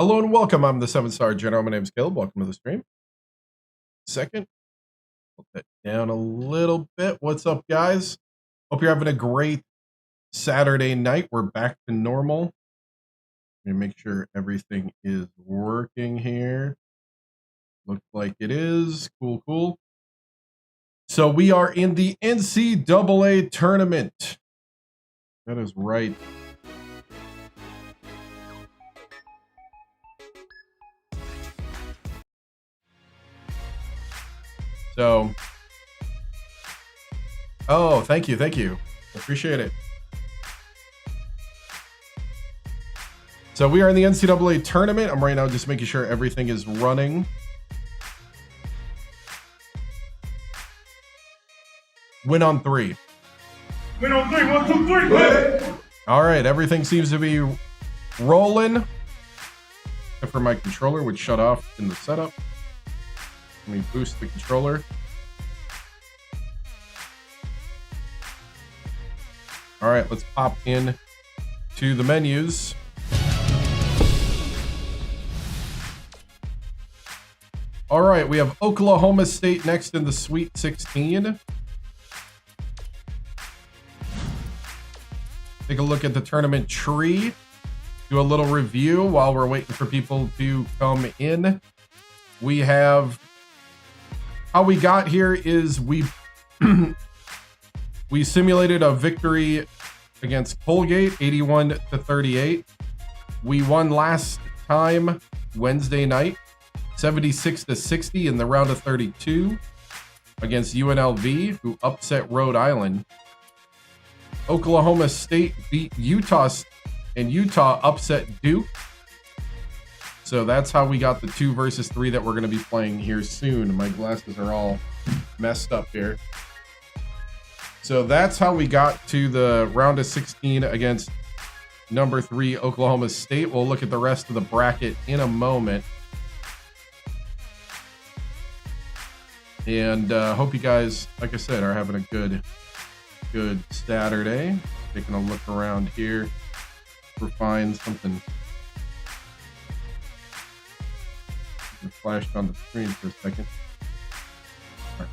Hello and welcome. I'm the 7-star general. My name is Caleb. Welcome to the stream. Second, put that down a little bit. What's up, guys? Hope you're having a great Saturday night. We're back to normal. Let me make sure everything is working here. Looks like it is. Cool. So we are in the NCAA tournament. That is right. So, oh, thank you. Appreciate it. So we are in the NCAA tournament. I'm right now just making sure everything is running. Win on three. Win on three. 1, 2, 3. Go. All right, everything seems to be rolling. Except for my controller, which shut off in the setup. Let me boost the controller. All right, let's pop in to the menus. All right, we have Oklahoma State next in the Sweet 16. Take a look at the tournament tree. Do a little review while we're waiting for people to come in. We have... How we got here is we simulated a victory against Colgate, 81-38. We won last time Wednesday night, 76-60 in the round of 32 against UNLV, who upset Rhode Island. Oklahoma State beat Utah, and Utah upset Duke. So that's how we got the 2 versus 3 that we're going to be playing here soon. My glasses are all messed up here. So that's how we got to the round of 16 against number 3 Oklahoma State. We'll look at the rest of the bracket in a moment. And hope you guys, like I said, are having a good Saturday. Taking a look around here for find something. Flashed on the screen for a second. Right.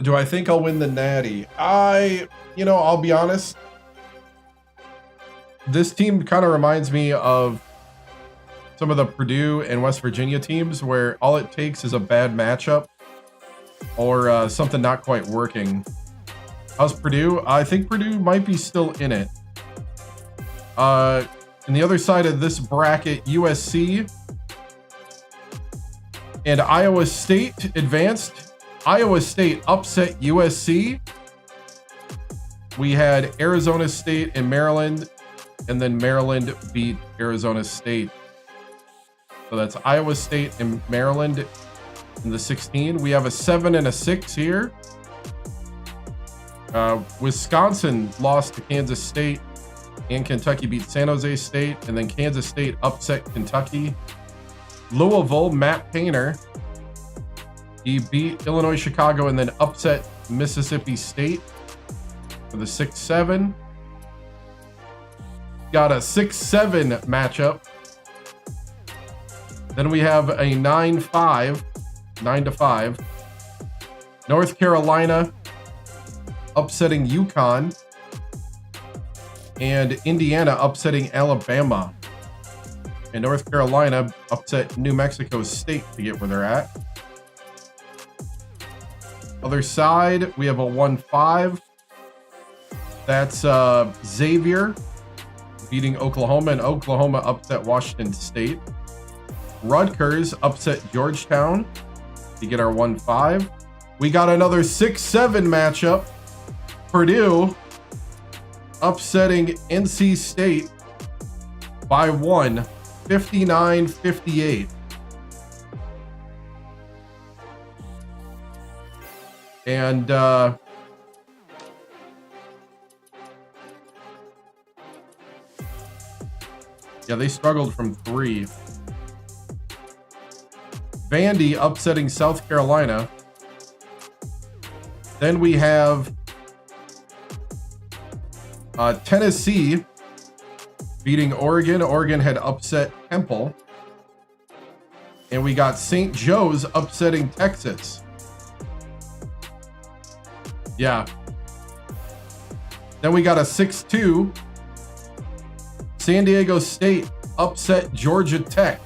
Do I think I'll win the Natty? I'll be honest. This team kind of reminds me of some of the Purdue and West Virginia teams where all it takes is a bad matchup or something not quite working. How's Purdue? I think Purdue might be still in it. On the other side of this bracket, USC and Iowa State advanced. Iowa State upset USC. We had Arizona State and Maryland, and then Maryland beat Arizona State. So that's Iowa State and Maryland in the 16. We have a 7 and a 6 here. Wisconsin lost to Kansas State. And Kentucky beat San Jose State, and then Kansas State upset Kentucky. Louisville, Matt Painter, he beat Illinois, Chicago, and then upset Mississippi State for the 6-7. Got a 6-7 matchup. Then we have a 9-5, 9-5. North Carolina upsetting UConn. And Indiana upsetting Alabama. And North Carolina upset New Mexico State to get where they're at. Other side, we have a 1-5. That's Xavier beating Oklahoma, and Oklahoma upset Washington State. Rutgers upset Georgetown to get our 1-5. We got another 6-7 matchup. Purdue upsetting NC State by 1, 59-58. And yeah, they struggled from 3. Vandy upsetting South Carolina. Then we have Tennessee beating Oregon. Oregon had upset Temple. And we got St. Joe's upsetting Texas. Yeah. Then we got a 6-2. San Diego State upset Georgia Tech.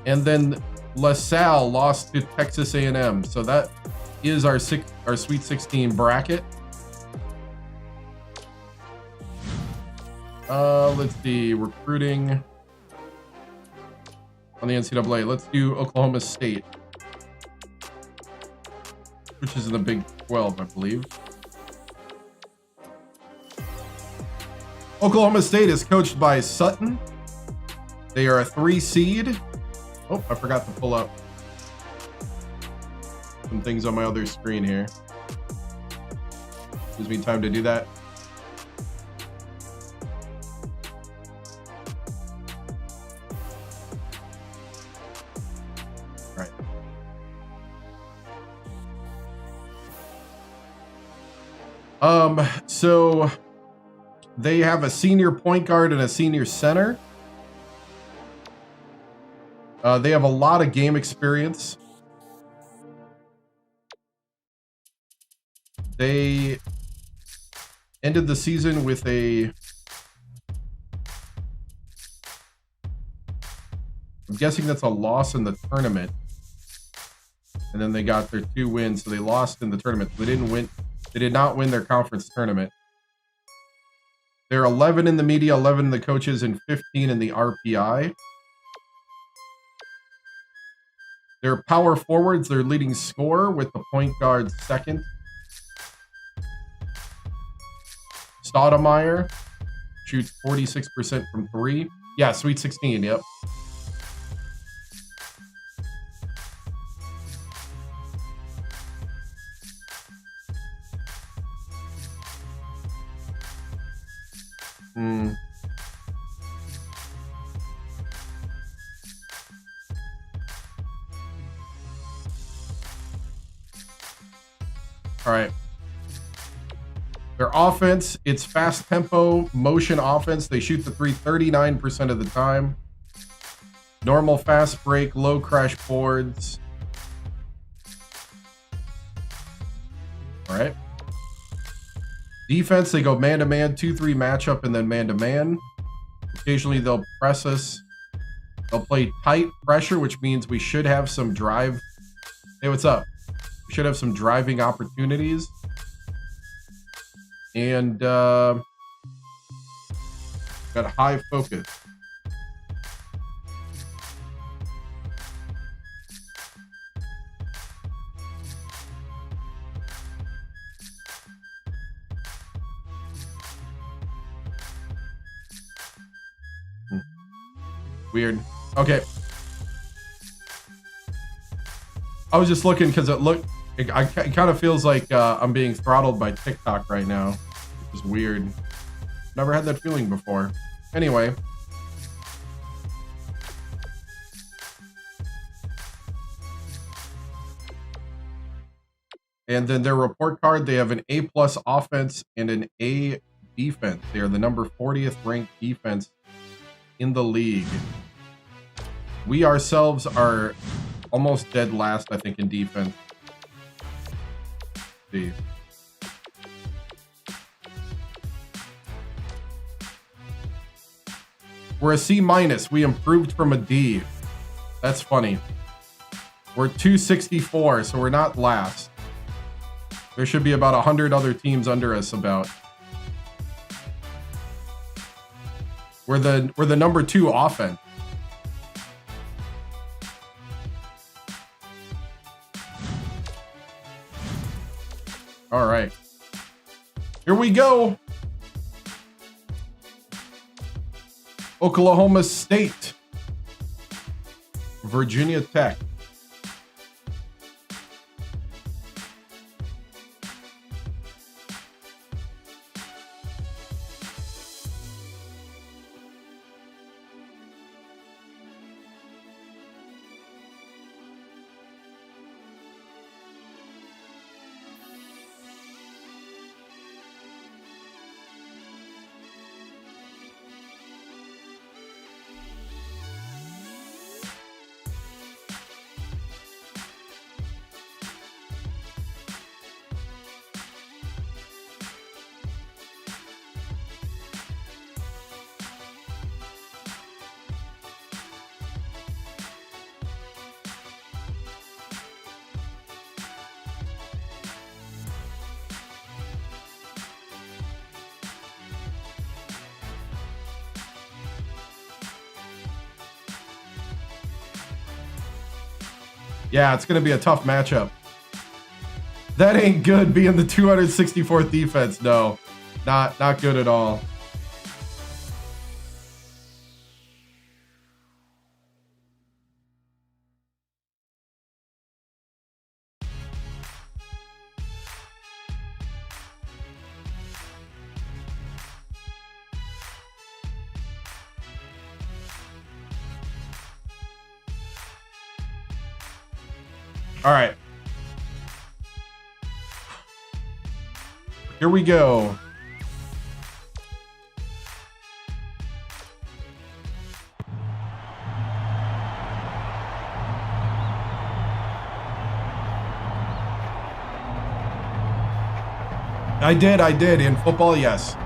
And then LaSalle lost to Texas A&M. So that is our Sweet 16 bracket. Let's see, recruiting on the NCAA. Let's do Oklahoma State, which is in the Big 12, I believe. Oklahoma State is coached by Sutton. They are a 3 seed. Oh, I forgot to pull up some things on my other screen here. Gives me time to do that. All right. So they have a senior point guard and a senior center. They have a lot of game experience. They ended the season with I'm guessing that's a loss in the tournament. And then they got their 2 wins, so they lost in the tournament. They didn't win. They did not win their conference tournament. They're 11 in the media, 11 in the coaches, and 15 in the RPI. They're power forwards. They're leading scorer with the point guard second. Stoudemire shoots 46% from 3. Yeah, Sweet 16, yep. All right. Their offense, it's fast tempo, motion offense. They shoot the 3 39% of the time. Normal fast break, low crash boards. All right. Defense, they go man-to-man, 2-3 matchup, and then man-to-man. Occasionally, they'll press us. They'll play tight pressure, which means we should have some drive. Hey, what's up? We should have some driving opportunities. And got high focus. Weird. Okay. I was just looking because it kind of feels like I'm being throttled by TikTok right now, which is weird. Never had that feeling before. Anyway. And then their report card, they have an A+ offense and an A defense. They are the number 40th ranked defense in the league. We ourselves are almost dead last, I think, in defense. See. We're a C-. We improved from a D. That's funny. We're 264, so we're not last. There should be about 100 other teams under us about. We're the number 2 offense. All right. Here we go. Oklahoma State. Virginia Tech. Yeah, it's going to be a tough matchup. That ain't good being the 264th defense. No, not good at all. All right. Here we go. I did. In football, yes.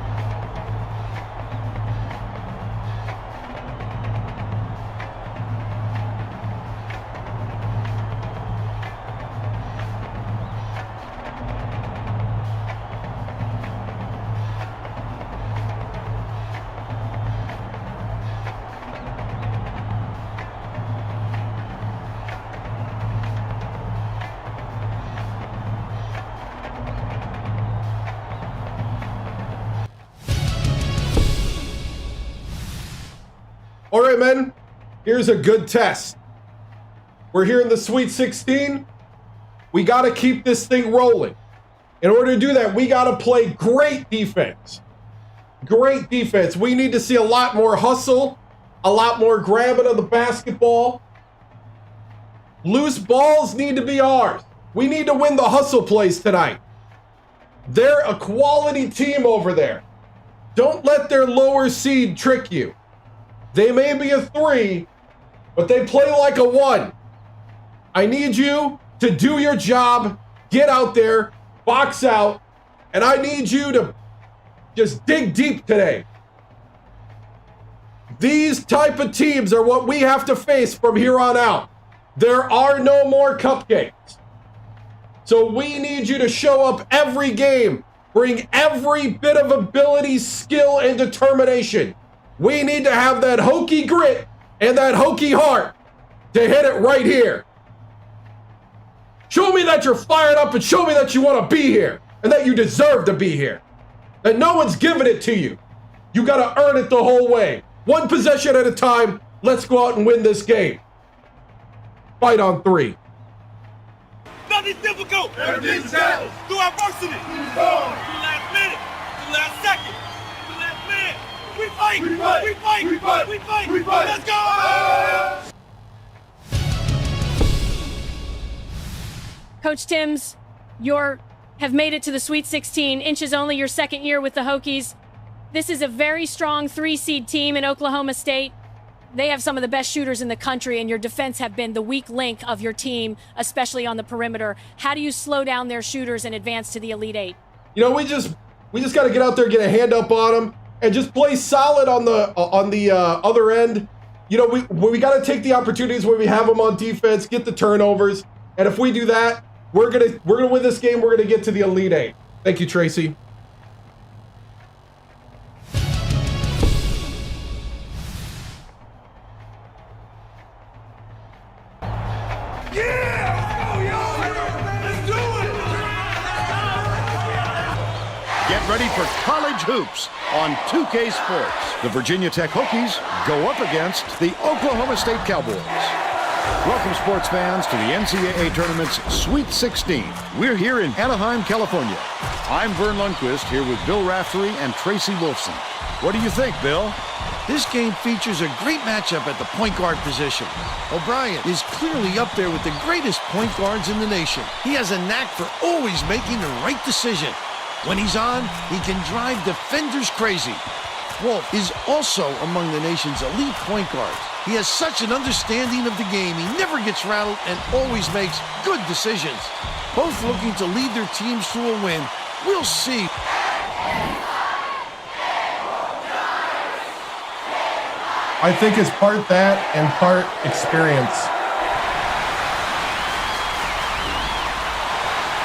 All right, men, here's a good test. We're here in the Sweet 16. We got to keep this thing rolling. In order to do that, we got to play great defense. Great defense. We need to see a lot more hustle, a lot more grabbing of the basketball. Loose balls need to be ours. We need to win the hustle plays tonight. They're a quality team over there. Don't let their lower seed trick you. They may be a 3, but they play like a 1. I need you to do your job, get out there, box out, and I need you to just dig deep today. These type of teams are what we have to face from here on out. There are no more cupcakes. So we need you to show up every game, bring every bit of ability, skill, and determination. We need to have that Hokie grit and that Hokie heart to hit it right here. Show me that you're fired up and show me that you want to be here and that you deserve to be here. That no one's giving it to you. You got to earn it the whole way. One possession at a time. Let's go out and win this game. Fight on 3. Nothing's difficult. Everything's challenge. Through adversity. Through the last minute. The last second. The last minute. We fight. We fight. We fight. We fight. We fight. We fight. Let's go. Coach TImms, you have made it to the Sweet 16. Inches only your second year with the Hokies. This is a very strong 3-seed team in Oklahoma State. They have some of the best shooters in the country, and your defense have been the weak link of your team, especially on the perimeter. How do you slow down their shooters and advance to the Elite 8? You know, we just got to get out there, get a hand up on them, and just play solid on the other end. You know, we got to take the opportunities where we have them on defense, get the turnovers, and if we do that, we're gonna win this game. We're gonna get to the Elite 8. Thank you, Tracy. Get ready for college hoops on 2K Sports. The Virginia Tech Hokies go up against the Oklahoma State Cowboys. Welcome, sports fans, to the NCAA Tournament's Sweet 16. We're here in Anaheim, California. I'm Vern Lundquist, here with Bill Raftery and Tracy Wolfson. What do you think, Bill? This game features a great matchup at the point guard position. O'Brien is clearly up there with the greatest point guards in the nation. He has a knack for always making the right decision. When he's on, he can drive defenders crazy. Wolf is also among the nation's elite point guards. He has such an understanding of the game. He never gets rattled and always makes good decisions. Both looking to lead their teams to a win. We'll see. I think it's part that and part experience.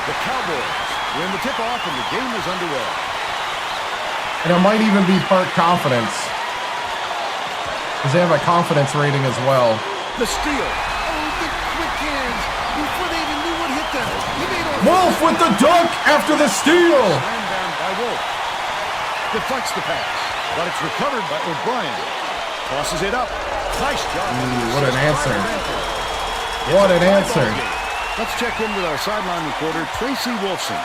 The Cowboys win the tip-off and the game is underway. And it might even be part confidence, because they have a confidence rating as well. The steal. Oh, the quick hands. Wolf with the dunk after the steal. Slammed down by Wolf. Deflects the pass, but it's recovered by O'Brien. Tosses it up. Nice job. What an answer. What an answer. Let's check in with our sideline reporter, Tracy Wolfson,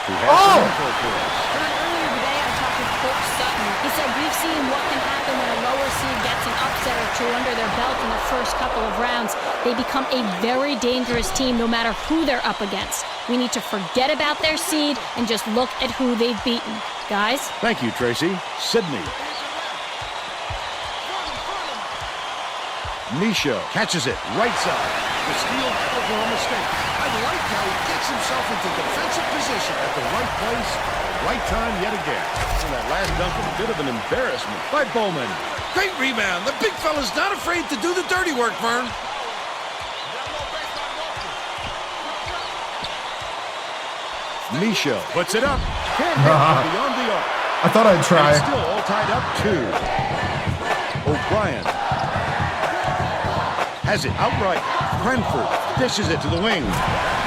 who has Oh! some info for us. Earlier today, I talked with Coach Sutton. He said we've seen what can happen when a lower seed gets an upset or two under their belt in the first couple of rounds. They become a very dangerous team no matter who they're up against. We need to forget about their seed and just look at who they've beaten. Guys? Thank you, Tracy. Sydney. Misho catches it, right side. The steal by Oklahoma State. I like how he gets himself into defensive position At the right place, right time yet again. And that last dunk was a bit of an embarrassment by Bowman. Great rebound. The big fella's not afraid to do the dirty work, Vern. Misho puts it up. Can't hit beyond the arc. I thought I'd And try. it's still all tied up, too. O'Brien has it outright. Cranford dishes it to the wing.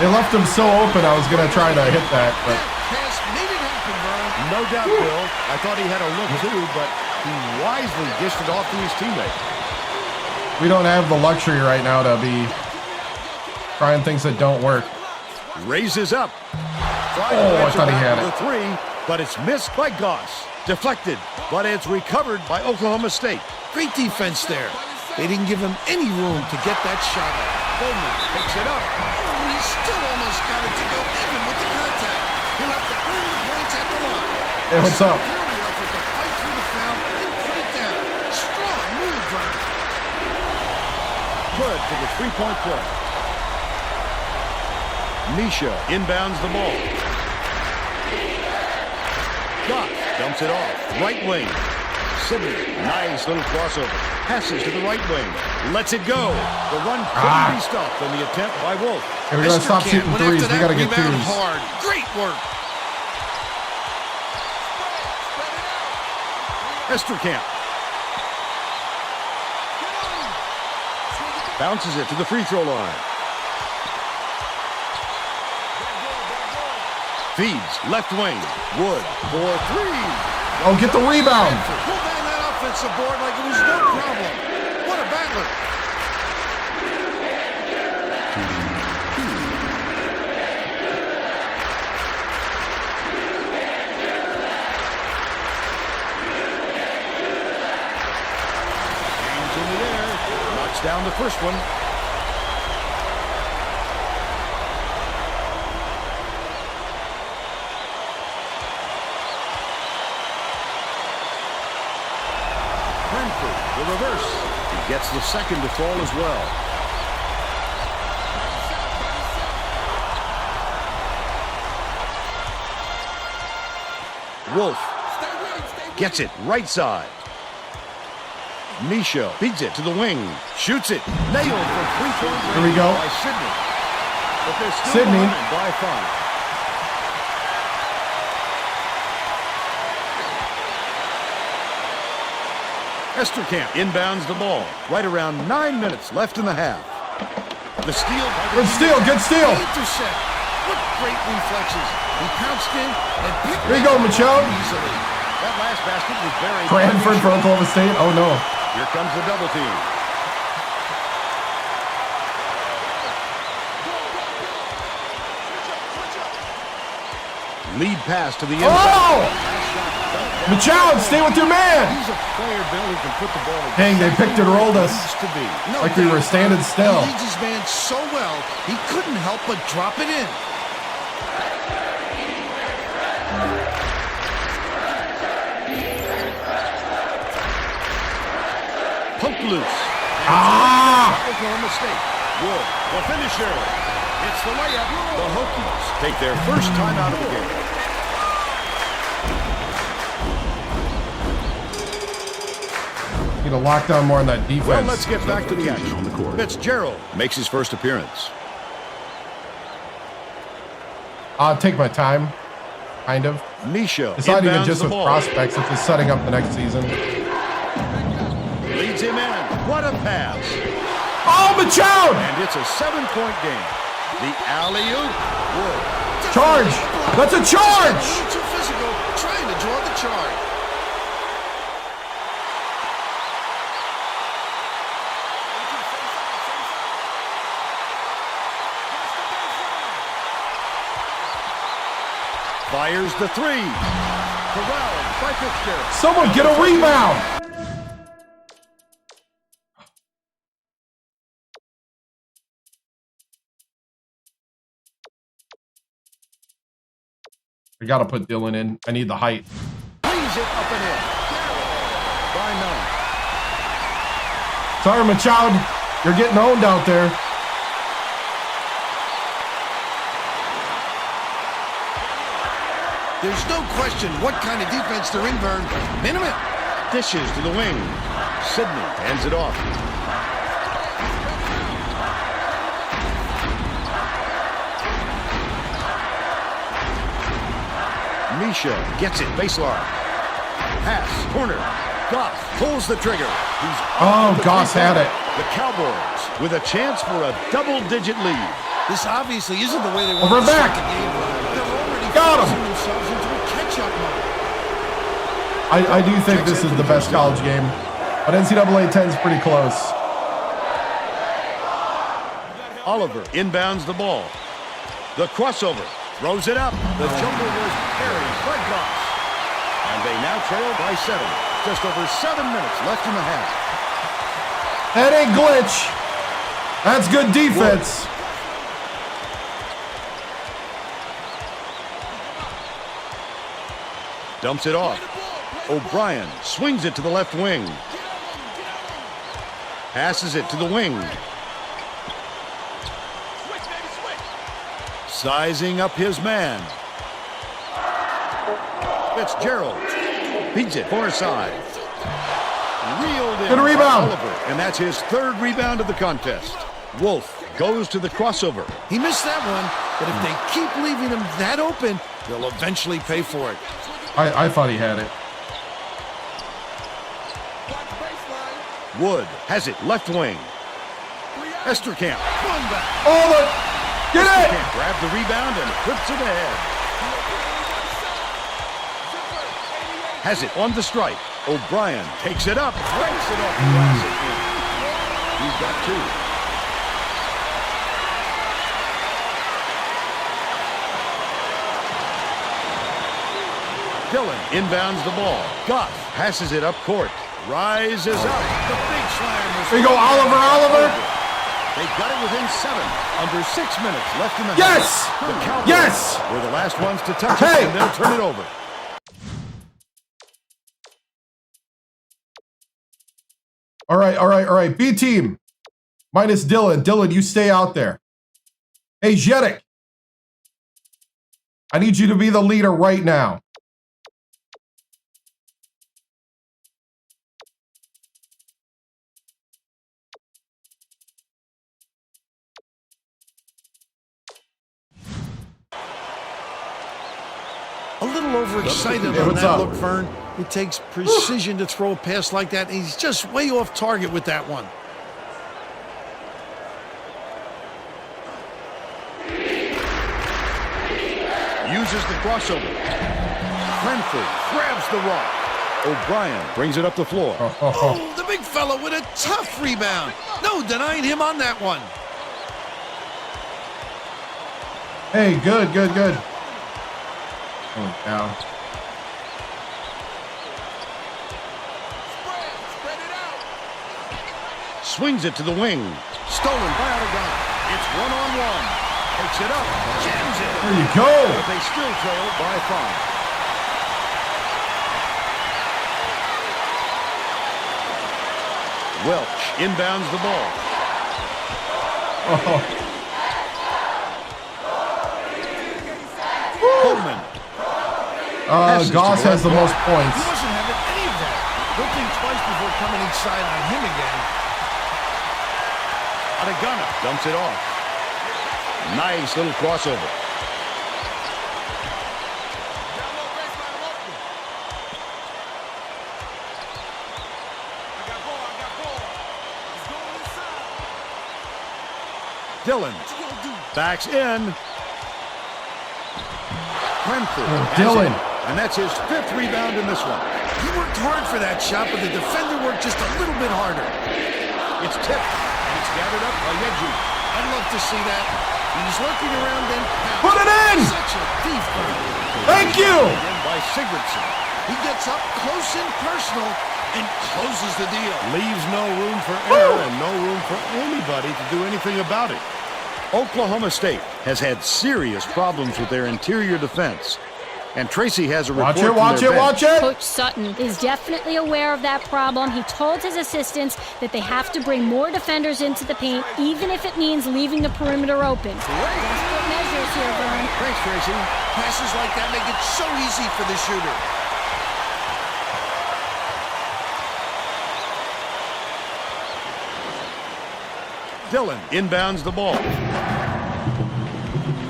They left him so open, I was going to try to hit that, but Pass made it happen, Vern. No doubt, Bill. I thought he had a look, too, but he wisely dished it off to his teammate. we don't have the luxury right now to be trying things that don't work. Raises up. Oh, I thought he had the it. three, but it's missed by Goss. Deflected, but it's recovered by Oklahoma State. Great defense there. They didn't give him any room to get that shot up. Bowman picks it up. Oh, he still almost got it to go even with the contact. He'll have to earn the points at the line. Hey, what's up? Clearly effort to fight through the foul and put it down. Strong move, Vern. Good for the three-point play. Misho inbounds the ball. Goss dumps it off. Right wing. Sydney, nice little crossover. Passes to the right wing. Lets it go. The run couldn't be stopped on the attempt by Wolf. Hey, we got to stop Mr. shooting Kent went threes. after We got to that get rebound twos. hard. Great work. Esterkamp bounces it to the free throw line. Feeds left wing. Wood for three. Oh, get the rebound. Pull down that offensive board like it was no problem. What a battler. Hands in the air. Knocks down the first one. Cranford, the reverse. He gets the second to fall as well. Wolf gets it right side. Misho feeds it to the wing. Shoots it. Nailed from three-point range. Here we go. By Sydney. But they're still Sydney. behind by 5. Esterkamp inbounds the ball. Right around 9 minutes left in the half. The steal. Good steal. Good steal. Intercept. What great reflexes. He pounced in and picked Here you it go, up Michelle. easily. That last basket was buried. Cranford for Oklahoma State. Oh, no. Here comes the double team. Lead pass to the end. Oh! Michelle, stay with your man. He's a player, Bill, who can put the ball Dang, they picked and rolled us. needs to be. No Like we doubt. were standing still. He leads his man so well, he couldn't help but drop it in. Poke loose. Ah! Oklahoma State. Wood, the finisher. It's the layup. The Hokies take their first time out of the game. Need to lock down more on that defense. Well, let's get back to the action. Fitzgerald makes his first appearance. I'll take my time, kind of. Misho It's not even inbounds just the with ball. prospects, it's just setting up the next season. Leads him in. What a pass. Oh, Michelle! And it's a 7-point game. The alley-oop. Wood Charge! That's a charge! Too physical, trying to draw the charge. Fires the three. Corralled by Fitzgerald. Someone get a rebound! I gotta put Dylan in. I need the height. Plays it up and in. By none. Sorry, Machado. You're getting owned out there. There's no question what kind of defense they're in, Vern. Minimum. Dishes to the wing. Sidney hands it off. Misha gets it, baseline. Pass, corner. Goff pulls the trigger. Goss had it. The Cowboys with a chance for a double-digit lead. This obviously isn't the way they want Over to start back. the game. They're already Got him. forcing themselves into a catch-up mode. I do think this is the best college game, but NCAA 10 is pretty close. Oliver inbounds the ball. The crossover. Throws it up. The jumper was carried by Goss. And they now trail by 7. Just over 7 minutes left in the half. That ain't glitch. That's good defense. Dumps it off. O'Brien swings it to the left wing. Passes it to the wing. Sizing up his man. Fitzgerald beats it far side. Reeled in Good by rebound. Oliver, and that's his 3rd rebound of the contest. Wolf goes to the crossover. He missed that one, but if they keep leaving him that open, they'll eventually pay for it. I thought he had it. Wood has it left wing. Esterkamp. One back. Get it! Esterkamp grabs the rebound and puts it ahead. Has it on the strike. O'Brien takes it up. Breaks it off the glass again. He's got 2. Dillon inbounds the ball. Goff passes it up court. Rises up. The big slam. There you go, Oliver. They got it within 7. Under 6 minutes left in the Yes! half. The Cowboys Yes! were the last ones to touch Hey! it, and they'll turn it over. All right. B team. Minus Dylan. Dylan, you stay out there. Hey, Jedek. I need you to be the leader right now. A little overexcited Yeah, on what's that up? look, Vern. It takes precision to throw a pass like that, and he's just way off target with that one. Uses the crossover. Cranford grabs the rock. O'Brien brings it up the floor. Oh, the big fella with a tough rebound. No denying him on that one. Hey, good. Oh, cow. Swings it to the wing. Stolen by Oregon. It's one-on-one. Takes it up. Jams it. There you go. But they still trail by 5. Welch inbounds the ball. Coleman. Goss has the most points. He wasn't having any of that. Don't think twice before coming inside on him again. Adegana dumps it off. Nice little crossover. Dillon backs in. Dylan. And that's his 5th rebound in this one. He worked hard for that shot, but the defender worked just a little bit harder. It's tipped, and it's gathered up by Reggie. I'd love to see that. He's lurking around and Put it in! Such a thief. Thank you! Again by Sigurdsson. He gets up close and personal and closes the deal. Leaves no room for error and no room for anybody to do anything about it. Oklahoma State has had serious problems with their interior defense. And Tracy has a report from their bench. Watch it! Coach Sutton is definitely aware of that problem. He told his assistants that they have to bring more defenders into the paint, even if it means leaving the perimeter open. Desperate measures here, Vern. Thanks, Tracy. Passes like that make it so easy for the shooter. Dylan inbounds the ball.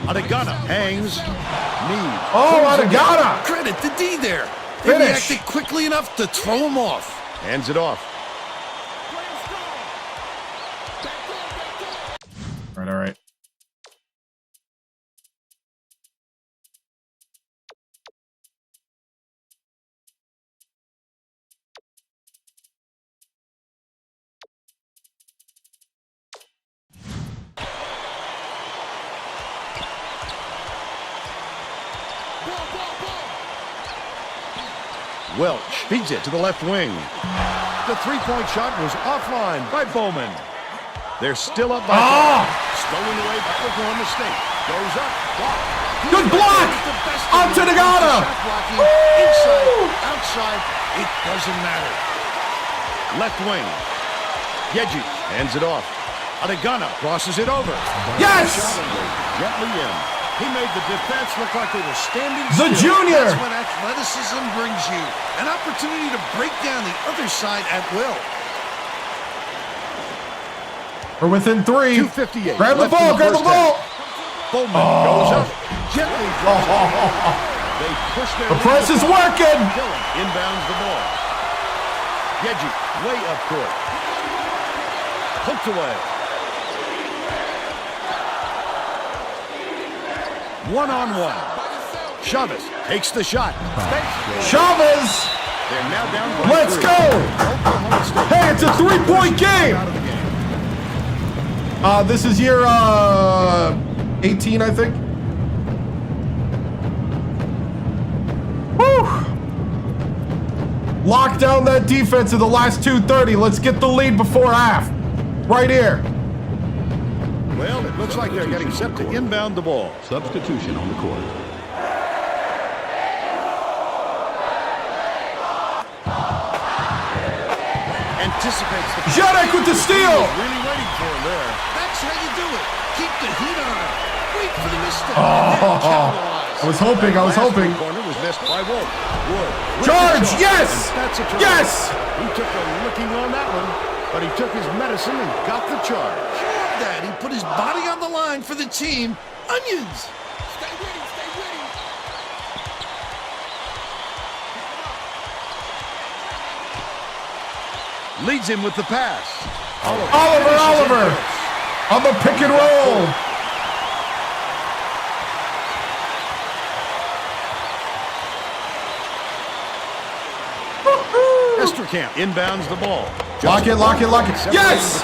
Adegana hangs. Need. Oh, Adegana! Credit to D there. They Finish. reacted quickly enough to throw him off. Hands it off. All right. Welch feeds it to the left wing. The three-point shot was offline by Bowman. They're still up by stolen away by Oklahoma State. Goes up. Block. Good block! Onto Adegana! Inside, outside, it doesn't matter. Left wing. Yeji hands it off. Adegana crosses it over. Yes! Gently in. He made the defense look like they were standing The still. junior! That's what athleticism brings you. An opportunity to break down the other side at will. We're within 3. 2:58. Grab the left in ball, grab the first ball! half. Bowman goes up. Gently drops it. They push their The press is working! Dylan inbounds the ball. Yeji way up court. Poked away. One-on-one. Chavez takes the shot. Chavez! They're now down by Let's 3. go! Oklahoma State Hey, it's a 3-point game! out of the game. This is year 18, I think. Woo! Lock down that defense in the last 2:30. Let's get the lead before half. Right here. Well, it looks like they're getting set to inbound the ball. Substitution on the court. Anticipates the Zedek with the steal! really waiting for him there. That's how you do it. Keep the heat on him. Wait for the mistake. I was hoping, I was Last hoping. corner was missed by Wood. Wood. with Charge, the shot, yes! and that's a try. Yes! He took a licking on that one, but he took his medicine and got the charge. That he put his body on the line for the team. Onions. Leads him with the pass. Oliver on the pick and roll. Esterkamp inbounds the ball. Lock it, lock it, lock it. Yes!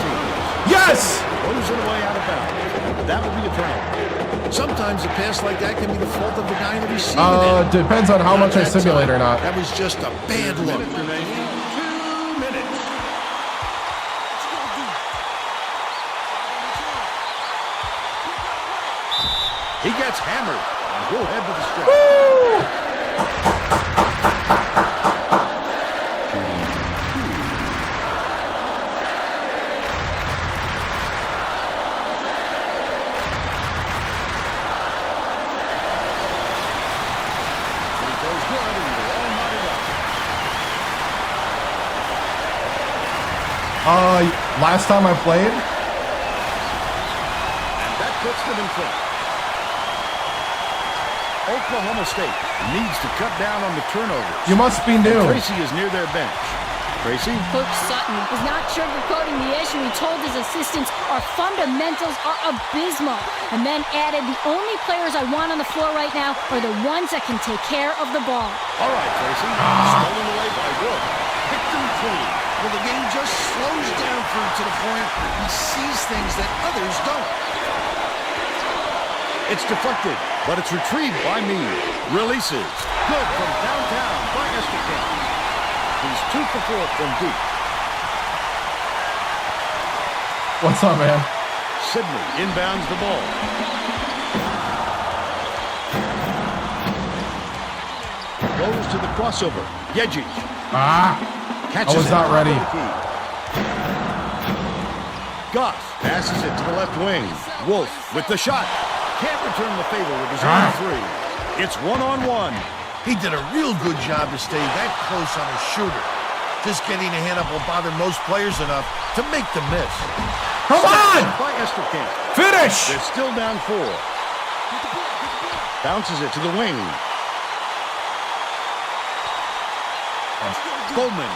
Yes! Throws it away out of bounds. That will be a try. Sometimes a pass like that can be the fault of the guy in the receiving end. Depends on how much I simulate or not. That was just a bad look. 2 minutes. He gets hammered. And he'll head to the strike. Last time I played, And that puts them in front. Oklahoma State needs to cut down on the turnovers. you must be new. Tracy is near their bench. Tracy? Coach Sutton is not sugarcoating the issue. He told his assistants, our fundamentals are abysmal, and then added, the only players I want on the floor right now are the ones that can take care of the ball. All right, Tracy. Stolen away by Wolf. Picked him clean. Well, the game just slows down for him to the point he sees things that others don't. It's deflected, but it's retrieved by Mead. Releases. Good from downtown by Esterkamp. He's 2 for 4 from deep. What's up, man? Sydney inbounds the ball. Goes to the crossover. Yeji. Catches I was it. not ready. Goff passes it to the left wing. Wolf with the shot. Can't return the favor with his own three. It's 1-on-1. He did a real good job to stay that close on his shooter. Just getting a hand up will bother most players enough to make them miss. Come on! By Esterkamp. Finish! They're still down 4. Bounces it to the wing. Goldman.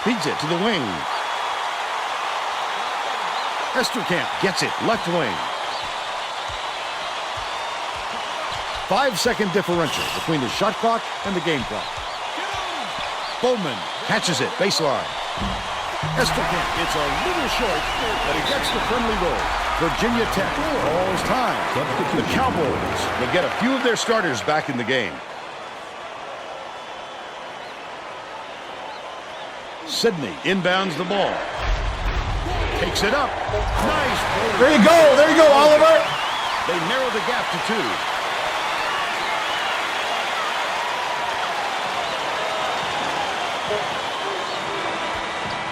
Feeds it to the wing. Esterkamp gets it, left wing. 5-second differential between the shot clock and the game clock. Bowman catches it, baseline. Esterkamp, it's a little short, but he gets the friendly goal. Virginia Tech calls time. The Cowboys will get a few of their starters back in the game. Sydney inbounds the ball. Takes it up. Nice play. There you go. There you go, Oliver. They narrow the gap to 2.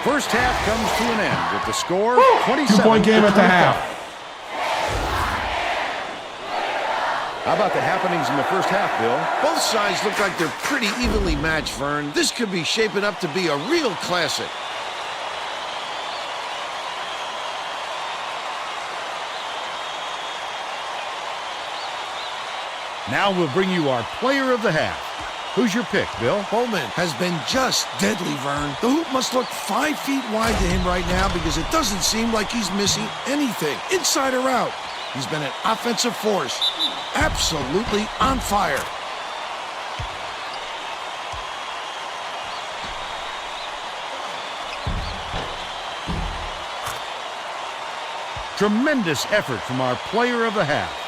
First half comes to an end with the score 27. 2-point game at the half. How about the happenings in the first half, Bill? Both sides look like they're pretty evenly matched, Vern. This could be shaping up to be a real classic. Now we'll bring you our player of the half. Who's your pick, Bill? Bowman has been just deadly, Vern. The hoop must look 5 feet wide to him right now because it doesn't seem like he's missing anything, inside or out. He's been an offensive force, absolutely on fire. Tremendous effort from our player of the half.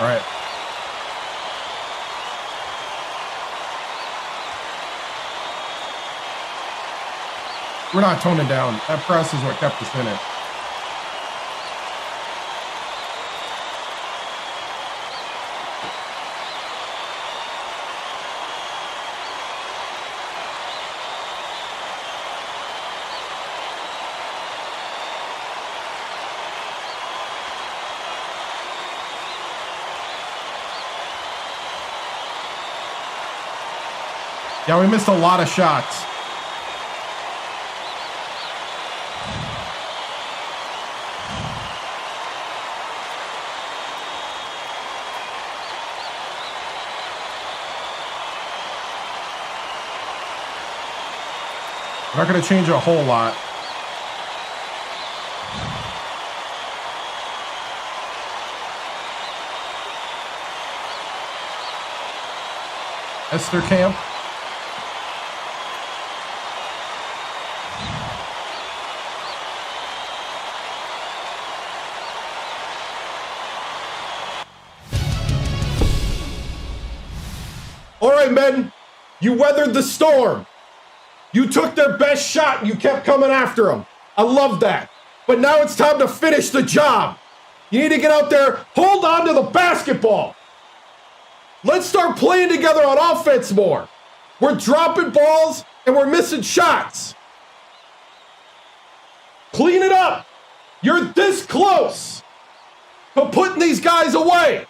All right. We're not toning down. That press is what kept us in it. Yeah, we missed a lot of shots. We're not going to change a whole lot. Esterkamp. All right, men, you weathered the storm. You took their best shot and you kept coming after them. I love that. but now it's time to finish the job. You need to get out there, hold on to the basketball. Let's start playing together on offense more. We're dropping balls and we're missing shots. Clean it up. You're this close to putting these guys away.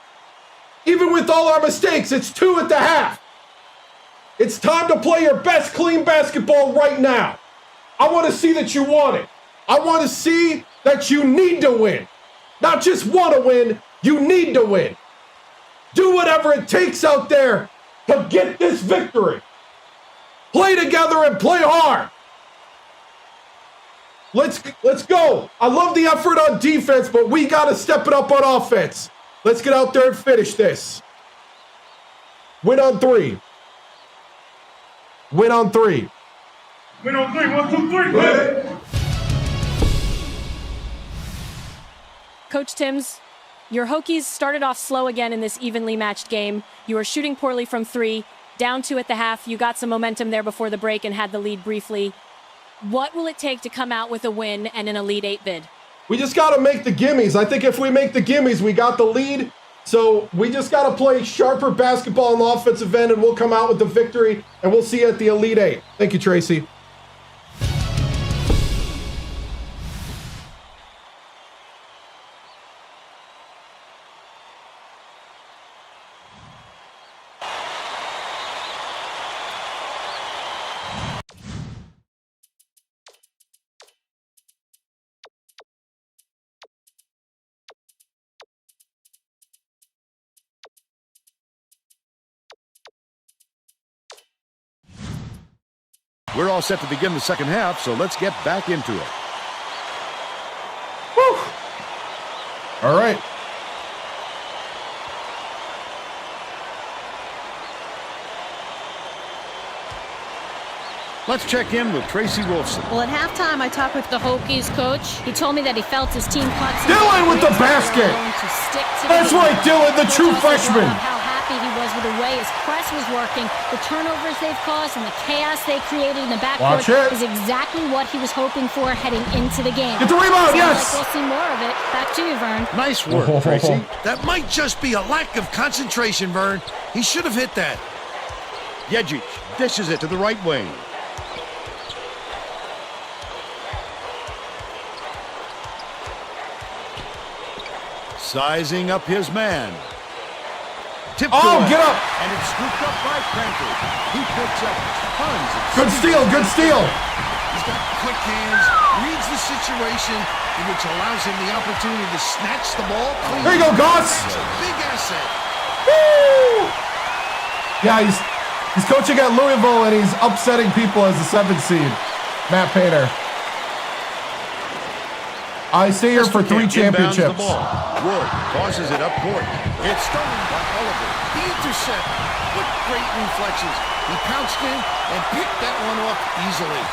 Even with all our mistakes, it's 2 at the half. It's time to play your best clean basketball right now. I want to see that you want it. I want to see that you need to win. Not just want to win, you need to win. Do whatever it takes out there to get this victory. Play together and play hard. Let's go. I love the effort on defense, but we got to step it up on offense. Let's get out there and finish this. Win on 3. Win on 3. Win on 3. 1, 2, 3. Coach TImms, your Hokies started off slow again in this evenly matched game. You were shooting poorly from 3, down 2 at the half. You got some momentum there before the break and had the lead briefly. What will it take to come out with a win and an Elite 8 bid? We just got to make the gimmies. I think if we make the gimmies, we got the lead. So we just got to play sharper basketball on the offensive end, and we'll come out with the victory, and we'll see you at the Elite 8. Thank you, Tracy. We're all set to begin the second half, so let's get back into it. Whew. All right. Let's check in with Tracy Wolfson. Well, at halftime, I talked with the Hokies coach. He told me that he felt his team caught some Dylan with the basket. That's right, Dylan, the true freshman. How happy he was with the way his press was working, the turnovers they've caused, and the chaos they created in the backcourt is exactly what he was hoping for heading into the game. Get the rebound, yes! Like we'll see more of it. Back to you, Vern. Nice work, Tracy. That might just be a lack of concentration, Vern. He should have hit that. Yejic dishes it to the right wing. Sizing up his man. Tipped away. Get up! And it's scooped up by Cranford. He picks up tons of Good steal, good steal. He's got quick hands, reads the situation, which allows him the opportunity to snatch the ball clean. There you go, Goss. That's a big asset. Woo! Yeah, he's coaching at Louisville, and he's upsetting people as the 7th seed. Matt Painter. I stay here for 3 championships. Wood tosses it up court. It's stolen by Oliver. The intercept. What great reflexes. He pounced in and picked that one off easily.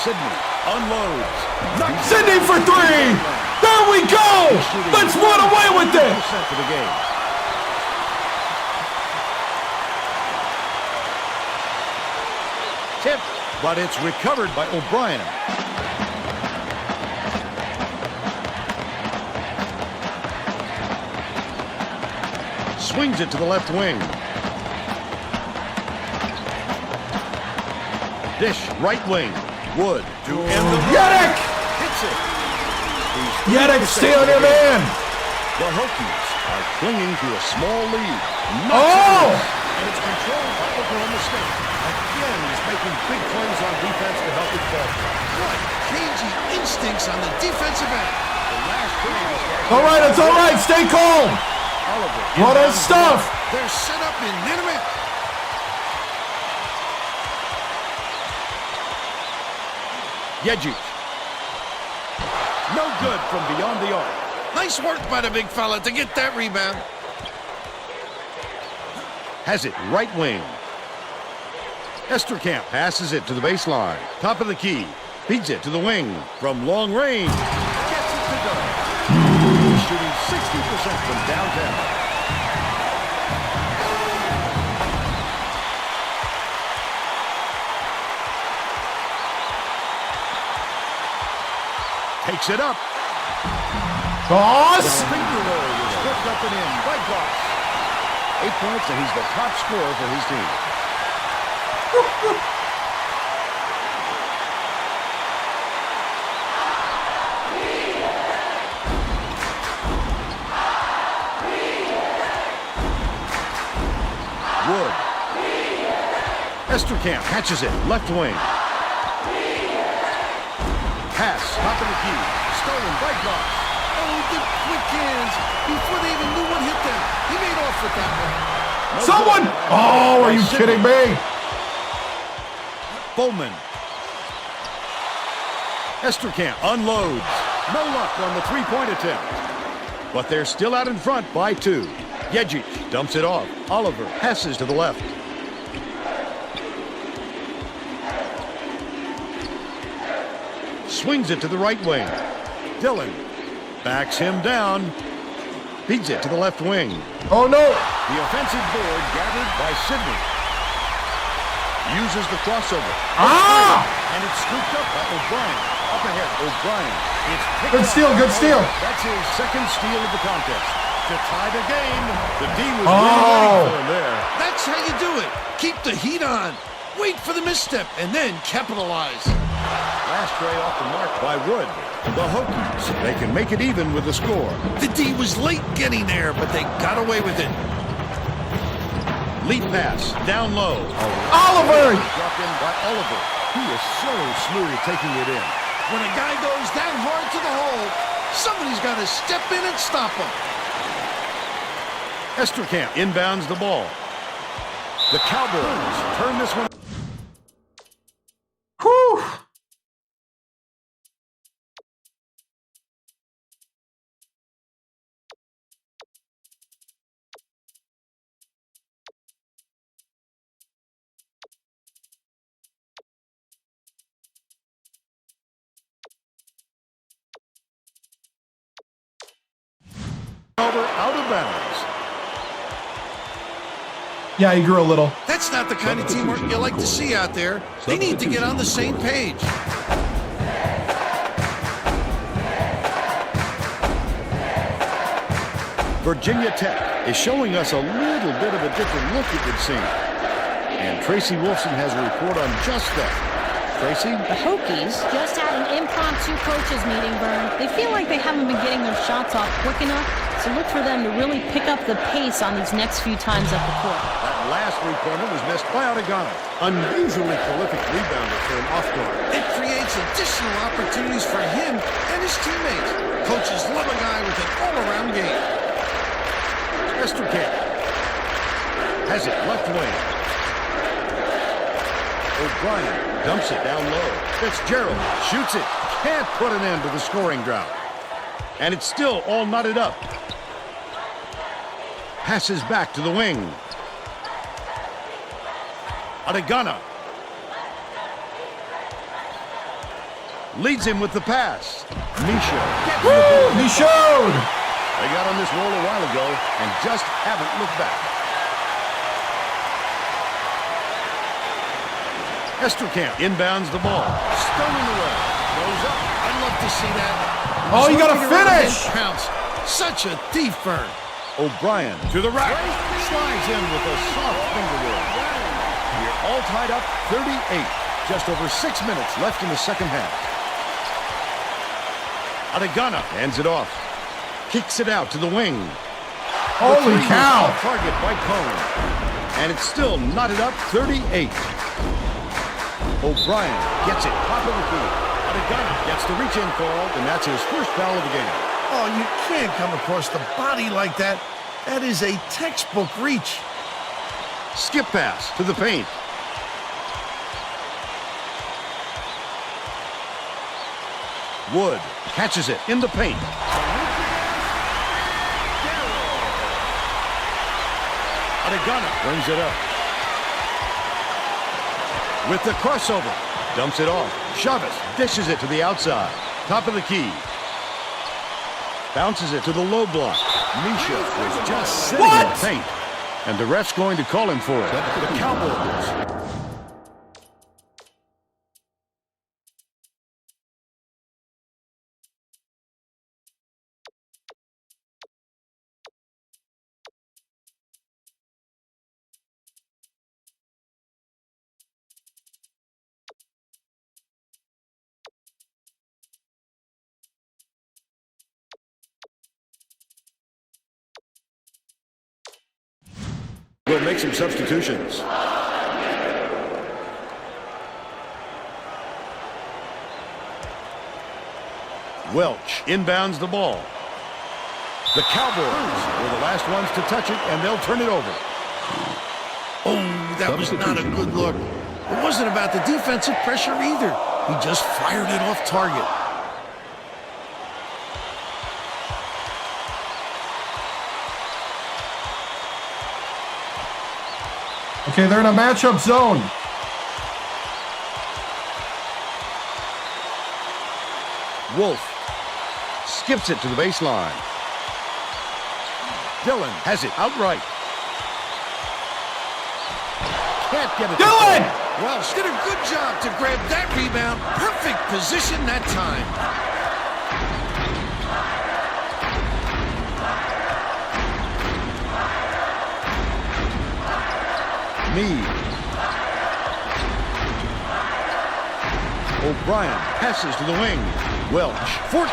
Sidney unloads. Sidney for 3. There we go. Let's run away with it. For the game. Tip, but it's recovered by O'Brien. Swings it to the left wing. Dish, right wing. Wood to end the Yedek! Hits it. Yedek, stay on your man. The Hokies are clinging to a small lead. And it's controlled by Oklahoma State. Again, he's making big plays on defense to help it fall. What cagey instincts on the defensive end. The last play. All right, it's all right. Stay calm. What a stuff. They're set up in minute. Yejic. No good from beyond the arc. Nice work by the big fella to get that rebound. Has it right wing. Esterkamp passes it to the baseline. Top of the key. Feeds it to the wing. From long range. Gets it to go. He's shooting 60% from downtown. Takes it up. Goss! Finger roll was flipped up and in by Goss. 8 points, and he's the top scorer for his team. Wood. Esterkamp catches it, left wing. Pass, top of the key, stolen by Goss. Oh, the quick hands before they even knew what hit them. He made off with that one. Someone! Oh, are you kidding me? Bowman. Esterkamp unloads. No luck on the three-point attempt. But they're still out in front by 2. Yejic dumps it off. Oliver passes to the left. Swings it to the right wing. Dillon backs him down. Feeds it to the left wing. Oh, no. The offensive board gathered by Sidney. Uses the crossover. Ah! And it's scooped up by O'Brien. Up ahead, O'Brien. It's picked Good up steal, by good steal. Oliver. That's his second steal of the contest. To tie the game, the D was Oh. really waiting for him there. That's how you do it. Keep the heat on. Wait for the misstep and then capitalize. Last tray off the mark by Wood. The Hokies, they can make it even with the score. The D was late getting there, but they got away with it. Lead pass, down low. Oliver! Dropped in by Oliver. He is so smooth taking it in. When a guy goes that hard to the hole, somebody's got to step in and stop him. Esterkamp inbounds the ball. The Cowboys turn this one. Whew. Out of bounds. Yeah, he grew a little. That's not the kind of teamwork you like to see out there. They need to get on the same page. Virginia Tech is showing us a little bit of a different look, it would seem. And Tracy Wolfson has a report on just that. Tracy? The Hokies just had an impromptu coaches meeting, Vern. They feel like they haven't been getting their shots off quick enough, so look for them to really pick up the pace on these next few times up the court. That last three-pointer was missed by Oregano. Unusually prolific rebounder for an off-guard. It creates additional opportunities for him and his teammates. Coaches love a guy with an all-around game. Esterkamp has it left wing. O'Brien dumps it down low. Fitzgerald shoots it. Can't put an end to the scoring drought. And it's still all knotted up. Passes back to the wing. Oregano leads him with the pass. Misha gets the ball. He showed! They got on this roll a while ago and just haven't looked back. Esterkamp inbounds the ball. Stolen away. Goes up. I'd love to see that. Oh, you gotta Looking around finish! and pounce. Such a thief, Vern. O'Brien to the rack. Slides in with a soft finger roll. We're all tied up 38. Just over 6 minutes left in the second half. Oregano hands it off. Kicks it out to the wing. Holy cow! Target by Cone. And it's still knotted up 38. O'Brien gets it top of the key. Oregano gets the reach-in call, and that's his first foul of the game. Oh, you can't come across the body like that. That is a textbook reach. Skip pass to the paint. Wood catches it in the paint. Oregano brings it up. With the crossover. Dumps it off. Chavez dishes it to the outside. Top of the key. Bounces it to the low block. Misha was just sitting in the paint. And the ref's going to call him for it. The Cowboys will make some substitutions. Welch inbounds the ball. The Cowboys were the last ones to touch it, and they'll turn it over. Oh, that was not a good look. It wasn't about the defensive pressure either. He just fired it off target. Okay, they're in a matchup zone. Wolf skips it to the baseline. Dillon has it outright. Can't get it. Dillon! Welsh did a good job to grab that rebound. Perfect position that time. Meade. O'Brien passes to the wing. Welch, 14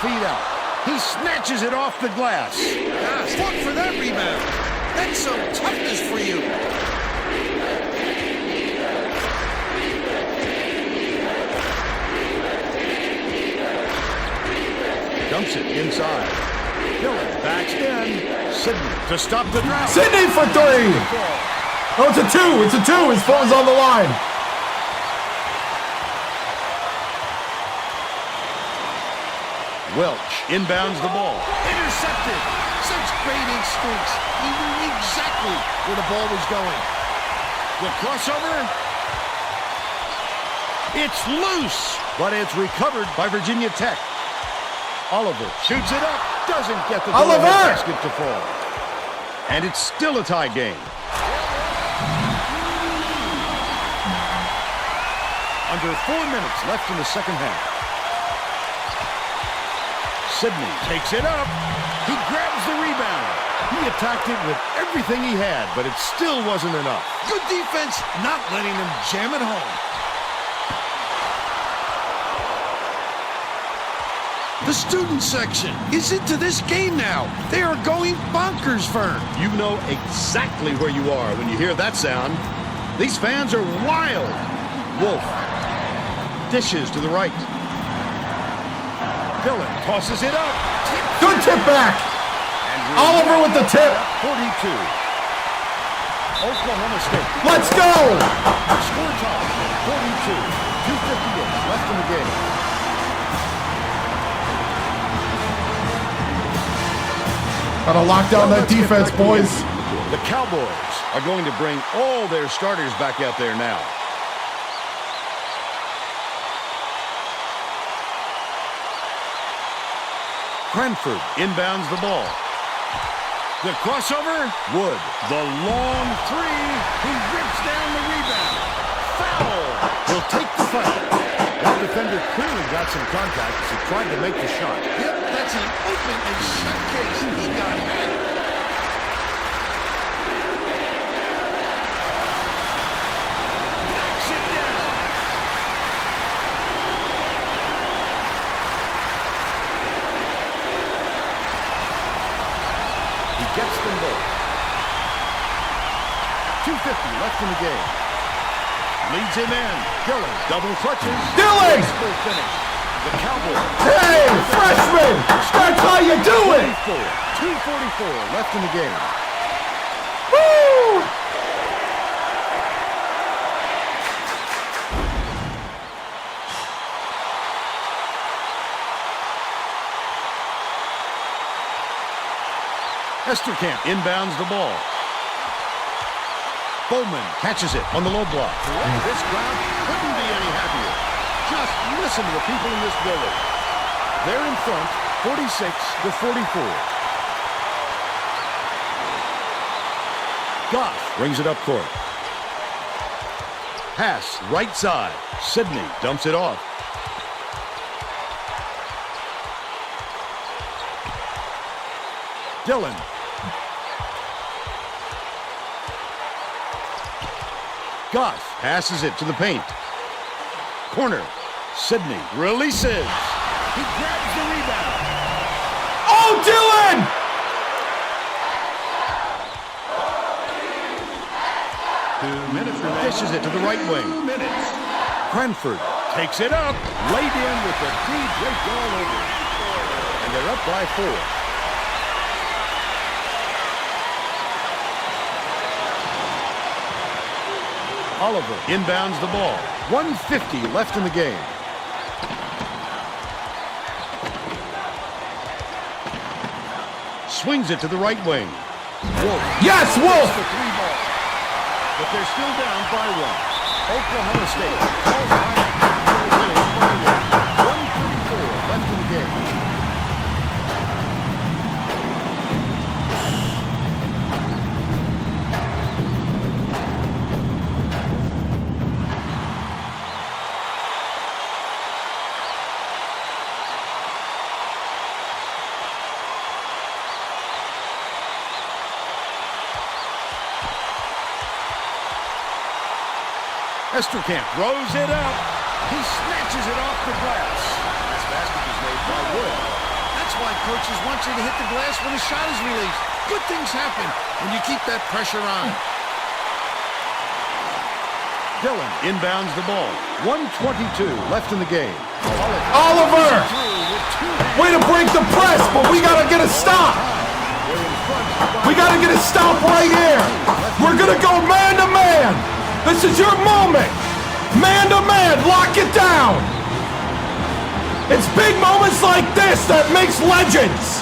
feet out. He snatches it off the glass. Gosh, look for that rebound. That's some toughness for you. Dumps it inside. Dillon backs in. Sidney to stop the drought. Sidney for three. Oh, it's a two. It's a two. His phone's on the line. Welch inbounds the ball. Intercepted. Such great instincts. He knew exactly where the ball was going. The crossover. It's loose, but it's recovered by Virginia Tech. Oliver shoots it up. Doesn't get the basket to fall. And it's still a tie game. Under 4 minutes left in the second half. Sidney takes it up. He grabs the rebound. He attacked it with everything he had, but it still wasn't enough. Good defense, not letting them jam it home. The student section is into this game now. They are going bonkers, Vern. You know exactly where you are when you hear that sound. These fans are wild. Wolf dishes to the right. Dillon tosses it up. Good tip back. Oliver with the tip. 42. Oklahoma State. Let's go. Score tie. 42. 2:58 left in the game. Gotta lock down that defense, boys. The Cowboys are going to bring all their starters back out there now. Cranford inbounds the ball. The crossover, Wood. The long three. He rips down the rebound. Foul. He'll take the fight. That defender clearly got some contact as he tried to make the shot. Yep, that's an open and shut case. He got hacked. Sit down. He gets them both. 2:50 left in the game. Leads him in. Dillon double clutches. Dillon! Graceful finish. The Cowboys. Hey, freshman! That's how you do it! 2:44 left in the game. Woo! Esterkamp inbounds the ball. Bowman catches it on the low block. This crowd couldn't be any happier. Just listen to the people in this building. They're in front, 46-44. Goff brings it up court. Pass right side. Sidney dumps it off. Dillon. Goff passes it to the paint. Corner. Sidney releases. He grabs the rebound. Oh, Dillon! 2 minutes remaining. Dishes it to the right wing. 2 minutes. Cranford takes it up. Laid in with the deep draped all over. And they're up by 4. Oliver inbounds the ball. 1:50 left in the game. Swings it to the right wing. Wolf. Yes, Wolf! The 3 ball. But they're still down by 1. Oklahoma State calls time. 1:34 left in the game. Esterkamp throws it up. He snatches it off the glass. This basket is made by Wood. That's why coaches want you to hit the glass when a shot is released. Good things happen when you keep that pressure on. Dillon inbounds the ball. 1:22 left in the game. Oliver! Way to break the press, but we got to get a stop. We got to get a stop right here. We're going to go man to man. This is your moment. Man to man, lock it down. It's big moments like this that makes legends.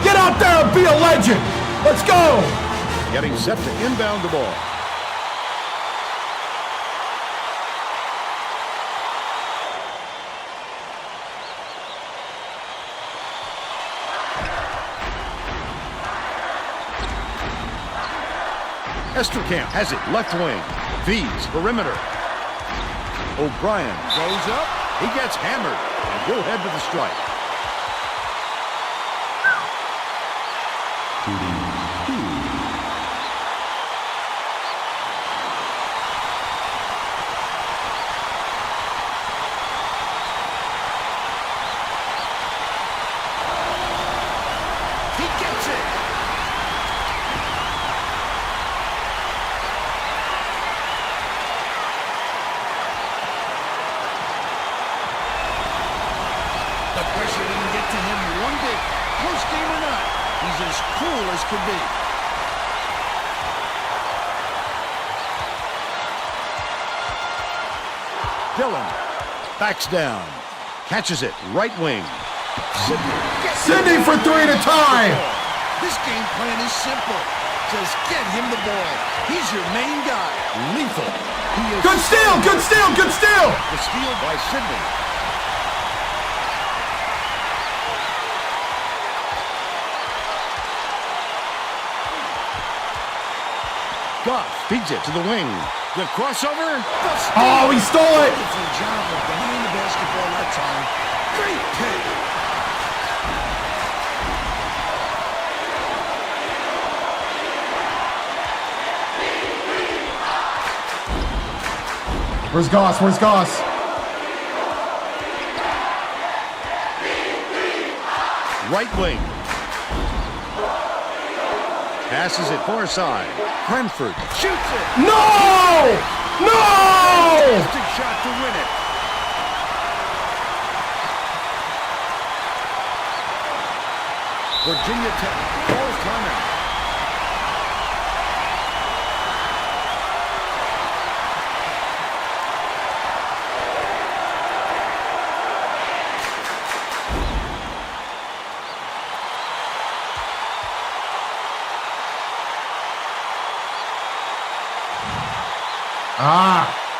Get out there and be a legend. Let's go. Getting set to inbound the ball. Esterkamp has it left wing. V's perimeter. O'Brien goes up. He gets hammered. And he'll head to the strike. He gets it. The pressure didn't get to him one bit. Post game or not, he's as cool as could be. Dillon backs down. Catches it right wing. Sydney for 3 to tie. This game plan is simple. Just get him the ball. He's your main guy. Lethal. He is Good steal, good steal, good steal. The steal by Sydney. Goff feeds it to the wing. The crossover. Oh, he stole it. Beautiful job of behind the basketball that time. Great pick. Where's Goss? Where's Goss? Right wing. Passes it far side. Cranford shoots it. No! No! Fantastic shot to win it. Virginia Tech calls timeout.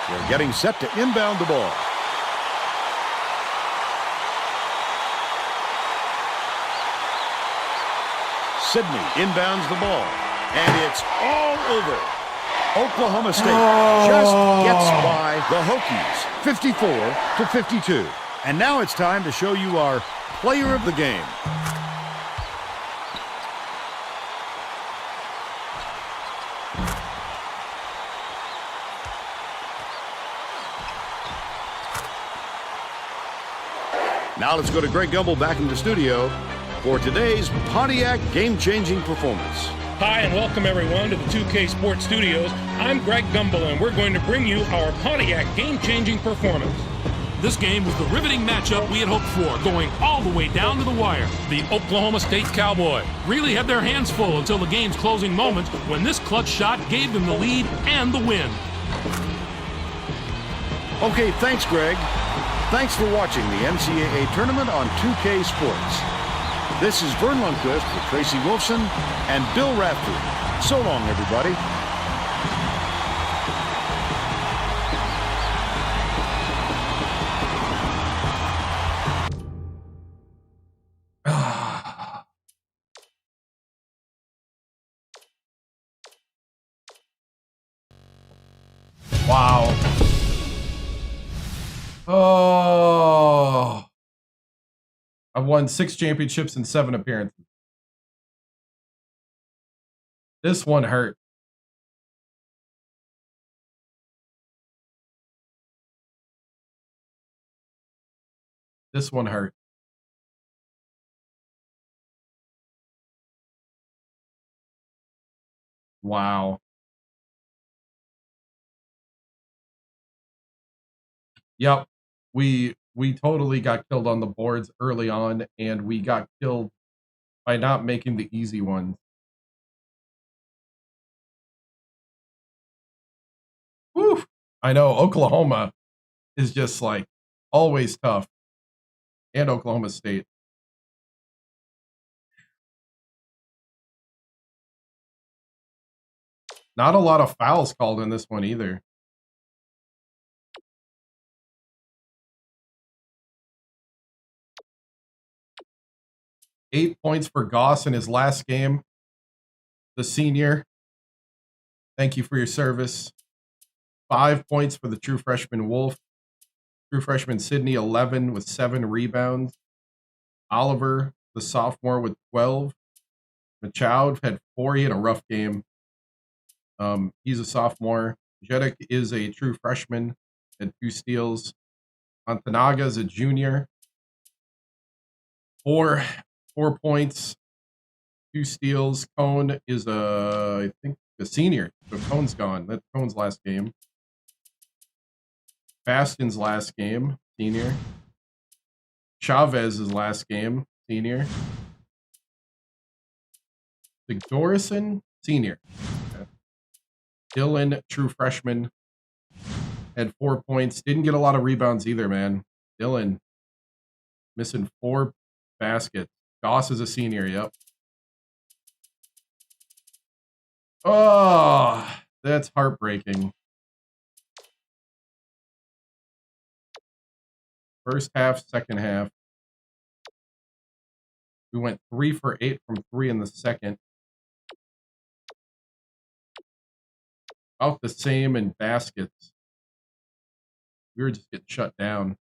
They're getting set to inbound the ball. Sydney inbounds the ball. And it's all over. Oklahoma State just gets by the Hokies, 54-52. And now it's time to show you our player of the game. Now let's go to Greg Gumbel back in the studio for today's Pontiac game-changing performance. Hi, and welcome everyone to the 2K Sports Studios. I'm Greg Gumbel, and we're going to bring you our Pontiac game-changing performance. This game was the riveting matchup we had hoped for, going all the way down to the wire. The Oklahoma State Cowboy really had their hands full until the game's closing moments when this clutch shot gave them the lead and the win. Okay, thanks, Greg. Thanks for watching the NCAA tournament on 2K Sports. This is Vern Lundquist with Tracy Wolfson and Bill Raftery. So long, everybody. Wow. Oh. I've won 6 championships and 7 appearances. This one hurt. This one hurt. Wow. Yep. We totally got killed on the boards early on, and we got killed by not making the easy ones. Whew. I know Oklahoma is just like always tough. And Oklahoma State. Not a lot of fouls called in this one either. Eight points for Goss in his last game. The senior. Thank you for your service. 5 points for the true freshman Wolf. True freshman Sydney, 11 with 7 rebounds. Oliver, the sophomore, with 12. Machoud had 4. He had a rough game. He's a sophomore. Jedek is a true freshman, had 2 steals. Antanaga is a junior. 4 points, 2 steals. Cone is I think a senior. So Cone's gone. That's Cone's last game. Bastion's last game, senior. Chavez's last game, senior. Sigdorison, senior. Okay. Dylan, true freshman, had 4 points. Didn't get a lot of rebounds either, man. Dylan, missing 4 baskets. Goss is a senior, yep. Oh, that's heartbreaking. First half, second half. We went 3 for 8 from 3 in the second. About the same in baskets. We were just getting shut down.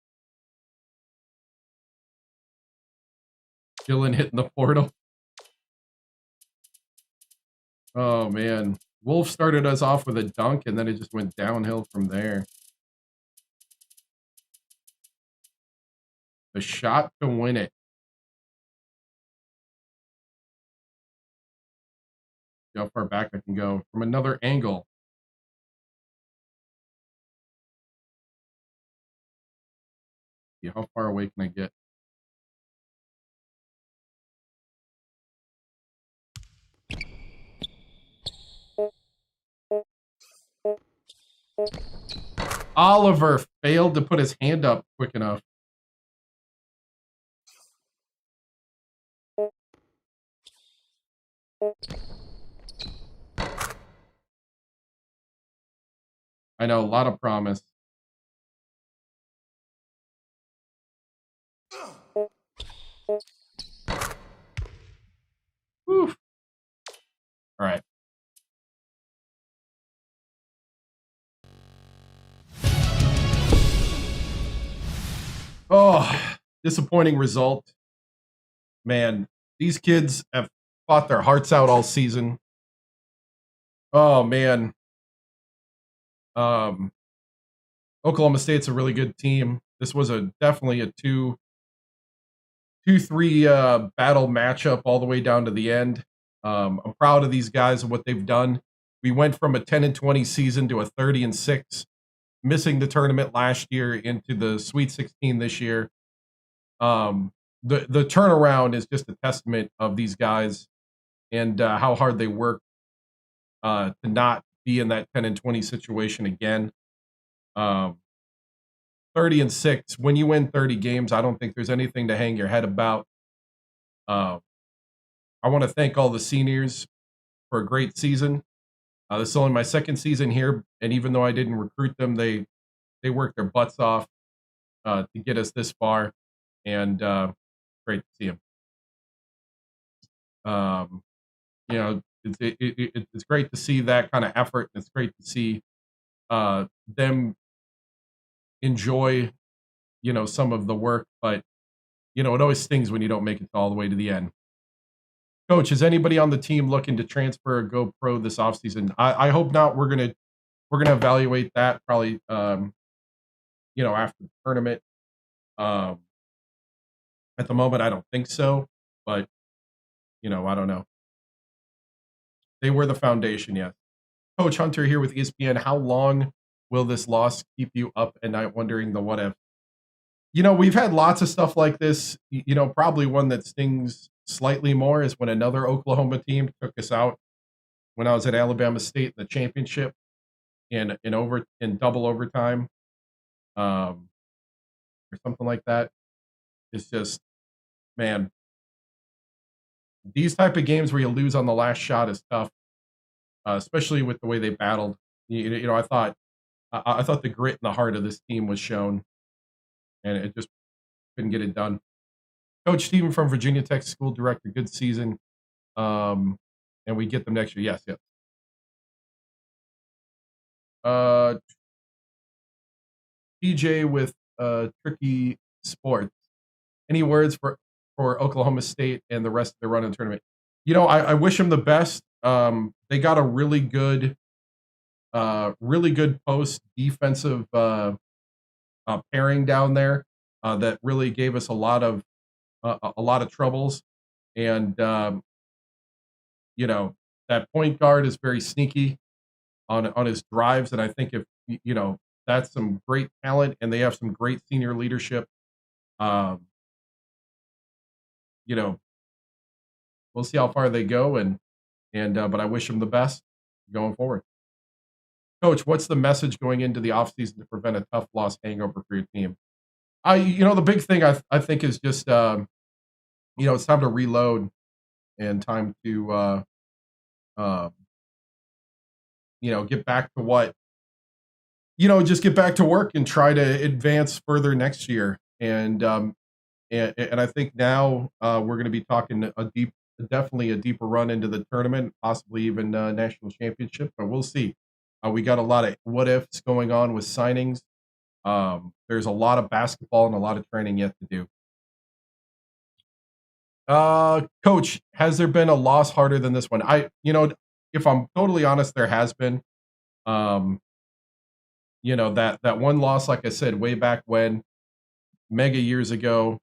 Dylan hitting the portal. Oh, man. Wolf started us off with a dunk, and then it just went downhill from there. The shot to win it. See how far back I can go from another angle. See how far away can I get? Oliver failed to put his hand up quick enough. I know, a lot of promise. Whew. All right. Oh, disappointing result. Man, these kids have fought their hearts out all season. Oh, man. Oklahoma State's a really good team. This was definitely a 2-3 battle matchup all the way down to the end. I'm proud of these guys and what they've done. We went from a 10-20 season to a 30-6, missing the tournament last year into the Sweet 16 this year. The turnaround is just a testament of these guys and how hard they work to not be in that 10-20 situation again. 30-6, when you win 30 games, I don't think there's anything to hang your head about. I want to thank all the seniors for a great season. This is only my second season here, and even though I didn't recruit them, they worked their butts off to get us this far, and great to see them. It's great to see that kind of effort. It's great to see them enjoy, some of the work, but it always stings when you don't make it all the way to the end. Coach, is anybody on the team looking to transfer or go pro this offseason? I hope not. We're gonna evaluate that probably after the tournament. At the moment, I don't think so, but I don't know. They were the foundation, yes. Coach Hunter here with ESPN. How long will this loss keep you up at night wondering the what if? We've had lots of stuff like this. Probably one that stings slightly more is when another Oklahoma team took us out when I was at Alabama State in the championship in double overtime, or something like that. It's just, man, these type of games where you lose on the last shot is tough, especially with the way they battled. I thought the grit and the heart of this team was shown, and it just couldn't get it done. Coach Steven from Virginia Tech School Director, good season. And we get them next year. Yes. TJ with Tricky Sports. Any words for Oklahoma State and the rest of the run in the tournament? I wish them the best. They got a really good post defensive pairing down there that really gave us a lot of troubles, and that point guard is very sneaky on his drives, and I think if that's some great talent, and they have some great senior leadership. We'll see how far they go, but I wish them the best going forward. Coach, what's the message going into the offseason to prevent a tough loss hangover for your team? The big thing I think is just it's time to reload and time to get back to what just get back to work and try to advance further next year. And I think now we're going to be talking definitely a deeper run into the tournament, possibly even national championship, but we'll see. We got a lot of what ifs going on with signings. There's a lot of basketball and a lot of training yet to do. Coach, has there been a loss harder than this one? If I'm totally honest, there has been. That one loss, like I said, way back when, mega years ago,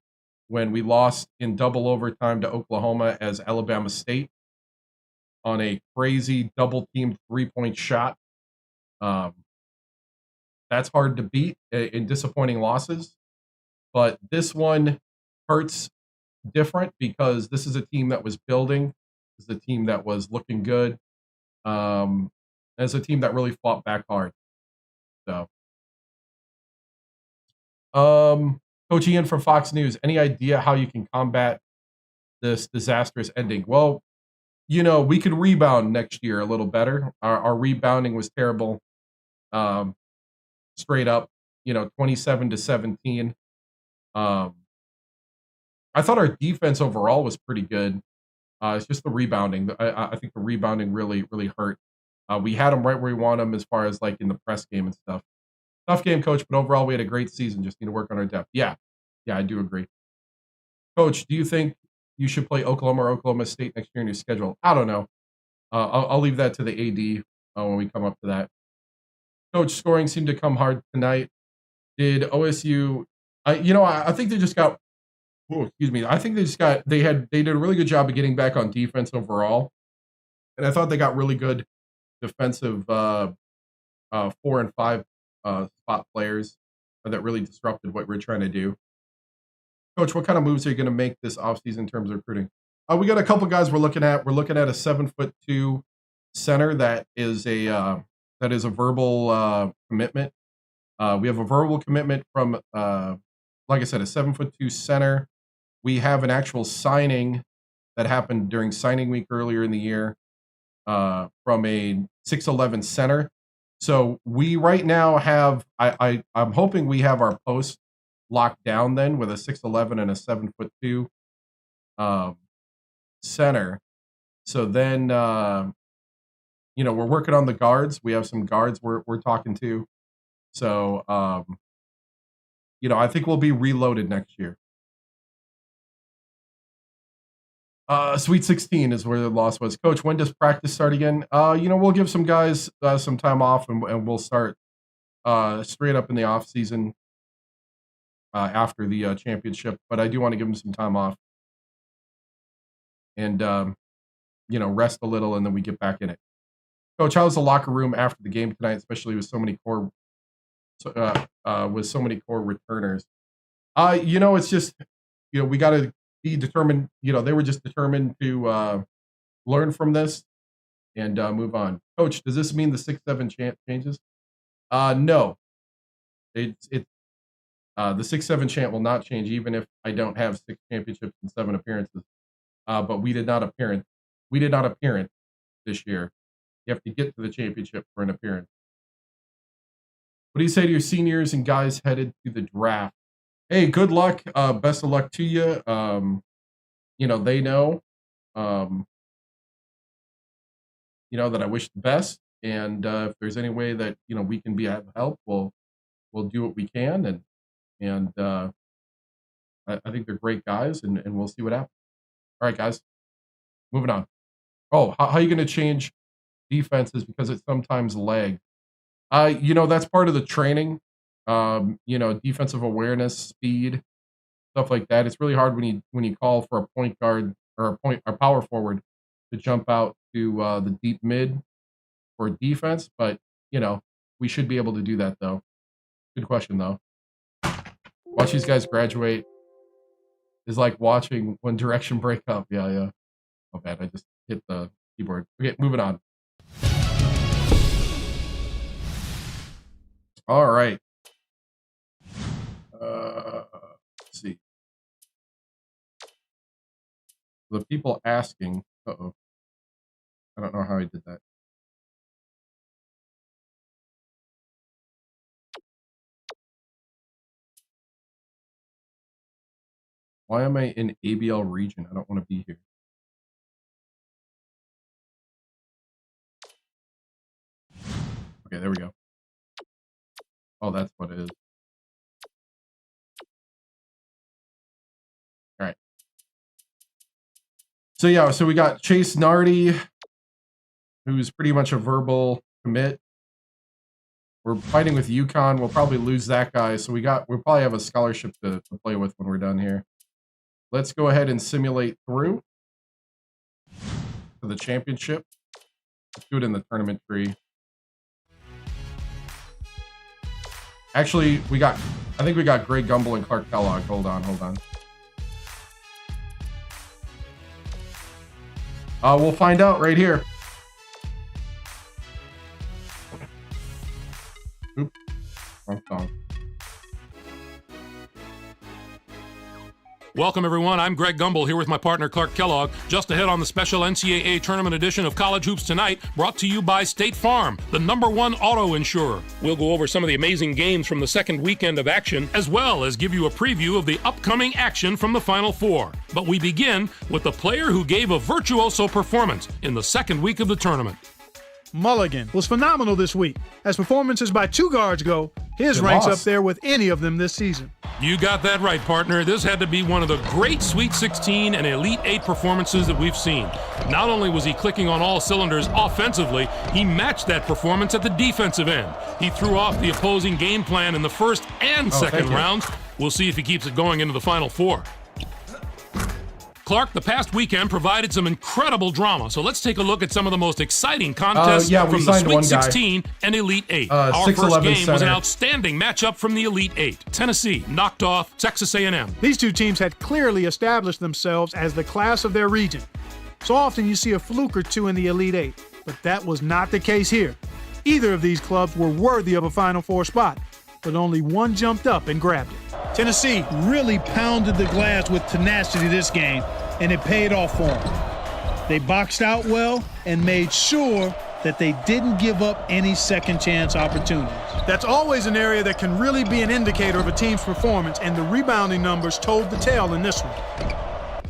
when we lost in double overtime to Oklahoma as Alabama State on a crazy double-teamed three-point shot. That's hard to beat in disappointing losses. But this one hurts different because this is a team that was building. This is a team that was looking good. It's a team that really fought back hard. So, Coach Ian from Fox News, any idea how you can combat this disastrous ending? Well, we could rebound next year a little better. Our rebounding was terrible. Straight up, 27-17. I thought our defense overall was pretty good. It's just the rebounding. I think the rebounding really, really hurt. We had them right where we want them as far as like in the press game and stuff. Tough game, Coach, but overall we had a great season. Just need to work on our depth. Yeah, I do agree. Coach, do you think you should play Oklahoma or Oklahoma State next year in your schedule? I don't know. I'll leave that to the AD when we come up to that. Coach, scoring seemed to come hard tonight. Did OSU? I think they just got. Oh, excuse me. I think they did a really good job of getting back on defense overall. And I thought they got really good defensive 4 and 5 spot players that really disrupted what we're trying to do. Coach, what kind of moves are you going to make this offseason in terms of recruiting? We got a couple guys we're looking at. We're looking at a 7'2" center that is a verbal commitment. We have a verbal commitment from, like I said, a 7'2" center. We have an actual signing that happened during signing week earlier in the year from a 6'11" center. So we right now have, I'm hoping we have our post locked down then with a 6'11" and a 7'2" center. So then, we're working on the guards. We have some guards we're talking to. So, I think we'll be reloaded next year. Sweet 16 is where the loss was. Coach, when does practice start again? We'll give some guys some time off and we'll start straight up in the off season after the championship. But I do want to give them some time off and, rest a little and then we get back in it. Coach, how's the locker room after the game tonight, especially with so many core returners? It's just, we got to be determined. They were just determined to learn from this and move on. Coach, does this mean the 6-7 chant changes? No. The 6-7 chant will not change, even if I don't have 6 championships and 7 appearances. But we did not appear this year. You have to get to the championship for an appearance. What do you say to your seniors and guys headed to the draft? Hey, good luck. Best of luck to you. They know, that I wish the best. And if there's any way that, we can be of help, we'll do what we can. And I think they're great guys and we'll see what happens. All right, guys, moving on. Oh, how are you going to change defenses because it sometimes lags? That's part of the training. Defensive awareness, speed, stuff like that. It's really hard when you call for a point guard or a power forward to jump out to the deep mid for defense. But we should be able to do that though. Good question though. Watch these guys graduate is like watching One Direction break up. Yeah. Oh bad, I just hit the keyboard. Okay, moving on. All right. Let's see. The people asking. Uh-oh. I don't know how I did that. Why am I in ABL region? I don't want to be here. Okay, there we go. Oh, that's what it is. All right. So we got Chase Nardi, who's pretty much a verbal commit. We're fighting with UConn. We'll probably lose that guy. So we'll probably have a scholarship to play with when we're done here. Let's go ahead and simulate through to the championship. Let's do it in the tournament tree. Actually, I think we got Greg Gumbel and Clark Kellogg. Hold on. We'll find out right here. Oops, wrong song. Welcome, everyone. I'm Greg Gumbel here with my partner, Clark Kellogg. Just ahead on the special NCAA tournament edition of College Hoops Tonight, brought to you by State Farm, the #1 auto insurer. We'll go over some of the amazing games from the second weekend of action, as well as give you a preview of the upcoming action from the Final Four. But we begin with the player who gave a virtuoso performance in the second week of the tournament. Mulligan was phenomenal this week. As performances by 2 guards go, his ranks up there with any of them this season. You got that right, partner. This had to be one of the great Sweet 16 and Elite 8 performances that we've seen. Not only was he clicking on all cylinders offensively, he matched that performance at the defensive end. He threw off the opposing game plan in the first and second rounds. We'll see if he keeps it going into the Final Four. Clark, the past weekend provided some incredible drama, so let's take a look at some of the most exciting contests from the Sweet 16 and Elite 8. Our first game was an outstanding matchup from the Elite 8. Tennessee knocked off Texas A&M. These two teams had clearly established themselves as the class of their region. So often you see a fluke or two in the Elite 8, but that was not the case here. Either of these clubs were worthy of a Final Four spot, but only one jumped up and grabbed it. Tennessee really pounded the glass with tenacity this game, and it paid off for them. They boxed out well and made sure that they didn't give up any second chance opportunities. That's always an area that can really be an indicator of a team's performance, and the rebounding numbers told the tale in this one.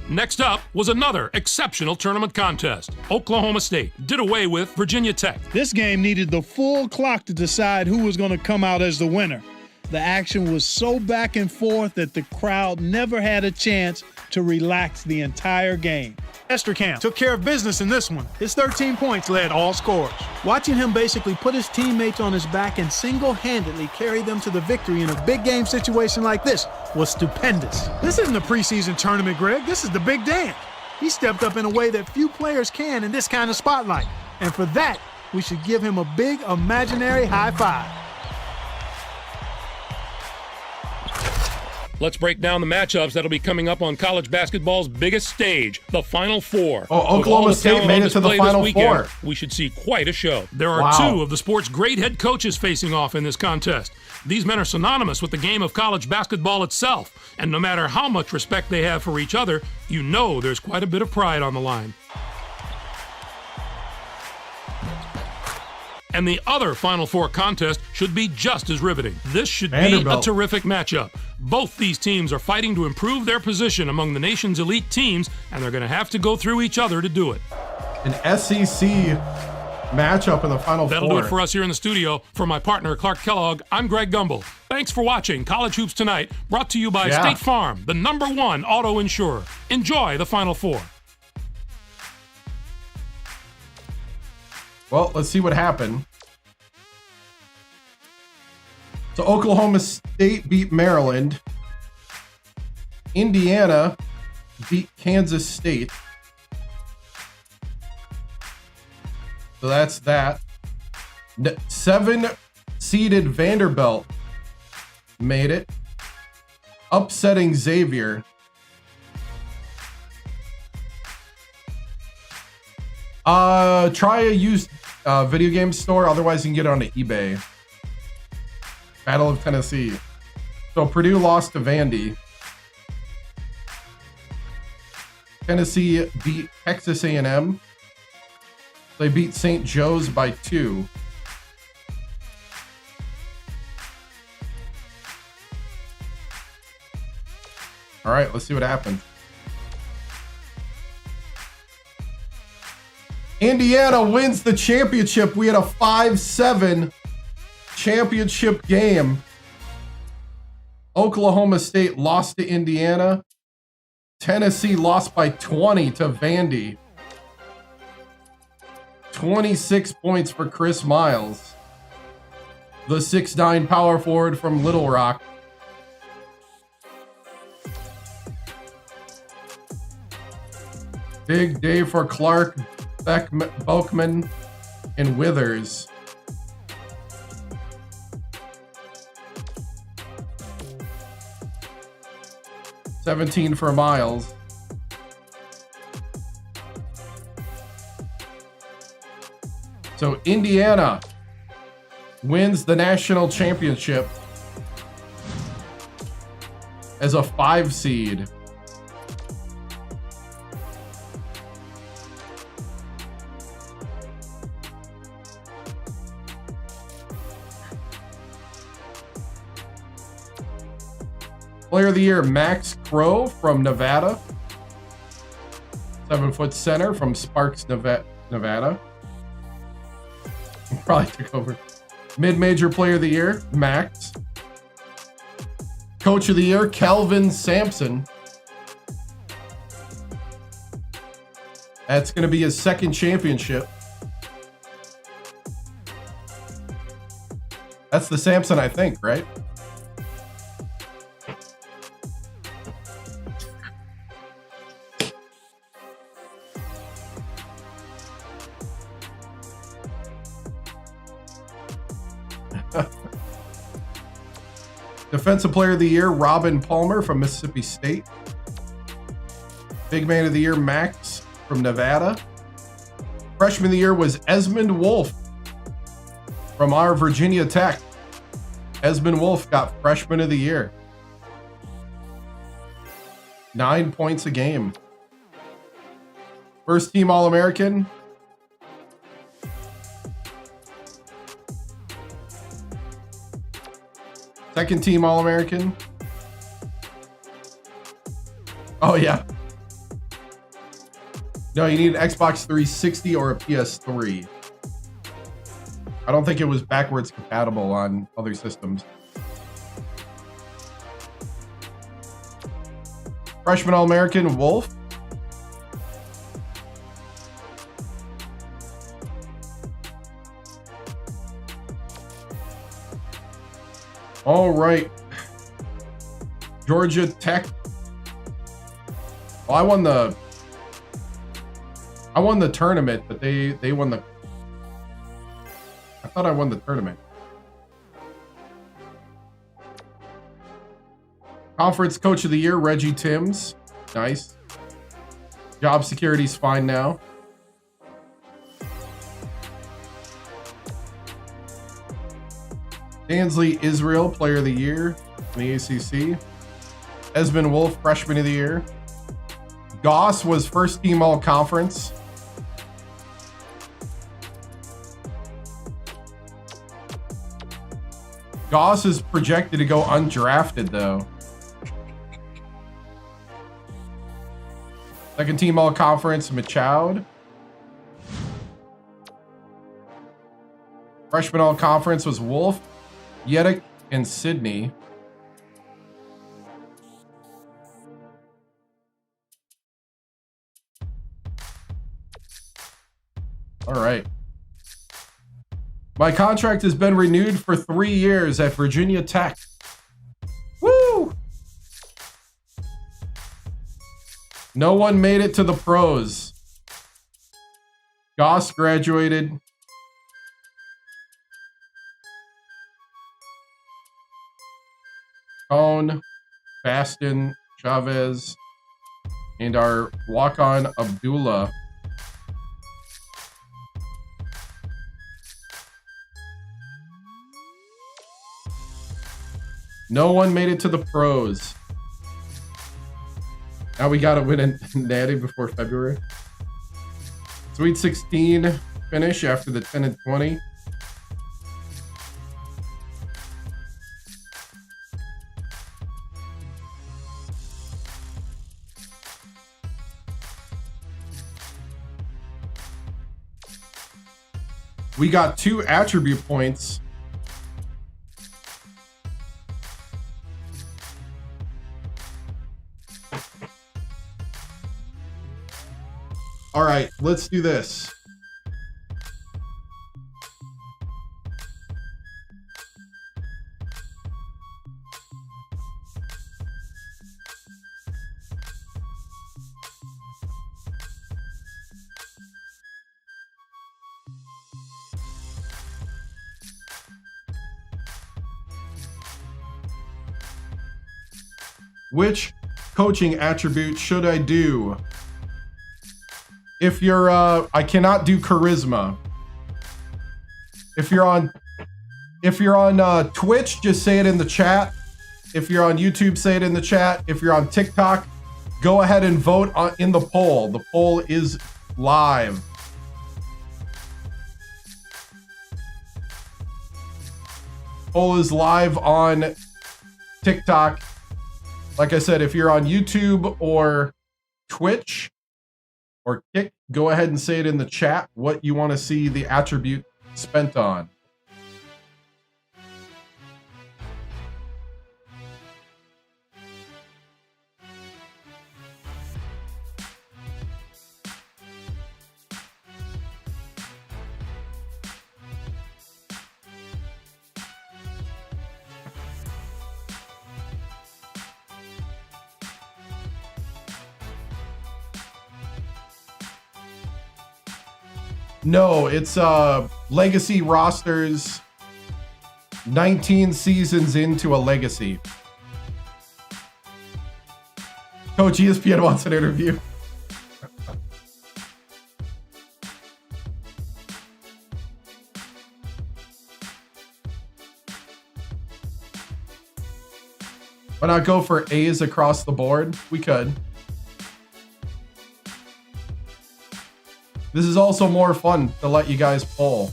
Next up was another exceptional tournament contest. Oklahoma State did away with Virginia Tech. This game needed the full clock to decide who was going to come out as the winner. The action was so back and forth that the crowd never had a chance to relax the entire game. Esterkamp took care of business in this one. His 13 points led all scorers. Watching him basically put his teammates on his back and single-handedly carry them to the victory in a big game situation like this was stupendous. This isn't a preseason tournament, Greg. This is the big dance. He stepped up in a way that few players can in this kind of spotlight. And for that, we should give him a big imaginary high five. Let's break down the matchups that'll be coming up on college basketball's biggest stage, the Final Four. Oh, Oklahoma State made it to the Final Four. We should see quite a show. There are two of the sport's great head coaches facing off in this contest. These men are synonymous with the game of college basketball itself, and no matter how much respect they have for each other, you know there's quite a bit of pride on the line. And the other Final Four contest should be just as riveting. This should be a terrific matchup. Both these teams are fighting to improve their position among the nation's elite teams, and they're going to have to go through each other to do it. An SEC matchup in the Final Four. That'll do it for us here in the studio. For my partner, Clark Kellogg, I'm Greg Gumbel. Thanks for watching College Hoops Tonight, brought to you by State Farm, the #1 auto insurer. Enjoy the Final Four. Well, let's see what happened. So Oklahoma State beat Maryland. Indiana beat Kansas State. So that's that. 7-seeded Vanderbilt made it, upsetting Xavier. Try a used video game store. Otherwise, you can get it on eBay. Battle of Tennessee. So Purdue lost to Vandy. Tennessee beat Texas A&M. They beat St. Joe's by 2. All right, let's see what happened. Indiana wins the championship. We had a 5-7 championship game. Oklahoma State lost to Indiana. Tennessee lost by 20 to Vandy. 26 points for Chris Miles, the 6'9" power forward from Little Rock. Big day for Clark, Belkman, and Withers. $17 for Miles. So Indiana wins the national championship as a 5 seed. Player of the Year, Max Crow from Nevada. 7-foot center from Sparks, Nevada. Probably took over. Mid-major Player of the Year, Max. Coach of the Year, Kelvin Sampson. That's going to be his second championship. That's the Sampson, I think, right? Defensive Player of the Year, Robin Palmer from Mississippi State. Big Man of the Year, Max from Nevada. Freshman of the Year was Esmond Wolf from our Virginia Tech. Esmond Wolf got Freshman of the Year. 9 points a game. First team All-American. Second team All-American. Oh, yeah. No, you need an Xbox 360 or a PS3. I don't think it was backwards compatible on other systems. Freshman All-American, Wolf. All right. Georgia Tech. Well, I won the tournament, but they won the... I thought I won the tournament. Conference Coach of the Year, Reggie TImms. Nice. Job security's fine now. Dansley Israel, Player of the Year in the ACC. Esmond Wolf, Freshman of the Year. Goss was first team All-Conference. Goss is projected to go undrafted, though. Second team All-Conference, Machoud. Freshman All-Conference was Wolf, Yedick, and Sydney. All right. My contract has been renewed for 3 years at Virginia Tech. Woo! No one made it to the pros. Goss graduated. Cone, Baston, Chavez, and our walk-on Abdullah. No one made it to the pros. Now we gotta win a natty before February. Sweet 16 finish after the 10 and 20. We got 2 attribute points. All right, let's do this. Which coaching attribute should I do? If you're, I cannot do charisma. If you're on Twitch, just say it in the chat. If you're on YouTube, say it in the chat. If you're on TikTok, go ahead and vote in the poll. The poll is live. Poll is live on TikTok. Like I said, if you're on YouTube or Twitch or Kick, go ahead and say it in the chat what you want to see the attribute spent on. No, it's legacy rosters, 19 seasons into a legacy. Coach, ESPN wants an interview. Why not go for A's across the board? We could. This is also more fun to let you guys poll.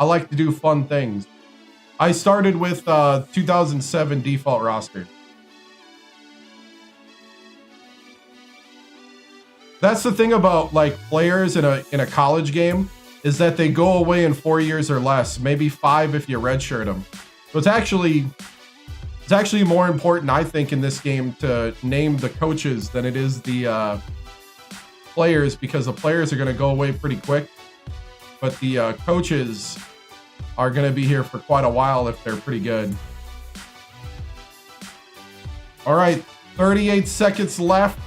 I like to do fun things. I started with 2007 default roster. That's the thing about like players in a college game, is that they go away in 4 years or less, maybe 5 if you redshirt them. So it's actually more important, I think, in this game to name the coaches than it is the players, because the players are going to go away pretty quick, but the coaches are going to be here for quite a while if they're pretty good. All right, 38 seconds left.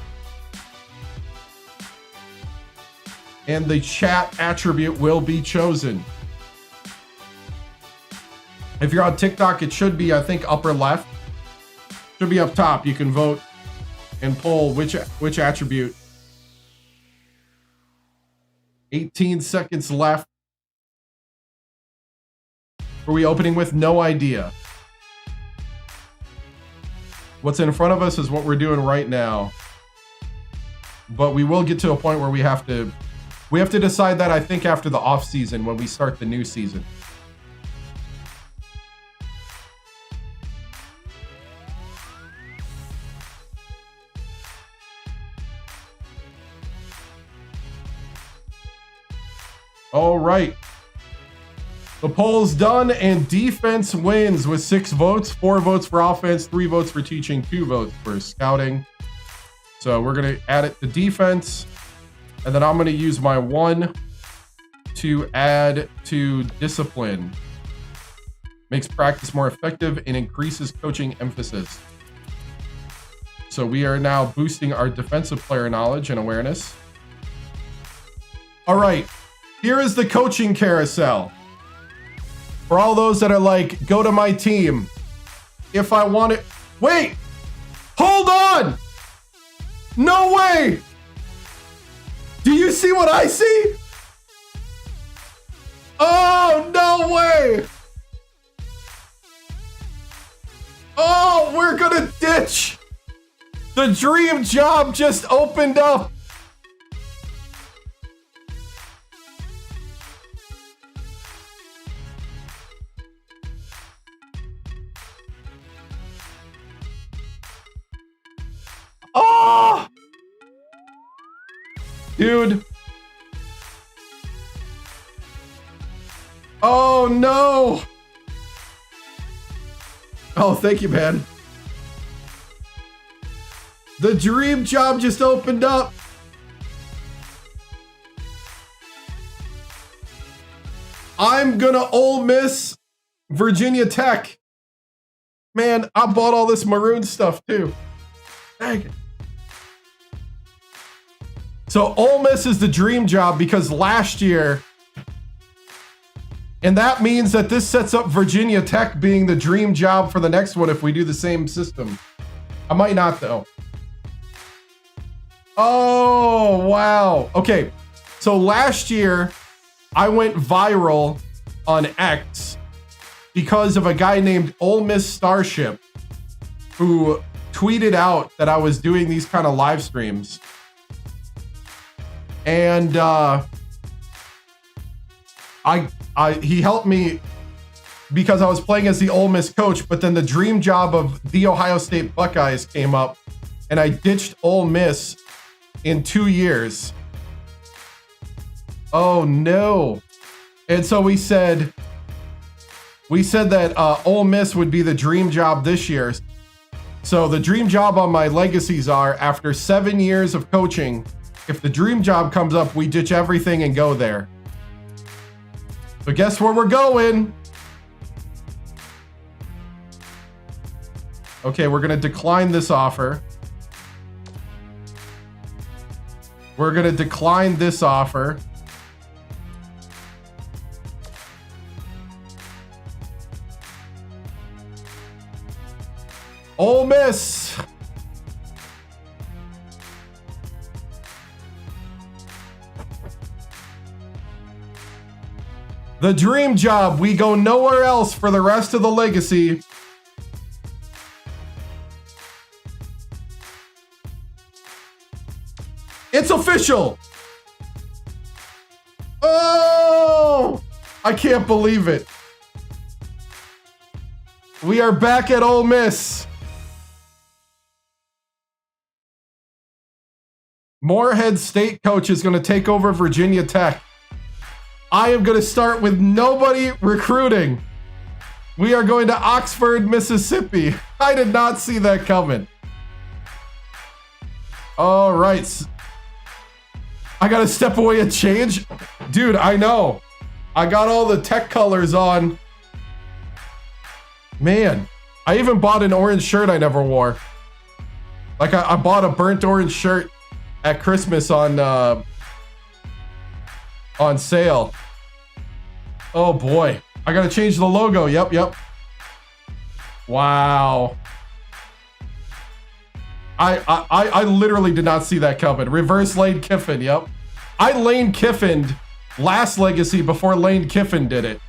And the chat attribute will be chosen. If you're on TikTok, it should be, I think, upper left. Should be up top. You can vote and poll which attribute. 18 seconds left. Are we opening with? No idea. What's in front of us is what we're doing right now. But we will get to a point where we have to decide that, I think, after the off season, when we start the new season. All right. The poll's done, and defense wins with 6 votes, 4 votes for offense, 3 votes for teaching, 2 votes for scouting. So we're going to add it to defense. And then I'm going to use my 1 to add to discipline. Makes practice more effective and increases coaching emphasis. So we are now boosting our defensive player knowledge and awareness. All right, here is the coaching carousel. For all those that are like, go to my team. If I want it. Wait, hold on. No way. Do you see what I see? Oh, no way. Oh, we're gonna ditch. The dream job just opened up. Oh! Dude. Oh, no. Oh, thank you, man. The dream job just opened up. I'm gonna Ole Miss Virginia Tech. Man, I bought all this maroon stuff too. Dang it. So Ole Miss is the dream job because last year, and that means that this sets up Virginia Tech being the dream job for the next one if we do the same system. I might not though. Oh, wow. Okay, so last year I went viral on X because of a guy named Ole Miss Starship who tweeted out that I was doing these kind of live streams. And he helped me because I was playing as the Ole Miss coach, but then the dream job of the Ohio State Buckeyes came up and I ditched Ole Miss in 2 years. Oh no. And so we said that Ole Miss would be the dream job this year. So the dream job on my legacies are, after 7 years of coaching, if the dream job comes up, we ditch everything and go there. So guess where we're going? Okay, we're gonna decline this offer. We're gonna decline this offer. Ole Miss. The dream job. We go nowhere else for the rest of the legacy. It's official. Oh, I can't believe it. We are back at Ole Miss. Morehead State coach is going to take over Virginia Tech. I am going to start with nobody recruiting. We are going to Oxford, Mississippi. I did not see that coming. All right. I got to step away and change. Dude, I know. I got all the Tech colors on. Man, I even bought an orange shirt I never wore. Like I bought a burnt orange shirt at Christmas on sale. Oh boy, I gotta change the logo. Yep. Wow. I literally did not see that coming. Reverse Lane Kiffin. Yep. I Lane Kiffined last legacy before Lane Kiffin did it.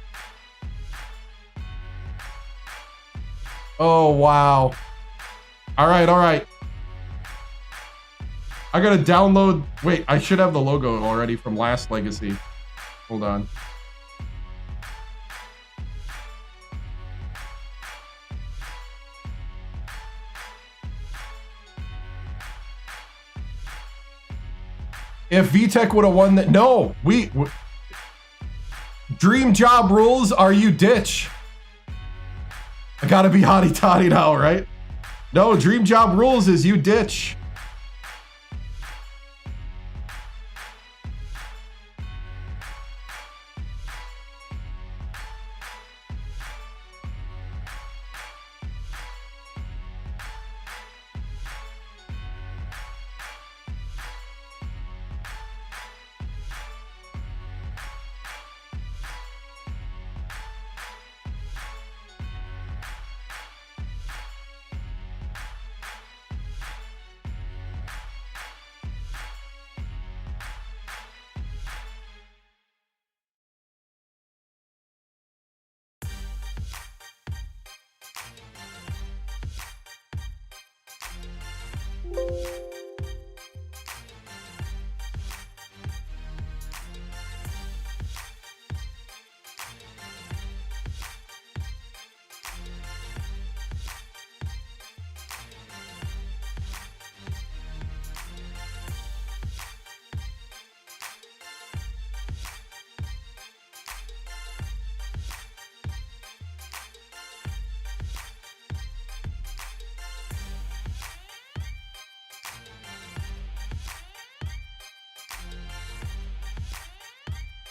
Oh wow. All right. I gotta download. Wait, I should have the logo already from last legacy. Hold on. If VTech would have won that, no, dream job rules are you ditch. I gotta be hotty toddy now, right? No, dream job rules is you ditch.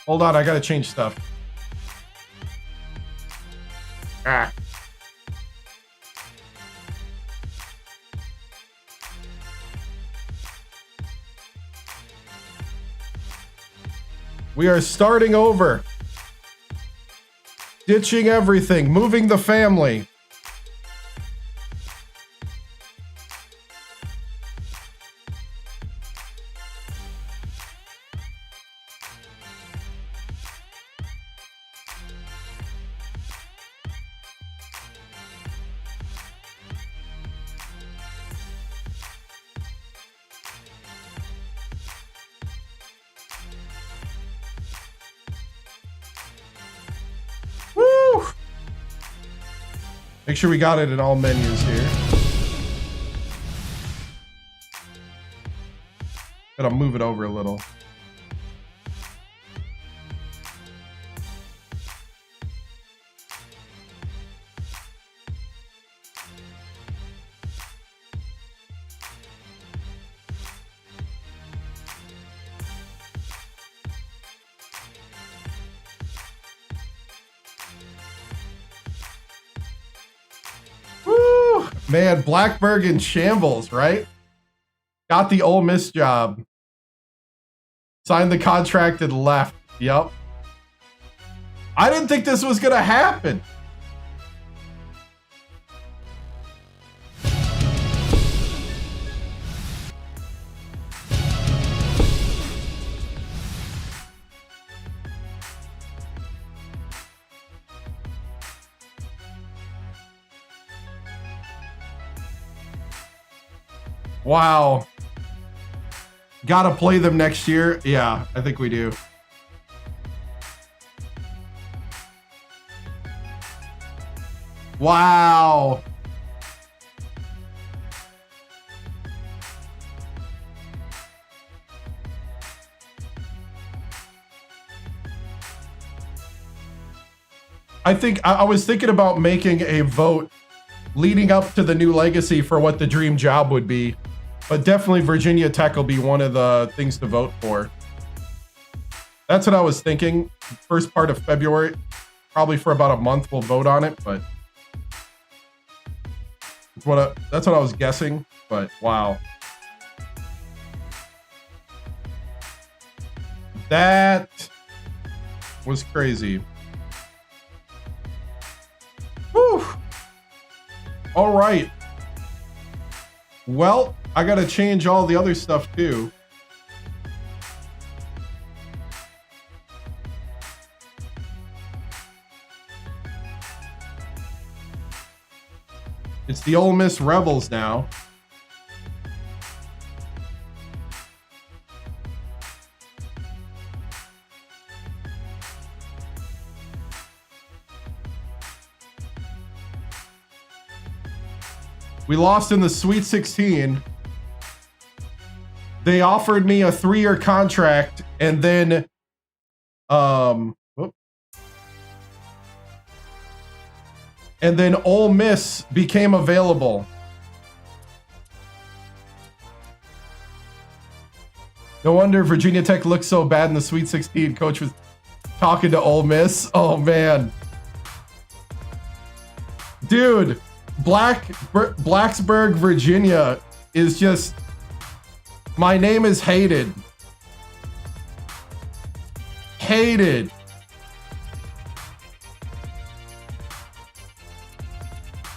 Hold on, I gotta change stuff. Ah. We are starting over. Ditching everything, moving the family. Make sure we got it in all menus here. But I'll move it over a little. Man, Blackburg in shambles, right? Got the Ole Miss job. Signed the contract and left. Yep. I didn't think this was going to happen. Wow. Gotta play them next year. Yeah, I think we do. Wow. I think I was thinking about making a vote leading up to the new legacy for what the dream job would be, but definitely Virginia Tech will be one of the things to vote for. That's what I was thinking. First part of February, probably for about a month, we'll vote on it, but that's what I was guessing, but wow. That was crazy. Whew. All right. Well, I got to change all the other stuff too. It's the Ole Miss Rebels now. We lost in the Sweet 16. They offered me a 3-year contract, and then and then Ole Miss became available. No wonder Virginia Tech looked so bad in the Sweet 16. Coach was talking to Ole Miss. Oh man. Dude, Blacksburg, Virginia is just, my name is hated. Hated.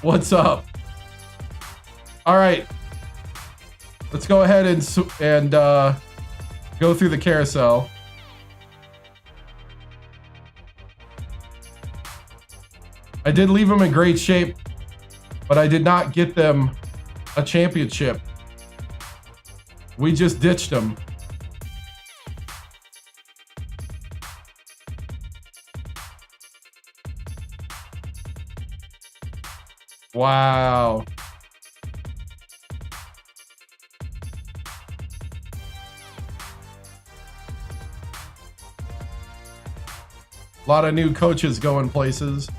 What's up? All right. Let's go ahead and go through the carousel. I did leave them in great shape, but I did not get them a championship. We just ditched them. Wow. A lot of new coaches going places.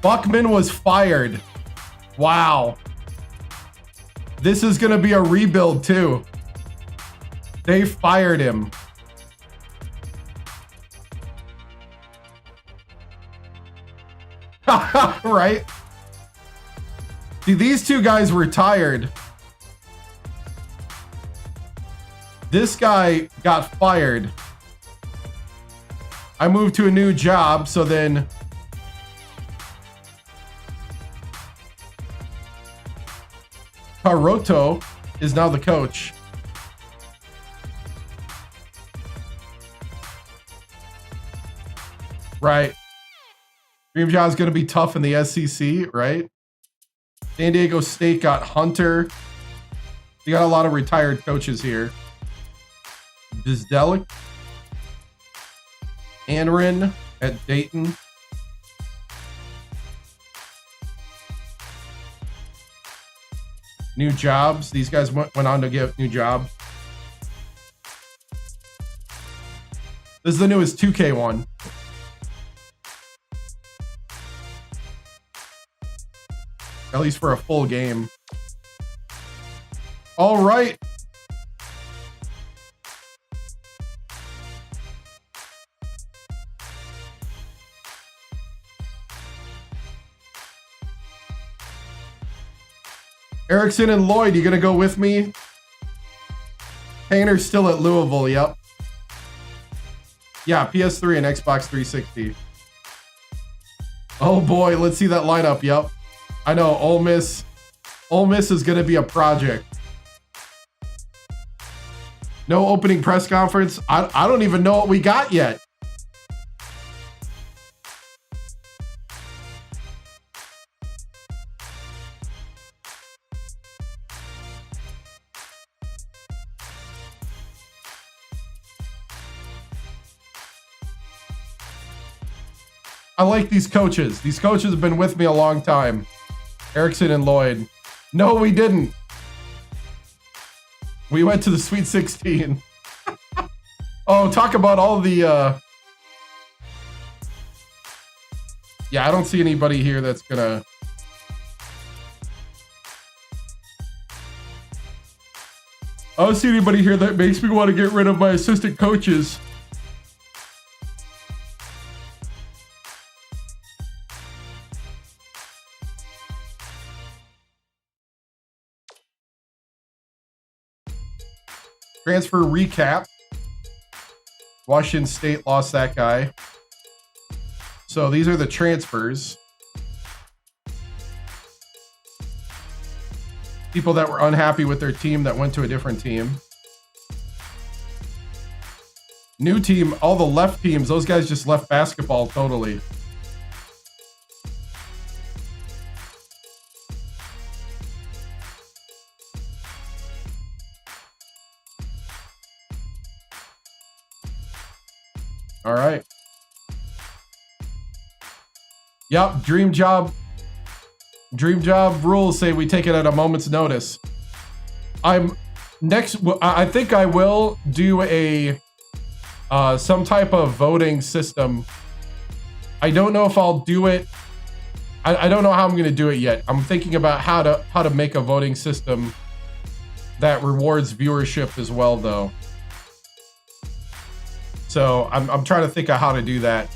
Buckman was fired. Wow. This is going to be a rebuild too. They fired him. Right? See, these two guys retired. This guy got fired. I moved to a new job, so then Caroto is now the coach. Right. Dream job is going to be tough in the SEC, right? San Diego State got Hunter. You got a lot of retired coaches here. Bizdelic. Anrin at Dayton. New jobs. These guys went on to get new jobs. This is the newest 2K one. At least for a full game. All right. Erickson and Lloyd, you gonna go with me? Painter's still at Louisville, yep. Yeah, PS3 and Xbox 360. Oh boy, let's see that lineup, yep. I know, Ole Miss is gonna be a project. No opening press conference. I don't even know what we got yet. I like these coaches. These coaches have been with me a long time. Erickson and Lloyd. No, we didn't. We went to the Sweet 16. Oh, talk about all the... Yeah, I don't see anybody here that's gonna... I don't see anybody here that makes me want to get rid of my assistant coaches. Transfer recap. Washington State lost that guy. So these are the transfers. People that were unhappy with their team that went to a different team. New team, all the left teams, those guys just left basketball totally. All right. Yep, dream job rules say we take it at a moment's notice. I think I will do a some type of voting system. I don't know if I'll do it. I don't know how I'm going to do it yet. I'm thinking about how to make a voting system that rewards viewership as well, though. So I'm trying to think of how to do that.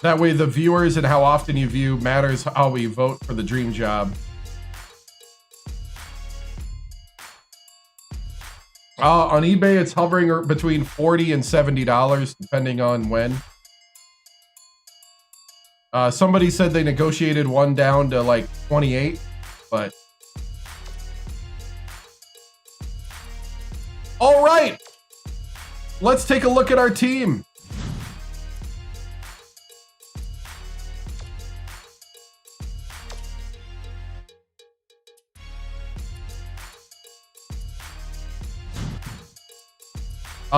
That way the viewers and how often you view matters how we vote for the dream job. On eBay, it's hovering between $40 and $70, depending on when. Somebody said they negotiated one down to like 28, but... All right, let's take a look at our team.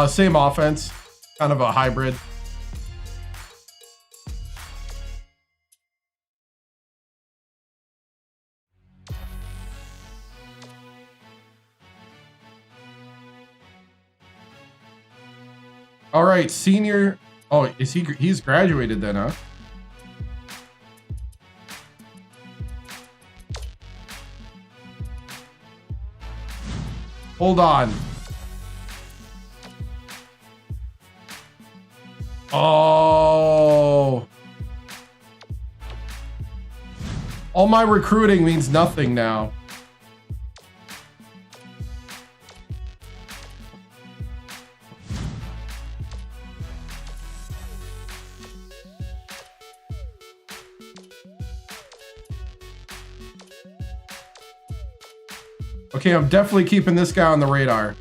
Same offense, kind of a hybrid. All right, senior. Oh, is he? He's graduated then, huh? Hold on. Oh. All my recruiting means nothing now. Okay, I'm definitely keeping this guy on the radar.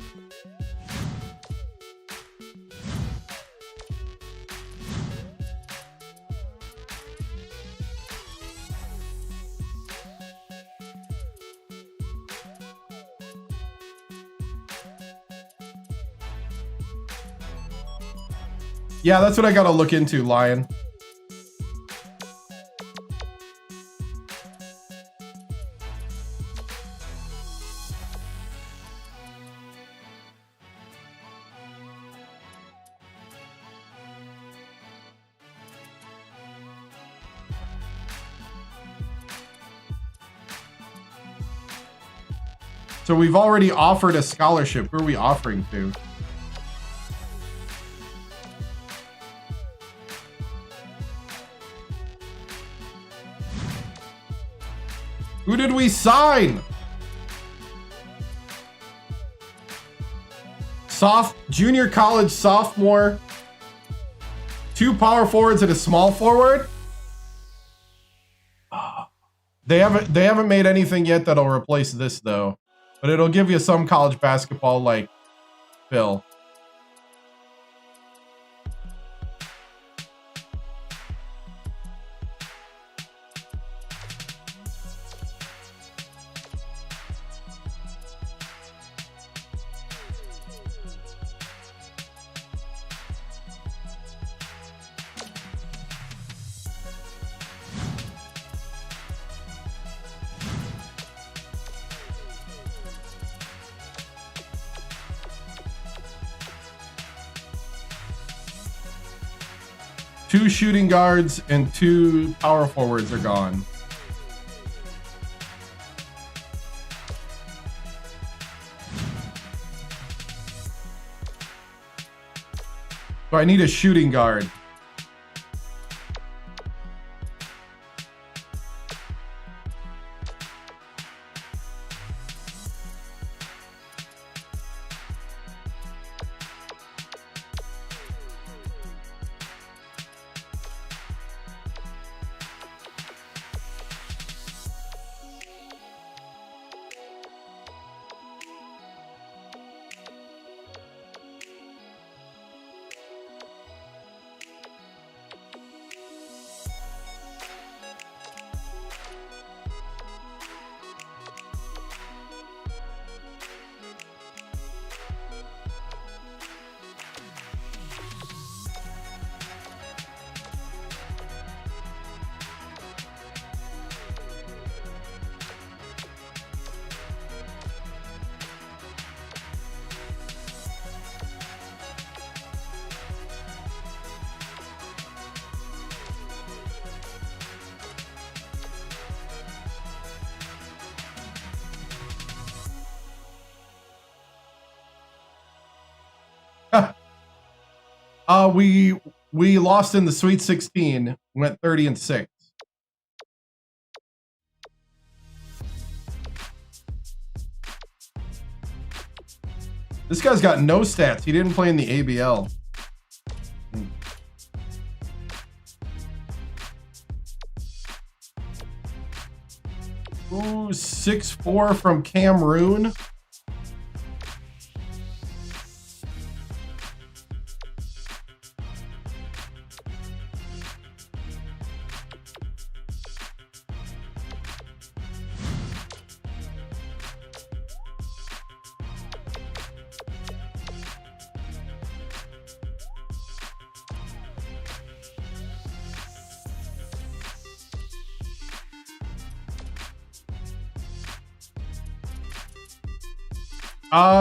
Yeah, that's what I gotta look into, Lion. So we've already offered a scholarship. Who are we offering to? Who did we sign? Junior college sophomore. 2 power forwards and a small forward. They haven't made anything yet that'll replace this though. But it'll give you some college basketball like Phil. 2 shooting guards and 2 power forwards are gone. So I need a shooting guard. We lost in the Sweet 16, went 30-6. This guy's got no stats. He didn't play in the ABL. Ooh, 6'4" from Cameroon.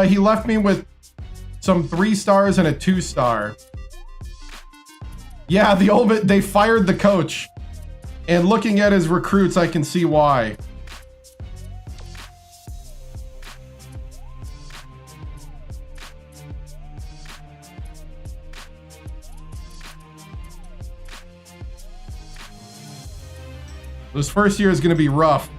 He left me with some 3 stars and a 2-star. Yeah, they fired the coach. And looking at his recruits, I can see why. This first year is going to be rough.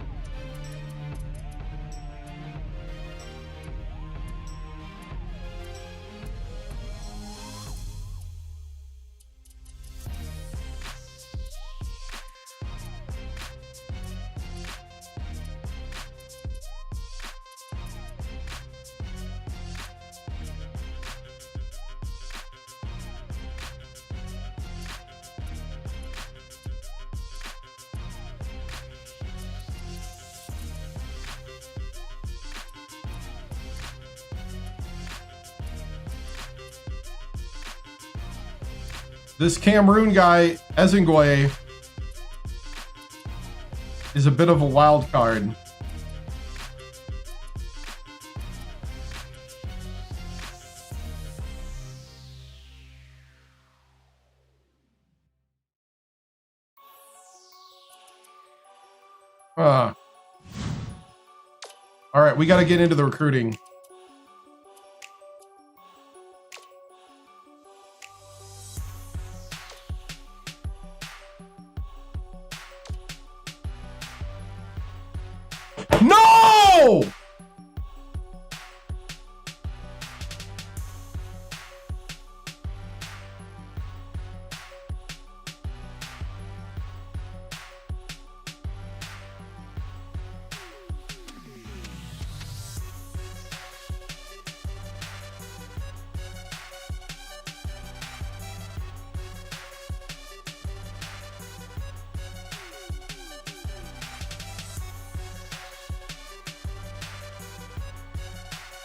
This Cameroon guy, Ezengwe, is a bit of a wild card. All right, we got to get into the recruiting. No!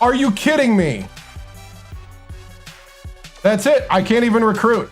Are you kidding me? That's it. I can't even recruit.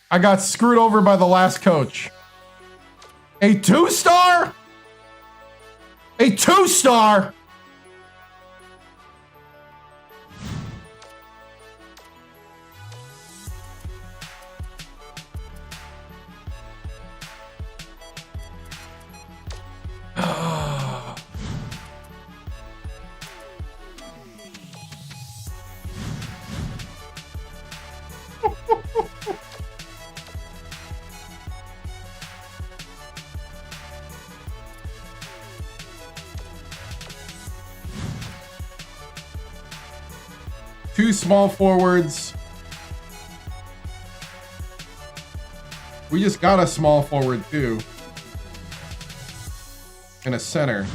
I got screwed over by the last coach. A 2-star? A 2-star? Two small forwards. We just got a small forward too. And a center.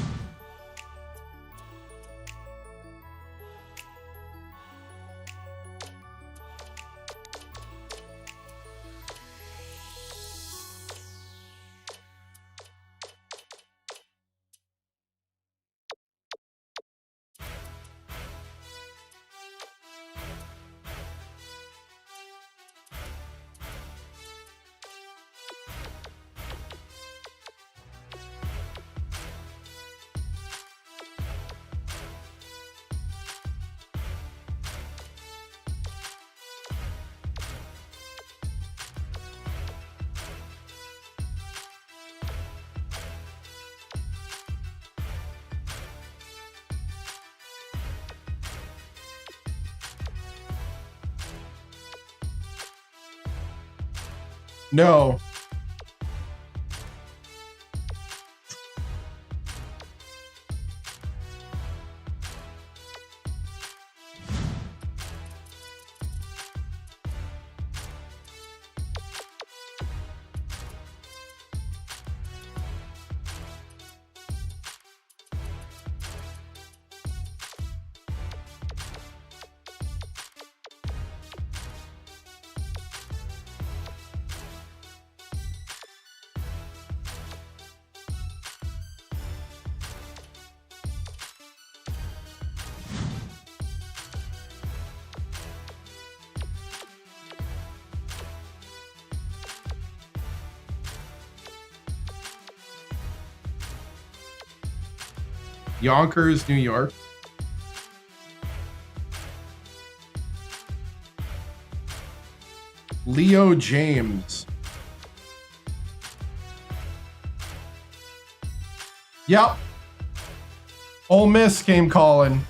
No. Yonkers, New York. Leo James. Yep. Ole Miss came calling.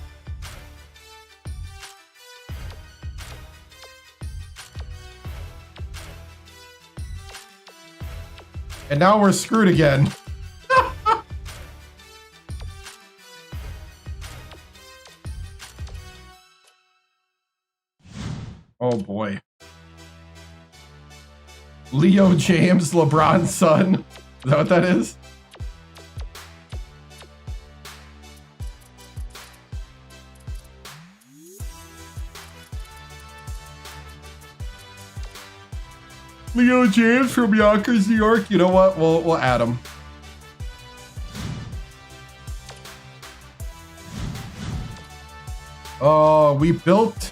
And now we're screwed again. Oh boy. Leo James, LeBron's son. Is that what that is? Leo James from Yonkers, New York. You know what? We'll add him. Oh, we built.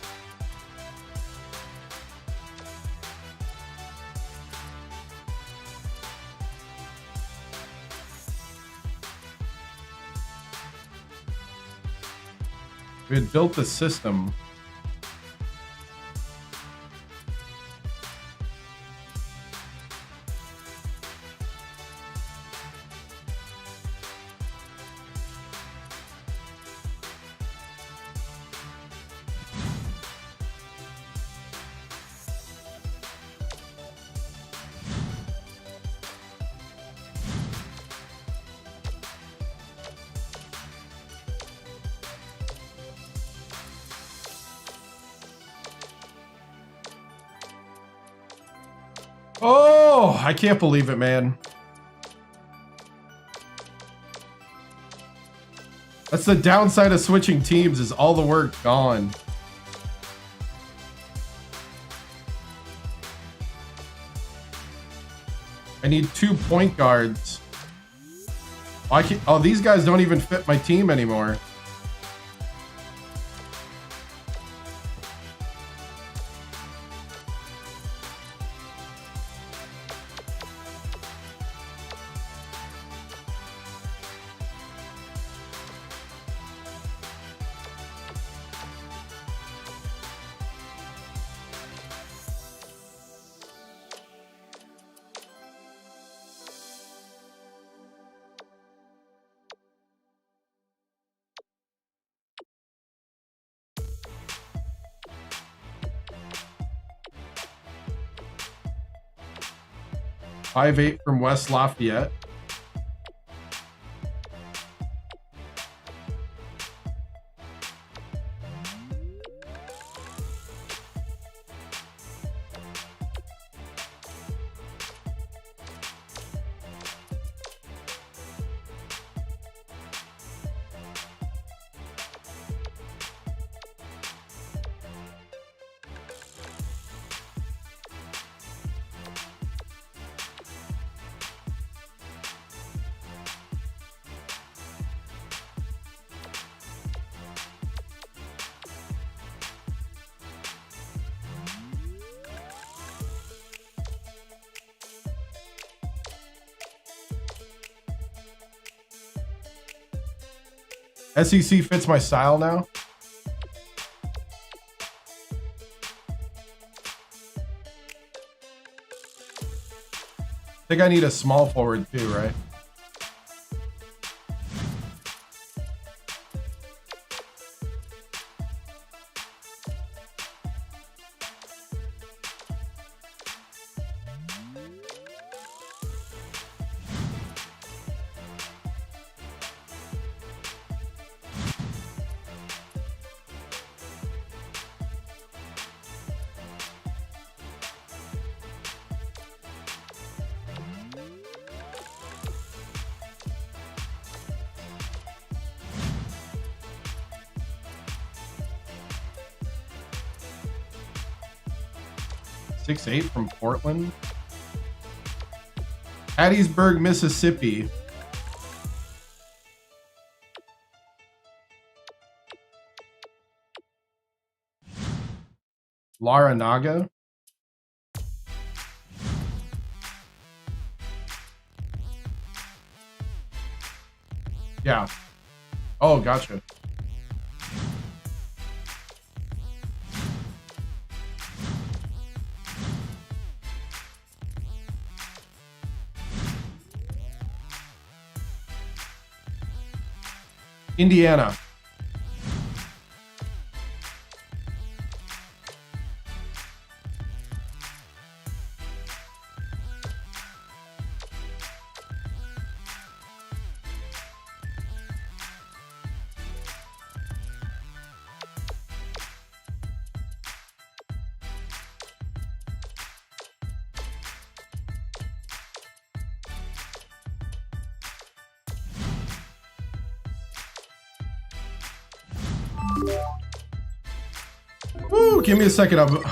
We had built the system. Oh, I can't believe it, man. That's the downside of switching teams, is all the work gone. I need 2 point guards. I can't, oh, these guys don't even fit my team anymore. 5'8" from West Lafayette. SEC fits my style now. I think I need a small forward too, right? .68 from Portland. Hattiesburg, Mississippi. Laranaga. Yeah. Oh, gotcha. Indiana. Woo, give me a second.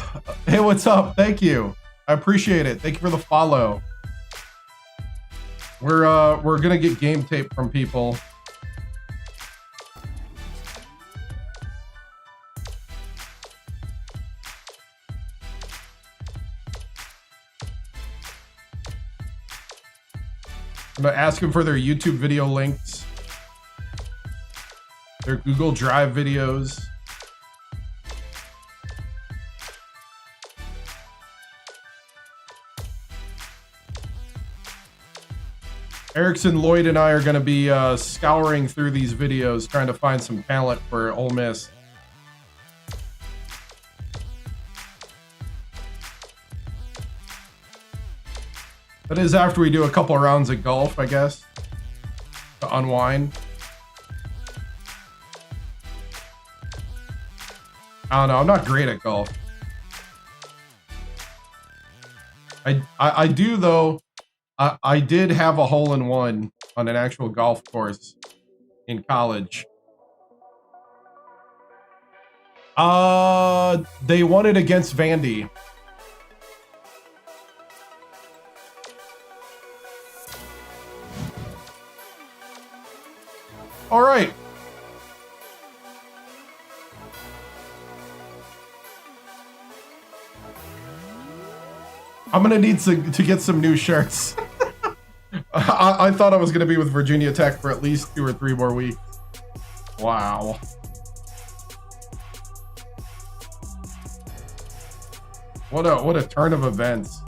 Hey, what's up? Thank you. I appreciate it. Thank you for the follow. We're gonna get game tape from people. I'm gonna ask them for their YouTube video links, their Google Drive videos. Erickson, Lloyd, and I are going to be scouring through these videos, trying to find some talent for Ole Miss. That is after we do a couple rounds of golf, I guess, to unwind. I don't know. I'm not great at golf. I do, though. I did have a hole-in-one on an actual golf course in college. They won it against Vandy. All right. I'm gonna need to get some new shirts. I thought I was gonna be with Virginia Tech for at least 2 or 3 more weeks. Wow. What a turn of events.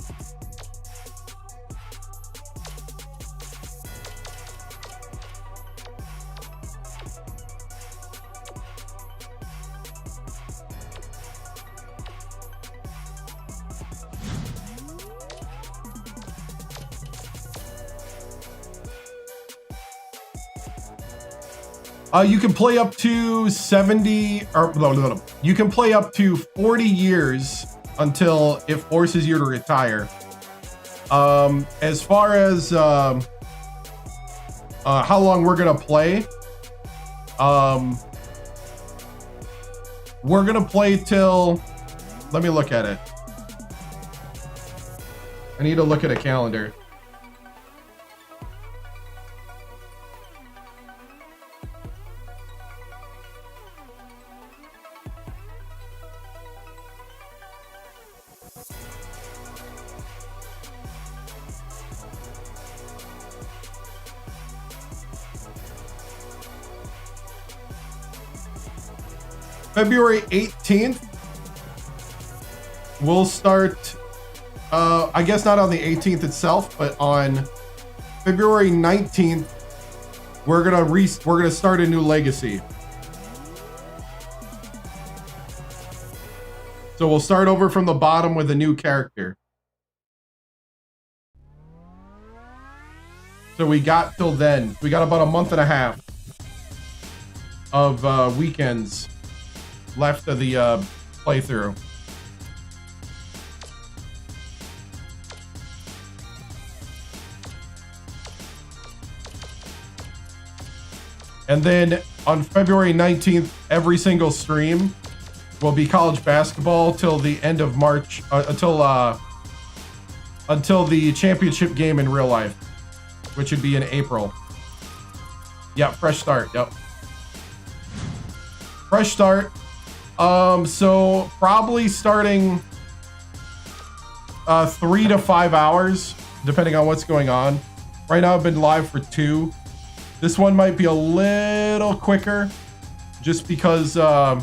You can play up to 70, or no. You can play up to 40 years until it forces you to retire. As far as how long we're gonna play, we're gonna play till. Let me look at it. I need to look at a calendar. February 18th, we'll start, I guess not on the 18th itself, but on February 19th, we're gonna start a new legacy. So we'll start over from the bottom with a new character. So we got till then. We got about a month and a half of weekends left of the playthrough. And then on February 19th, every single stream will be college basketball till the end of March, until the championship game in real life, which would be in April. Yeah, fresh start. Yep. Fresh start. So probably starting 3 to 5 hours, depending on what's going on. Right now I've been live for 2. This one might be a little quicker just because I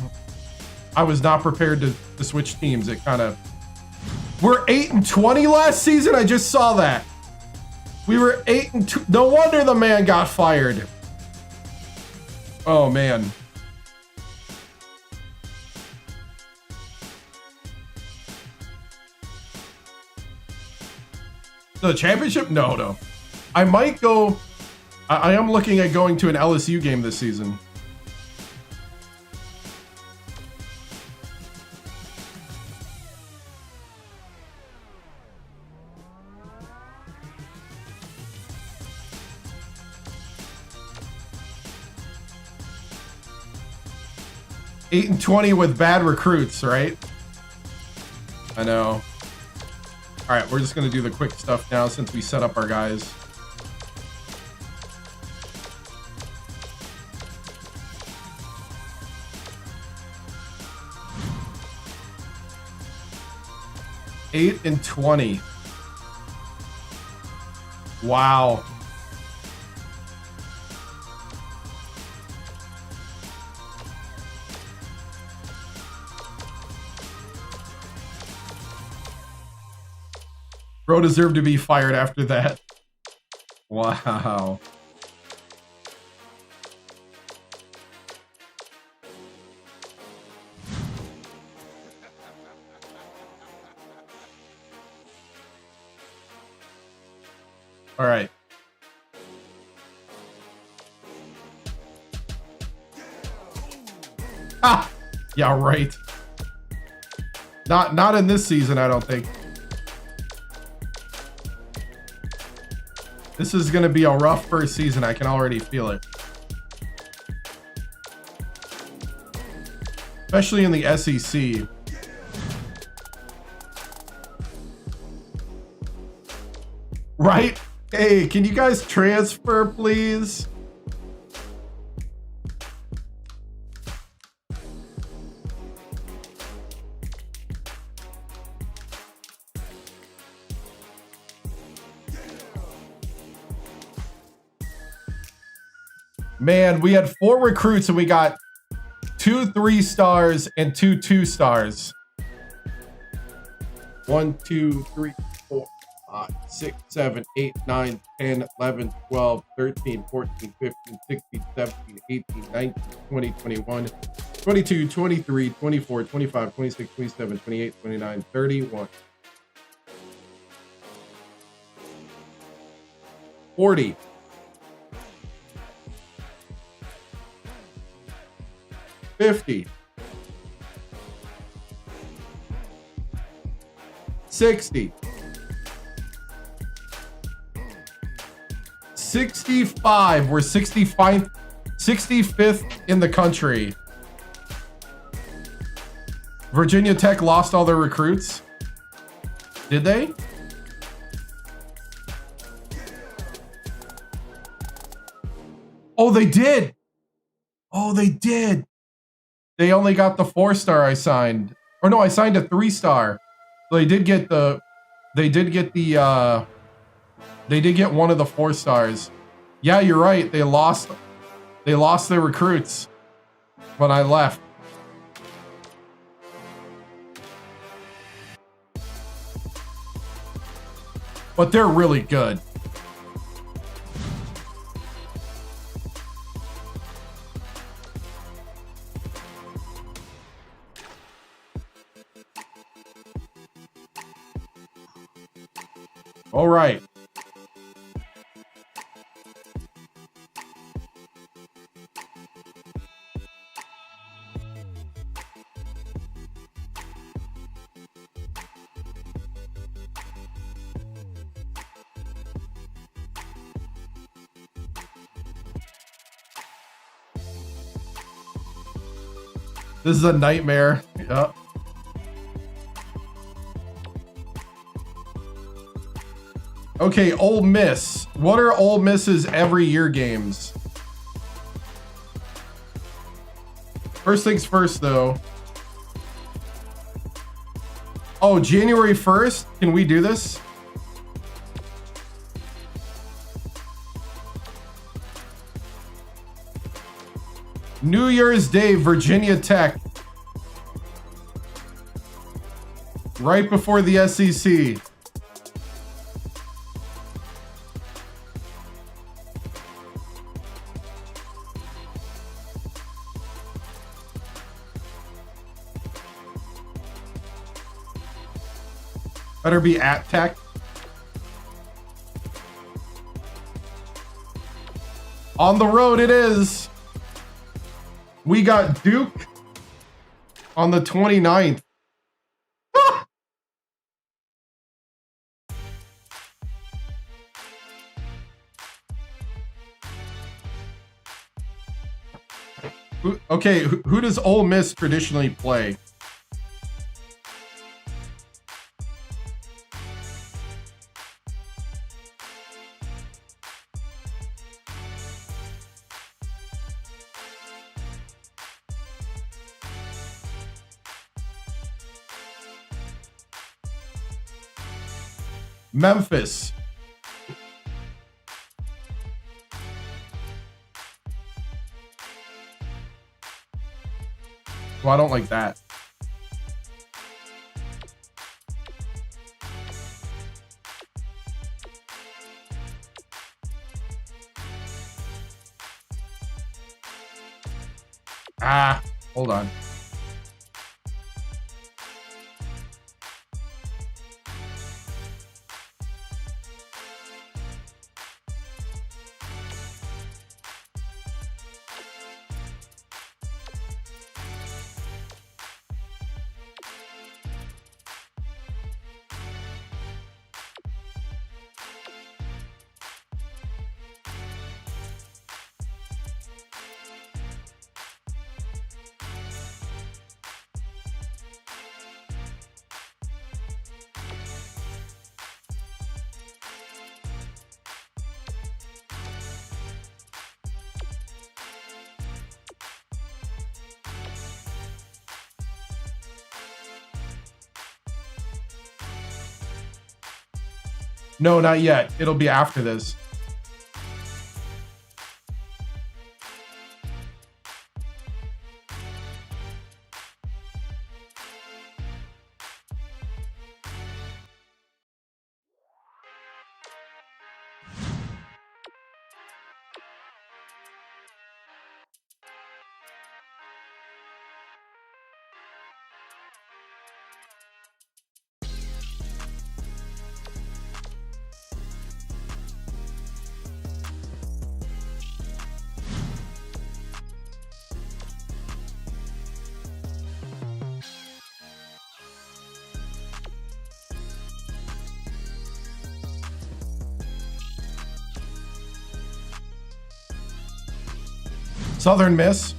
was not prepared to switch teams. It kind of... We're 8-20 last season? I just saw that. We were 8-2. No wonder the man got fired. Oh, man. The championship? No. I might go... I am looking at going to an LSU game this season. Eight and 20 with bad recruits, right? I know. All right, we're just gonna do the quick stuff now since we set up our guys. Eight and 20. Wow. Bro deserved to be fired after that. Wow. All right. Ah, yeah, right. Not in this season, I don't think. This is going to be a rough first season. I can already feel it. Especially in the SEC. Right? Hey, can you guys transfer, please? Man, we had 4 recruits and we got 2 3-stars and 2 2-stars. 1, 2, 3, 4, 5, 6, 7, 8, 9, 10, 11, 12, 13, 14, 15, 16, 17, 18, 19, 20, 21, 22, 23, 24, 25, 26, 27, 28, 29, 31. 40. 50. 60. 65. We're 65th in the country. Virginia Tech lost all their recruits. Did they? Oh, they did. Oh, they did. They only got the 4-star I signed. Or no, I signed a 3-star. So they did get one of the 4 stars. Yeah, you're right. They lost their recruits when I left. But they're really good. All right. This is a nightmare. Yep. Okay, Ole Miss. What are Ole Miss's every year games? First things first, though. Oh, January 1st? Can we do this? New Year's Day, Virginia Tech. Right before the SEC. Better be at Tech. On the road it is. We got Duke on the 29th. Okay, who does Ole Miss traditionally play? Memphis. Well, I don't like that. Ah, hold on. No, not yet. It'll be after this. Southern Miss.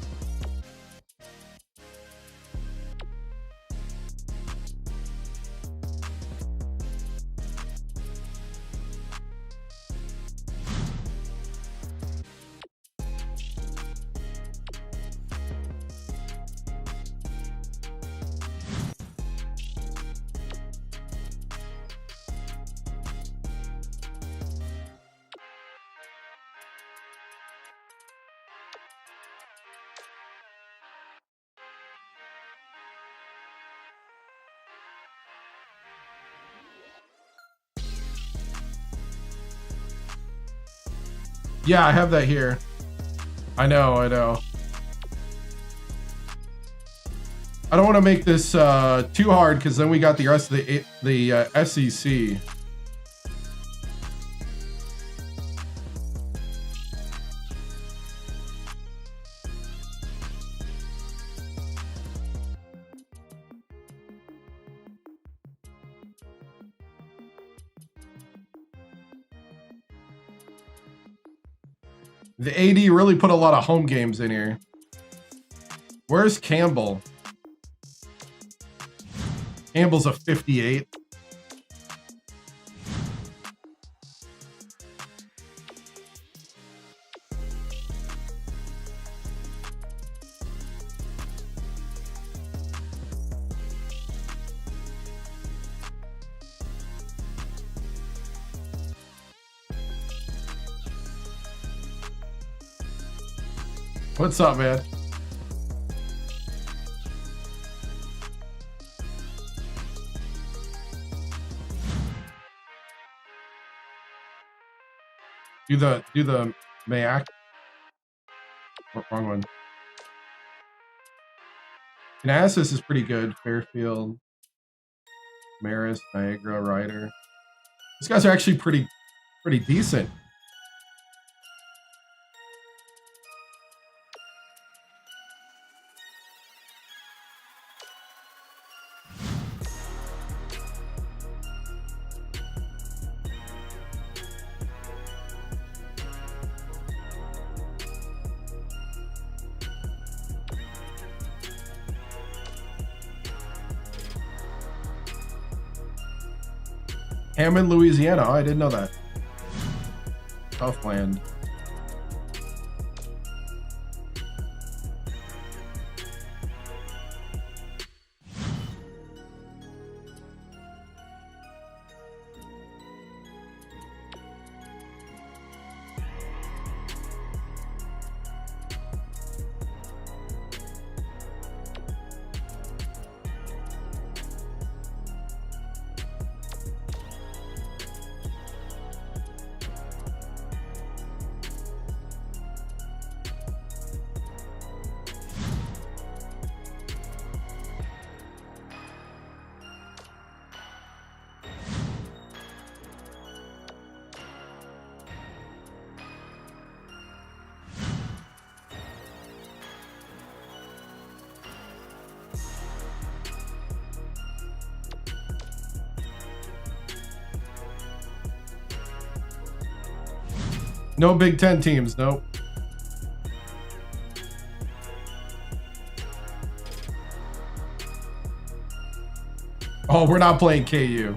Yeah, I have that here. I know. I don't want to make this too hard because then we got the rest of the SEC. The AD really put a lot of home games in here. Where's Campbell? Campbell's a 58. What's up, man? Do the Mayak. Wrong one. Manassas is pretty good. Fairfield, Marist, Niagara, Ryder. These guys are actually pretty decent. Hammond, Louisiana. Oh, I didn't know that. Southland. No Big Ten teams, nope. Oh, we're not playing KU.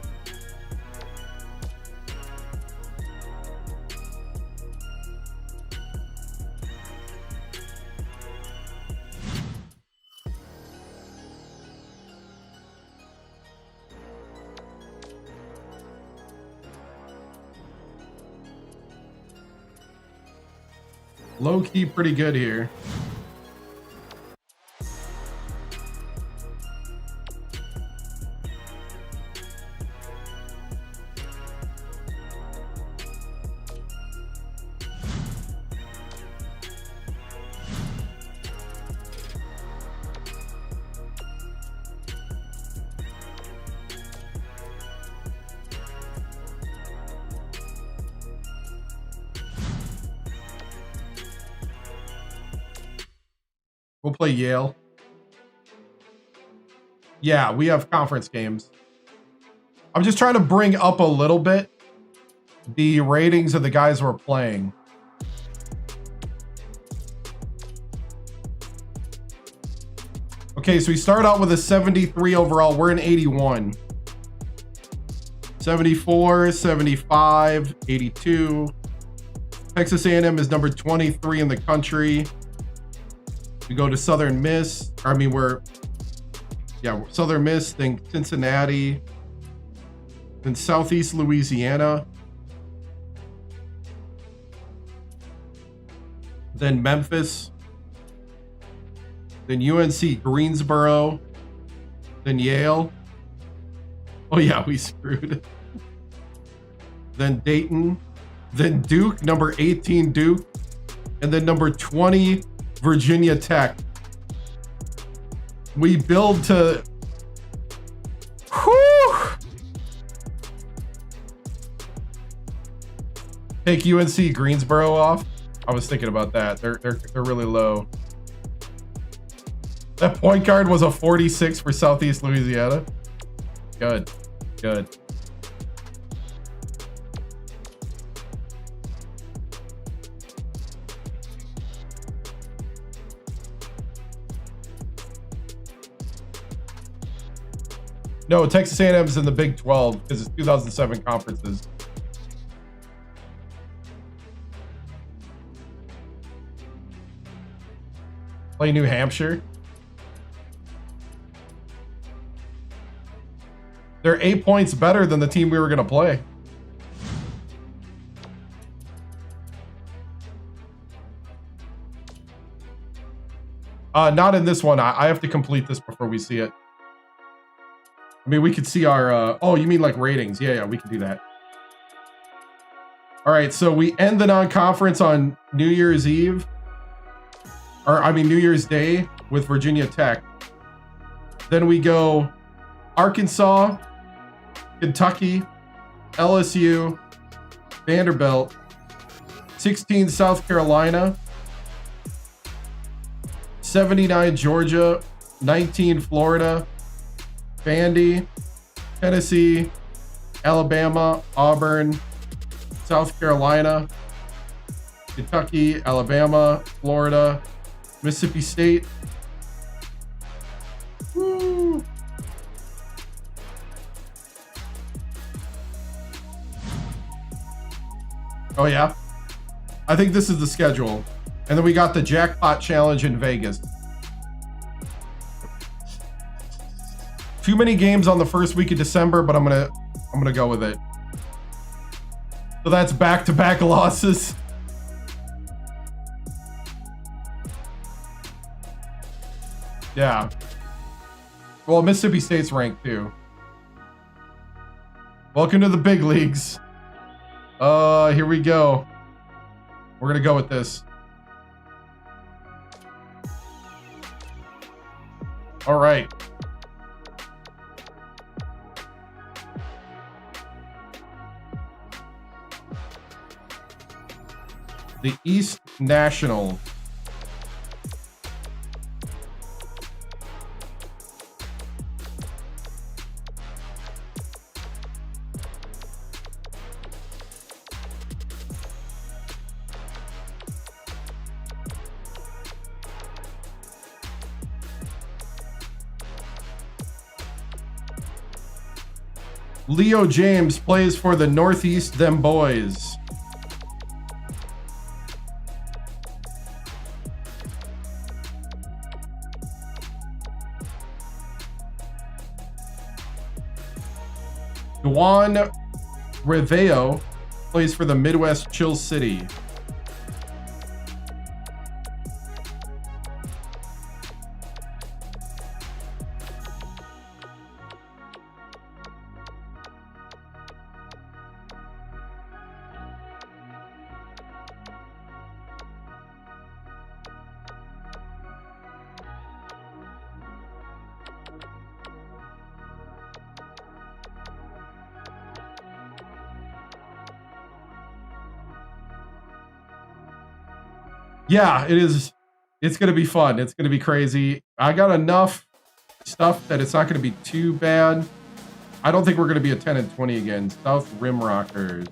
Low-key pretty good here. We'll play Yale. Yeah, we have conference games. I'm just trying to bring up a little bit the ratings of the guys we're playing. Okay, so we start out with a 73 overall. We're in 81. 74, 75, 82. Texas A&M is number 23 in the country. We go to Southern Miss. We're Southern Miss, then Cincinnati, then Southeast Louisiana, then Memphis, then UNC Greensboro, then Yale. Oh yeah, we screwed. Then Dayton, then Duke, number 18 Duke, and then number 20 Virginia Tech. We build to... Whew! Take UNC Greensboro off. I was thinking about that. They're really low. That point guard was a 46 for Southeast Louisiana. Good. No, Texas A&M is in the Big 12 because it's 2007 conferences. Play New Hampshire. They're 8 points better than the team we were going to play. Not in this one. I have to complete this before we see it. I mean, we could see our... oh, you mean like ratings? Yeah, we can do that. All right, so we end the non-conference on New Year's Eve. New Year's Day with Virginia Tech. Then we go Arkansas, Kentucky, LSU, Vanderbilt, 16 South Carolina, 79 Georgia, 19 Florida, Vandy, Tennessee, Alabama, Auburn, South Carolina, Kentucky, Alabama, Florida, Mississippi State. Woo. Oh yeah, I think this is the schedule. And then we got the jackpot challenge in Vegas. Too many games on the first week of December, but I'm gonna go with it. So that's back-to-back losses. Yeah. Well, Mississippi State's ranked too. Welcome to the big leagues. Here we go. We're gonna go with this. All right. The East National. Leo James plays for the Northeast Them Boys. Juan Reveo plays for the Midwest Chill City. Yeah, it is. It's going to be fun. It's going to be crazy. I got enough stuff that it's not going to be too bad. I don't think we're going to be a 10 and 20 again. South Rim Rockers.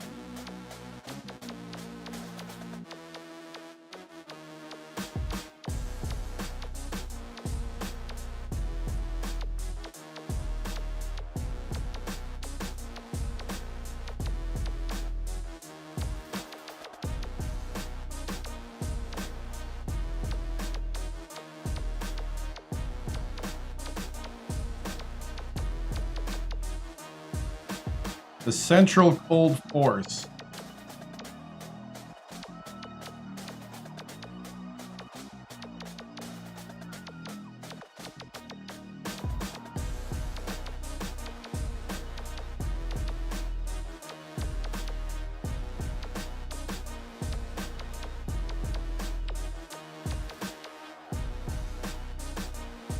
The Central Cold Force.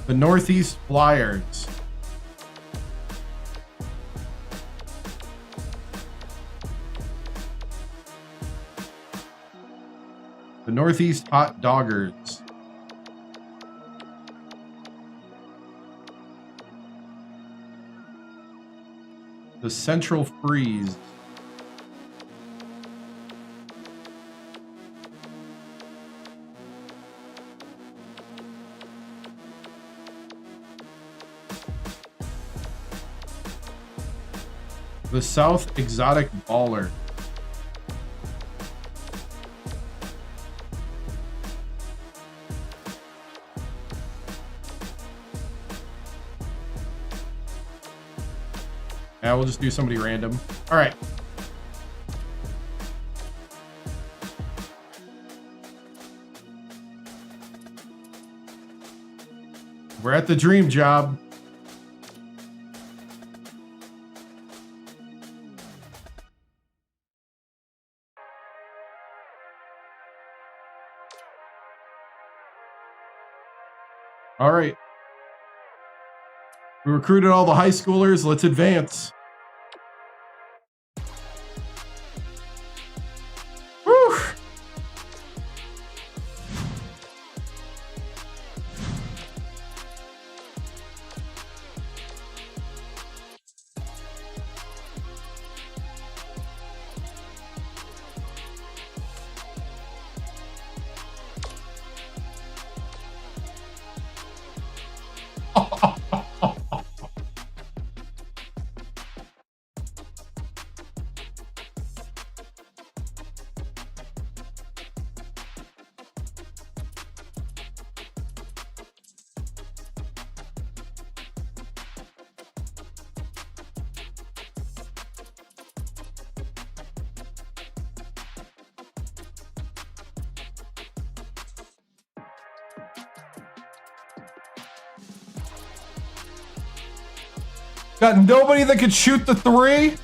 The Northeast Flyers. The Northeast Hot Doggers. The Central Freeze. The South Exotic Baller. Yeah, we'll just do somebody random. All right. We're at the dream job. All right. We recruited all the high schoolers. Let's advance. Whew. Got nobody that could shoot the three.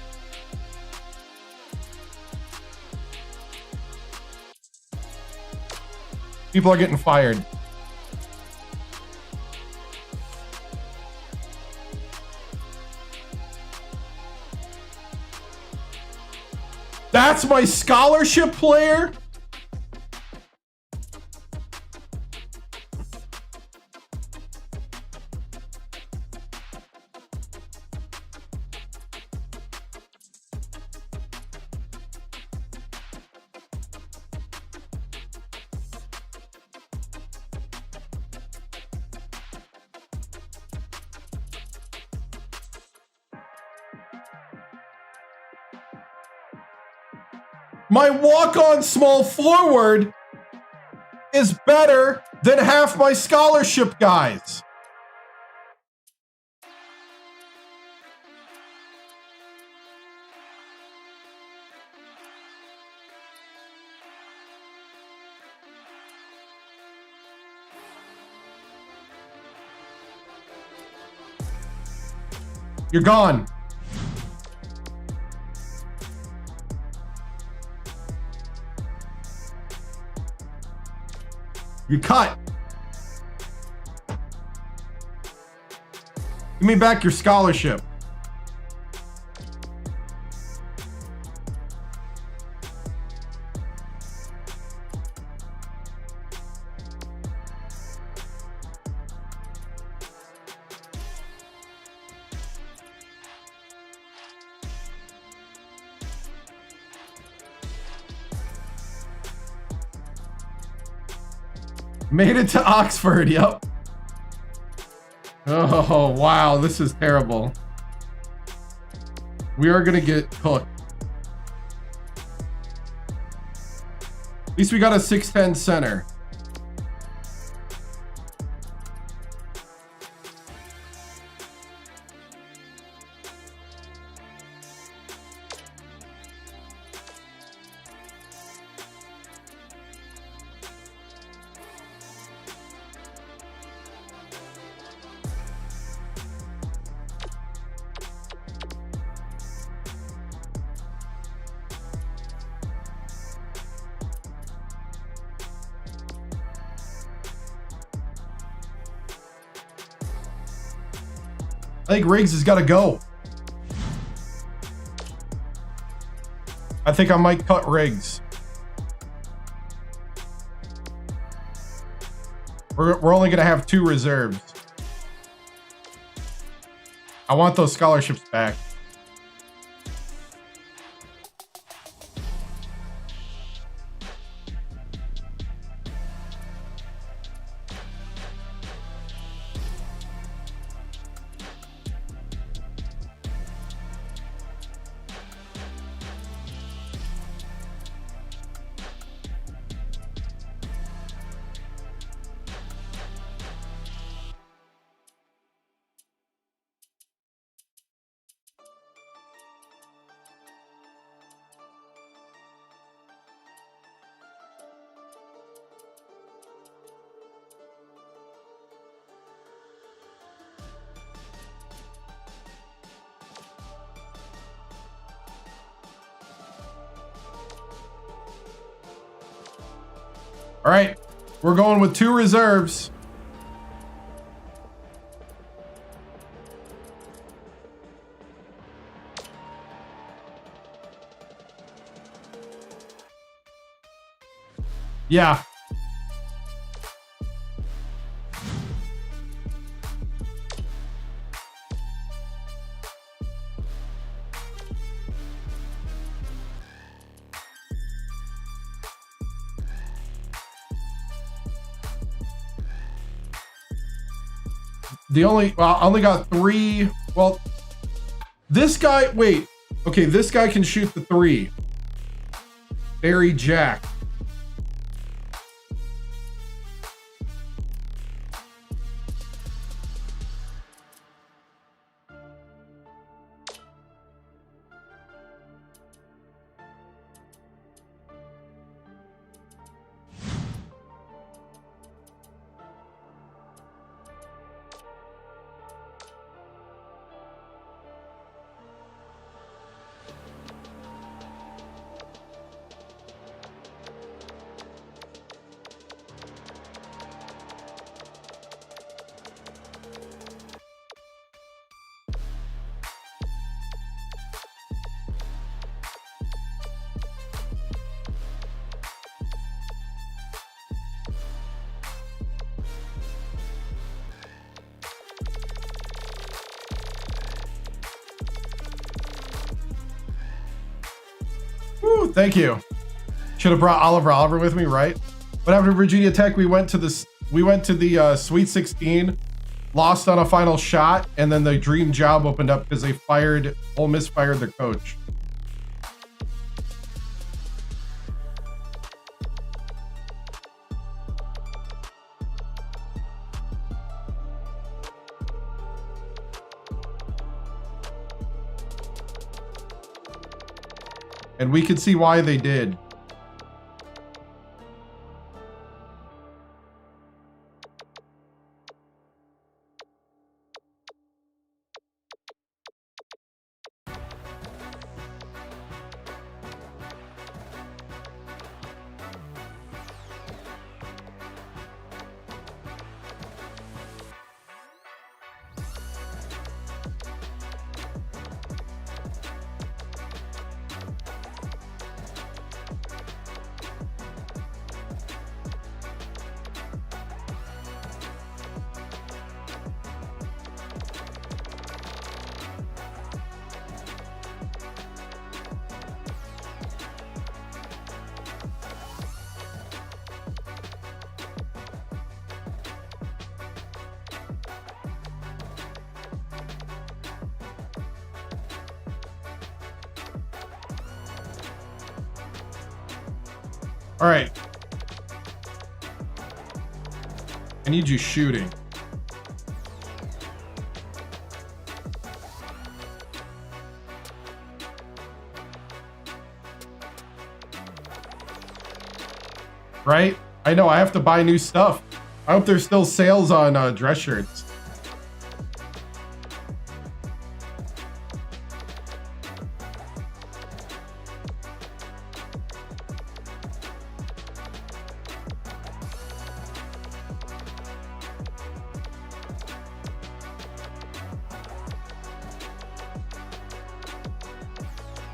People are getting fired. That's my scholarship player? My walk-on small forward is better than half my scholarship guys. You're gone. You cut. Give me back your scholarship. Made it to Oxford, yep. Oh, wow, this is terrible. We are gonna get cooked. At least we got a 6'10" center. I think Riggs has got to go. I think I might cut Riggs. We're only going to have 2 reserves. I want those scholarships back. All right, we're going with 2 reserves. Yeah. I only got 3. Well, this guy, wait. Okay, this guy can shoot the 3. Barry Jack. Woo, thank you. Should have brought Oliver with me, right? But after Virginia Tech, we went to the Sweet 16, lost on a final shot, and then the dream job opened up because Ole Miss fired their coach. And we could see why they did. All right. I need you shooting. Right? I know, I have to buy new stuff. I hope there's still sales on dress shirts.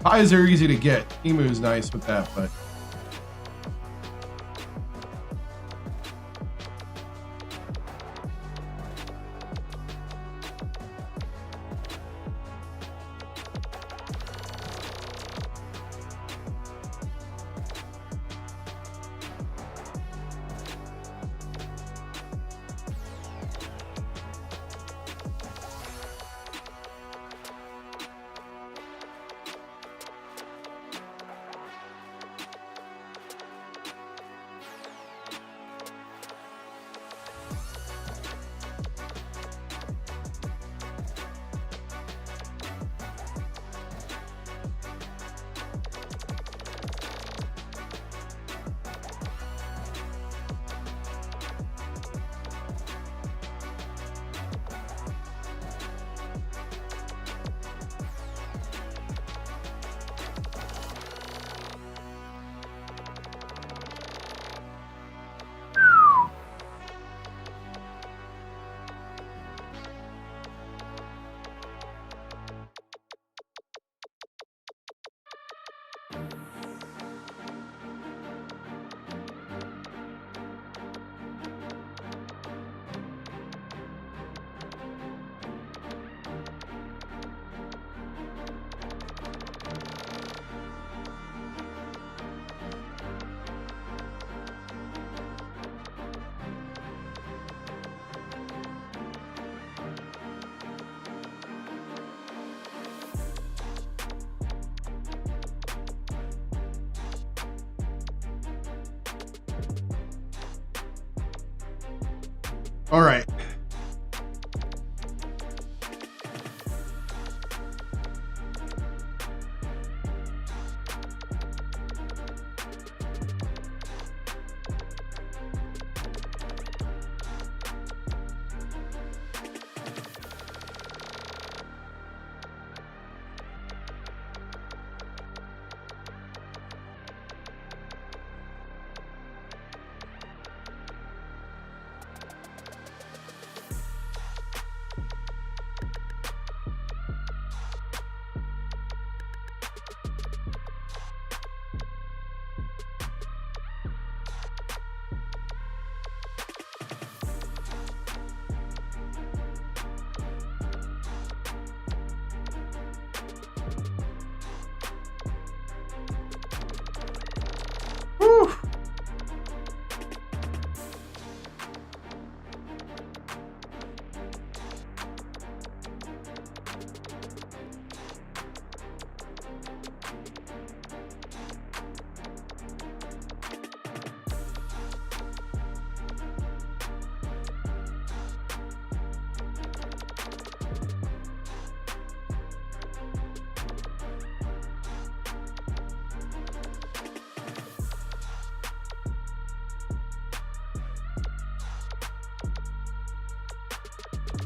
Pies are easy to get. Emu's nice with that, but all right. Whew.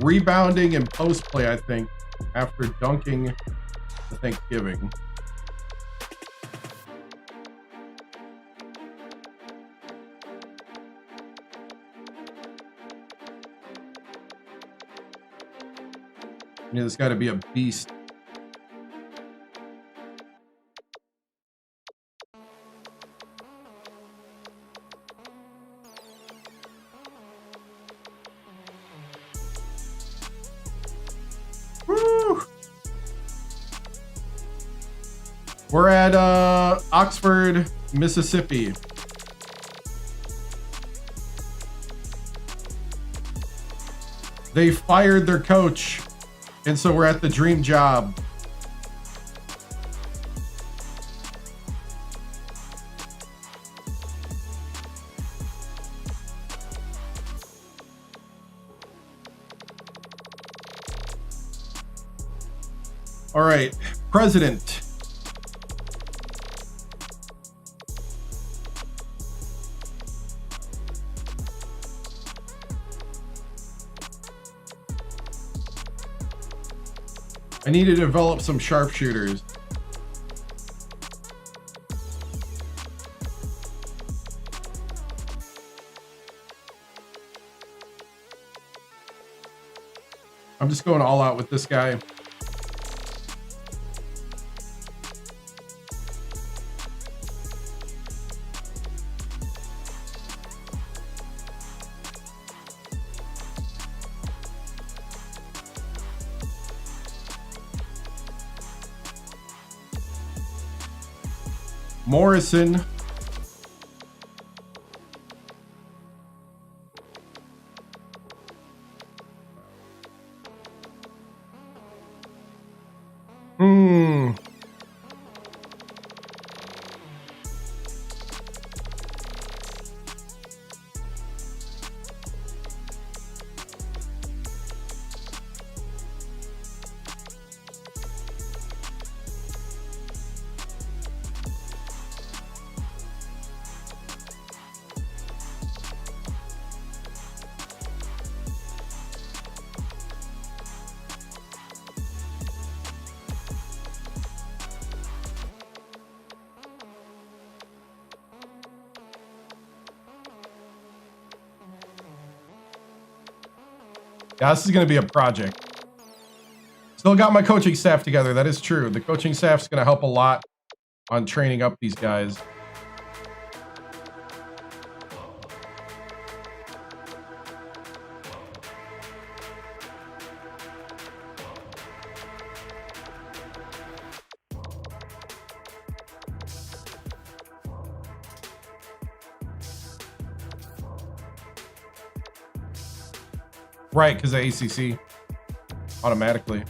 Rebounding and post play, I think, after dunking the Thanksgiving. Yeah, there's got to be a beast. Woo! We're at Oxford, Mississippi. They fired their coach, and so we're at the dream job. All right, president. I need to develop some sharpshooters. I'm just going all out with this guy. Morrison. Yeah, this is going to be a project. Still got my coaching staff together. That is true. The coaching staff's going to help a lot on training up these guys. Right, because the ACC automatically.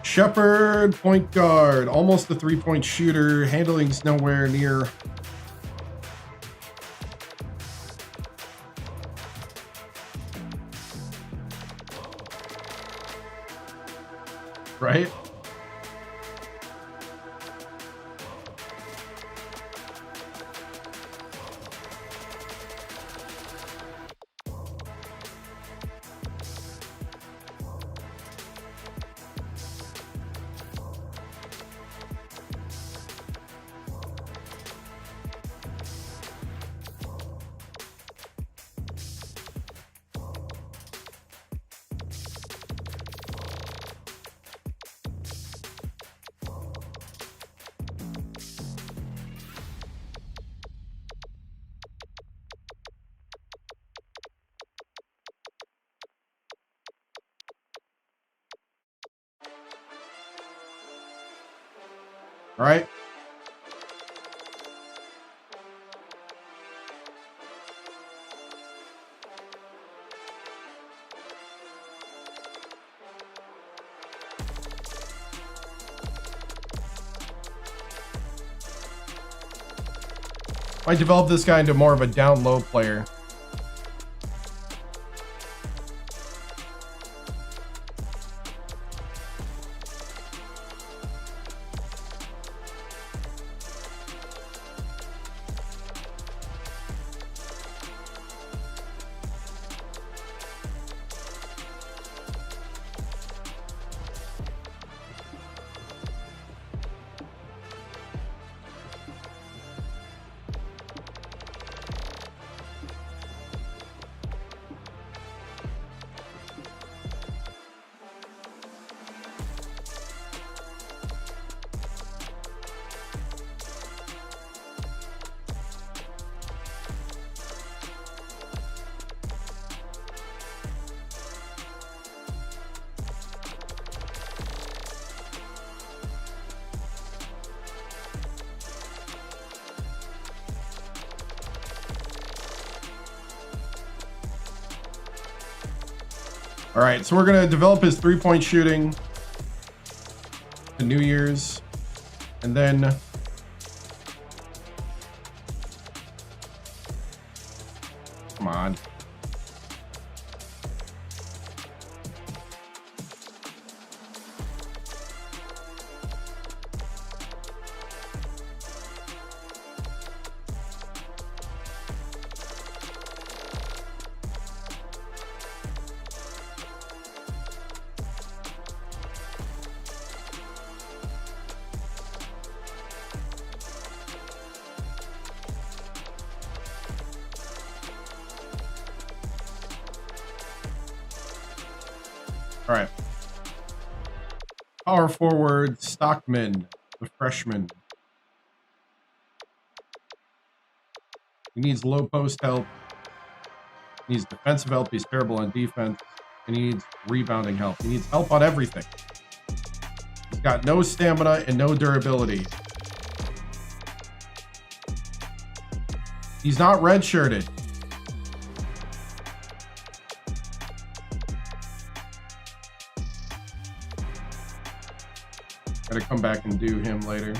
Shepard, point guard, almost a three-point shooter. Handling's nowhere near. Right? All right. Might develop this guy into more of a down low player. All right, so we're going to develop his three-point shooting to New Year's. And then come on. All right. Power forward, Stockman, the freshman. He needs low post help. He needs defensive help. He's terrible on defense. And he needs rebounding help. He needs help on everything. He's got no stamina and no durability. He's not redshirted. Gotta come back and do him later.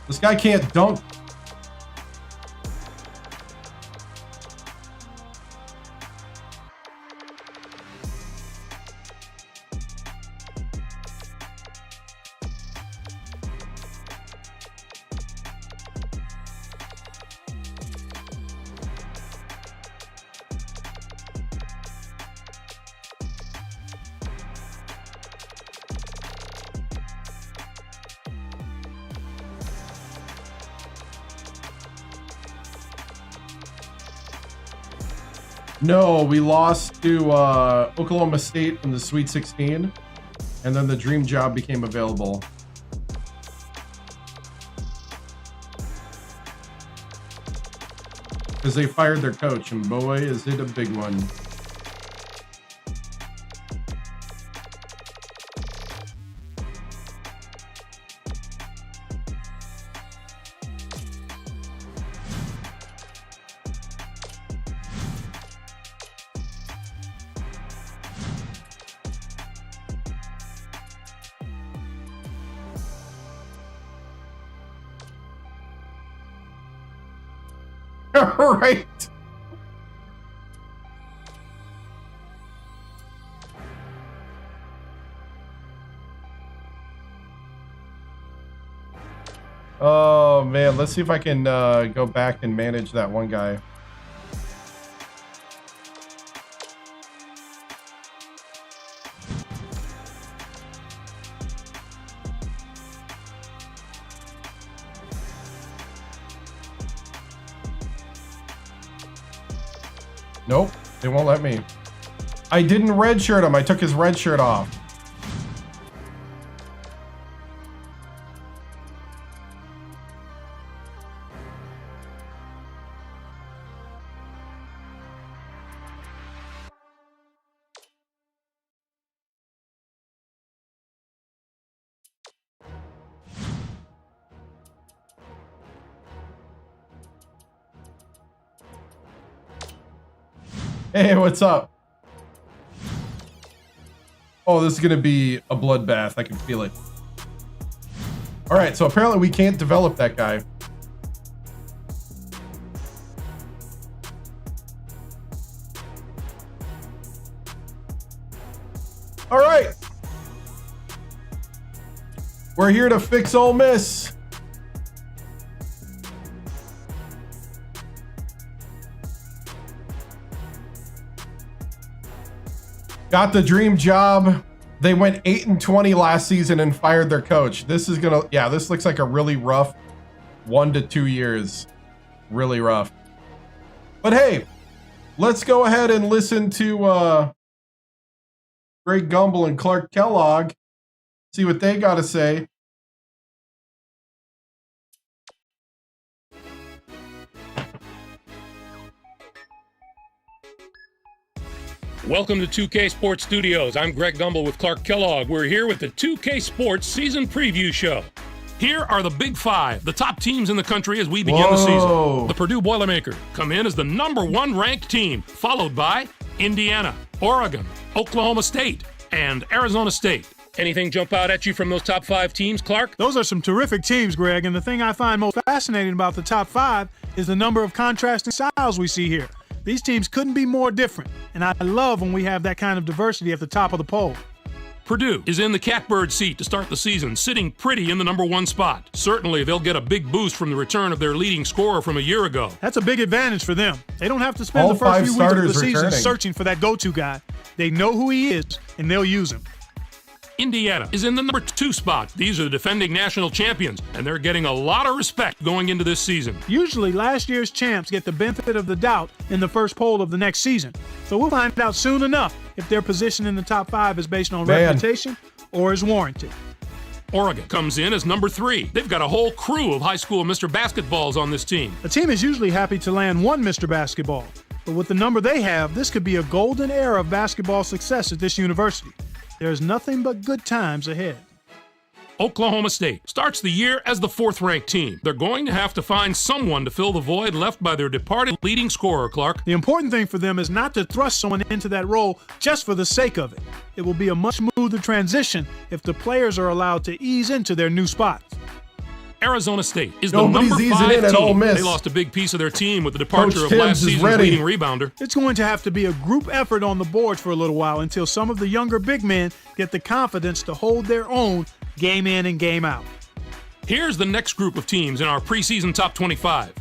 This guy can't dunk. No, we lost to Oklahoma State in the Sweet 16, and then the dream job became available. Because they fired their coach, and boy, is it a big one. Right. Oh man, let's see if I can go back and manage that one guy. Nope, they won't let me. I didn't redshirt him. I took his red shirt off. Hey, what's up? Oh, this is going to be a bloodbath. I can feel it. All right, so apparently we can't develop that guy. All right. We're here to fix Ole Miss. Got the dream job. They went 8-20 last season and fired their coach. This is gonna, yeah, this looks like a really rough 1 to 2 years. Really rough. But hey, let's go ahead and listen to Greg Gumbel and Clark Kellogg. See what they got to say. Welcome to 2K Sports Studios. I'm Greg Gumbel with Clark Kellogg. We're here with the 2K Sports Season Preview Show. Here are the Big Five, the top teams in the country as we begin the season. The Purdue Boilermakers come in as the #1 ranked team, followed by Indiana, Oregon, Oklahoma State, and Arizona State. Anything jump out at you from those top 5 teams, Clark? Those are some terrific teams, Greg, and the thing I find most fascinating about the top 5 is the number of contrasting styles we see here. These teams couldn't be more different, and I love when we have that kind of diversity at the top of the poll. Purdue is in the catbird seat to start the season, sitting pretty in the #1 spot. Certainly, they'll get a big boost from the return of their leading scorer from a year ago. That's a big advantage for them. They don't have to spend the first few weeks of the season searching for that go-to guy. They know who he is, and they'll use him. Indiana is in the #2 spot. These are the defending national champions, and they're getting a lot of respect going into this season. Usually, last year's champs get the benefit of the doubt in the first poll of the next season. So we'll find out soon enough if their position in the top 5 is based on reputation or is warranted. Oregon comes in as #3. They've got a whole crew of high school Mr. Basketballs on this team. A team is usually happy to land one Mr. Basketball, but with the number they have, this could be a golden era of basketball success at this university. There's nothing but good times ahead. Oklahoma State starts the year as the 4th-ranked team. They're going to have to find someone to fill the void left by their departed leading scorer, Clark. The important thing for them is not to thrust someone into that role just for the sake of it. It will be a much smoother transition if the players are allowed to ease into their new spots. Arizona State is the #5 team. They lost a big piece of their team with the departure of last season's leading rebounder. It's going to have to be a group effort on the boards for a little while until some of the younger big men get the confidence to hold their own game in and game out. Here's the next group of teams in our preseason top 25.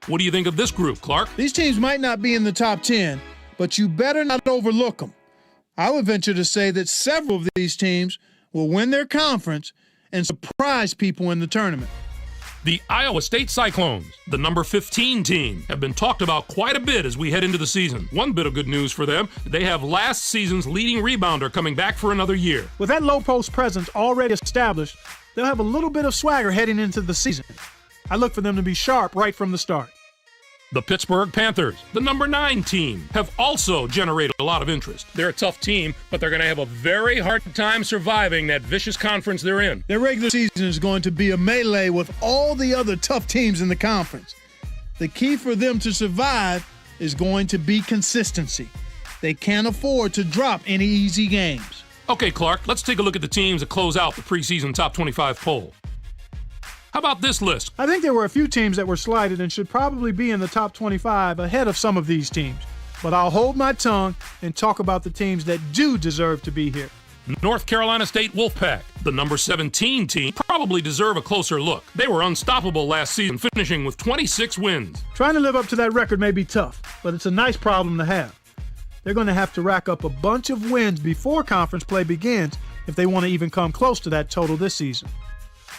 What do you think of this group, Clark? These teams might not be in the top 10, but you better not overlook them. I would venture to say that several of these teams will win their conference and surprise people in the tournament. The Iowa State Cyclones, the #15 team, have been talked about quite a bit as we head into the season. One bit of good news for them, they have last season's leading rebounder coming back for another year. With that low post presence already established, they'll have a little bit of swagger heading into the season. I look for them to be sharp right from the start. The Pittsburgh Panthers, the #9 team, have also generated a lot of interest. They're a tough team, but they're going to have a very hard time surviving that vicious conference they're in. Their regular season is going to be a melee with all the other tough teams in the conference. The key for them to survive is going to be consistency. They can't afford to drop any easy games. Okay, Clark, let's take a look at the teams that close out the preseason top 25 poll. How about this list? I think there were a few teams that were slighted and should probably be in the top 25 ahead of some of these teams. But I'll hold my tongue and talk about the teams that do deserve to be here. North Carolina State Wolfpack, the #17 team, probably deserve a closer look. They were unstoppable last season, finishing with 26 wins. Trying to live up to that record may be tough, but it's a nice problem to have. They're going to have to rack up a bunch of wins before conference play begins if they want to even come close to that total this season.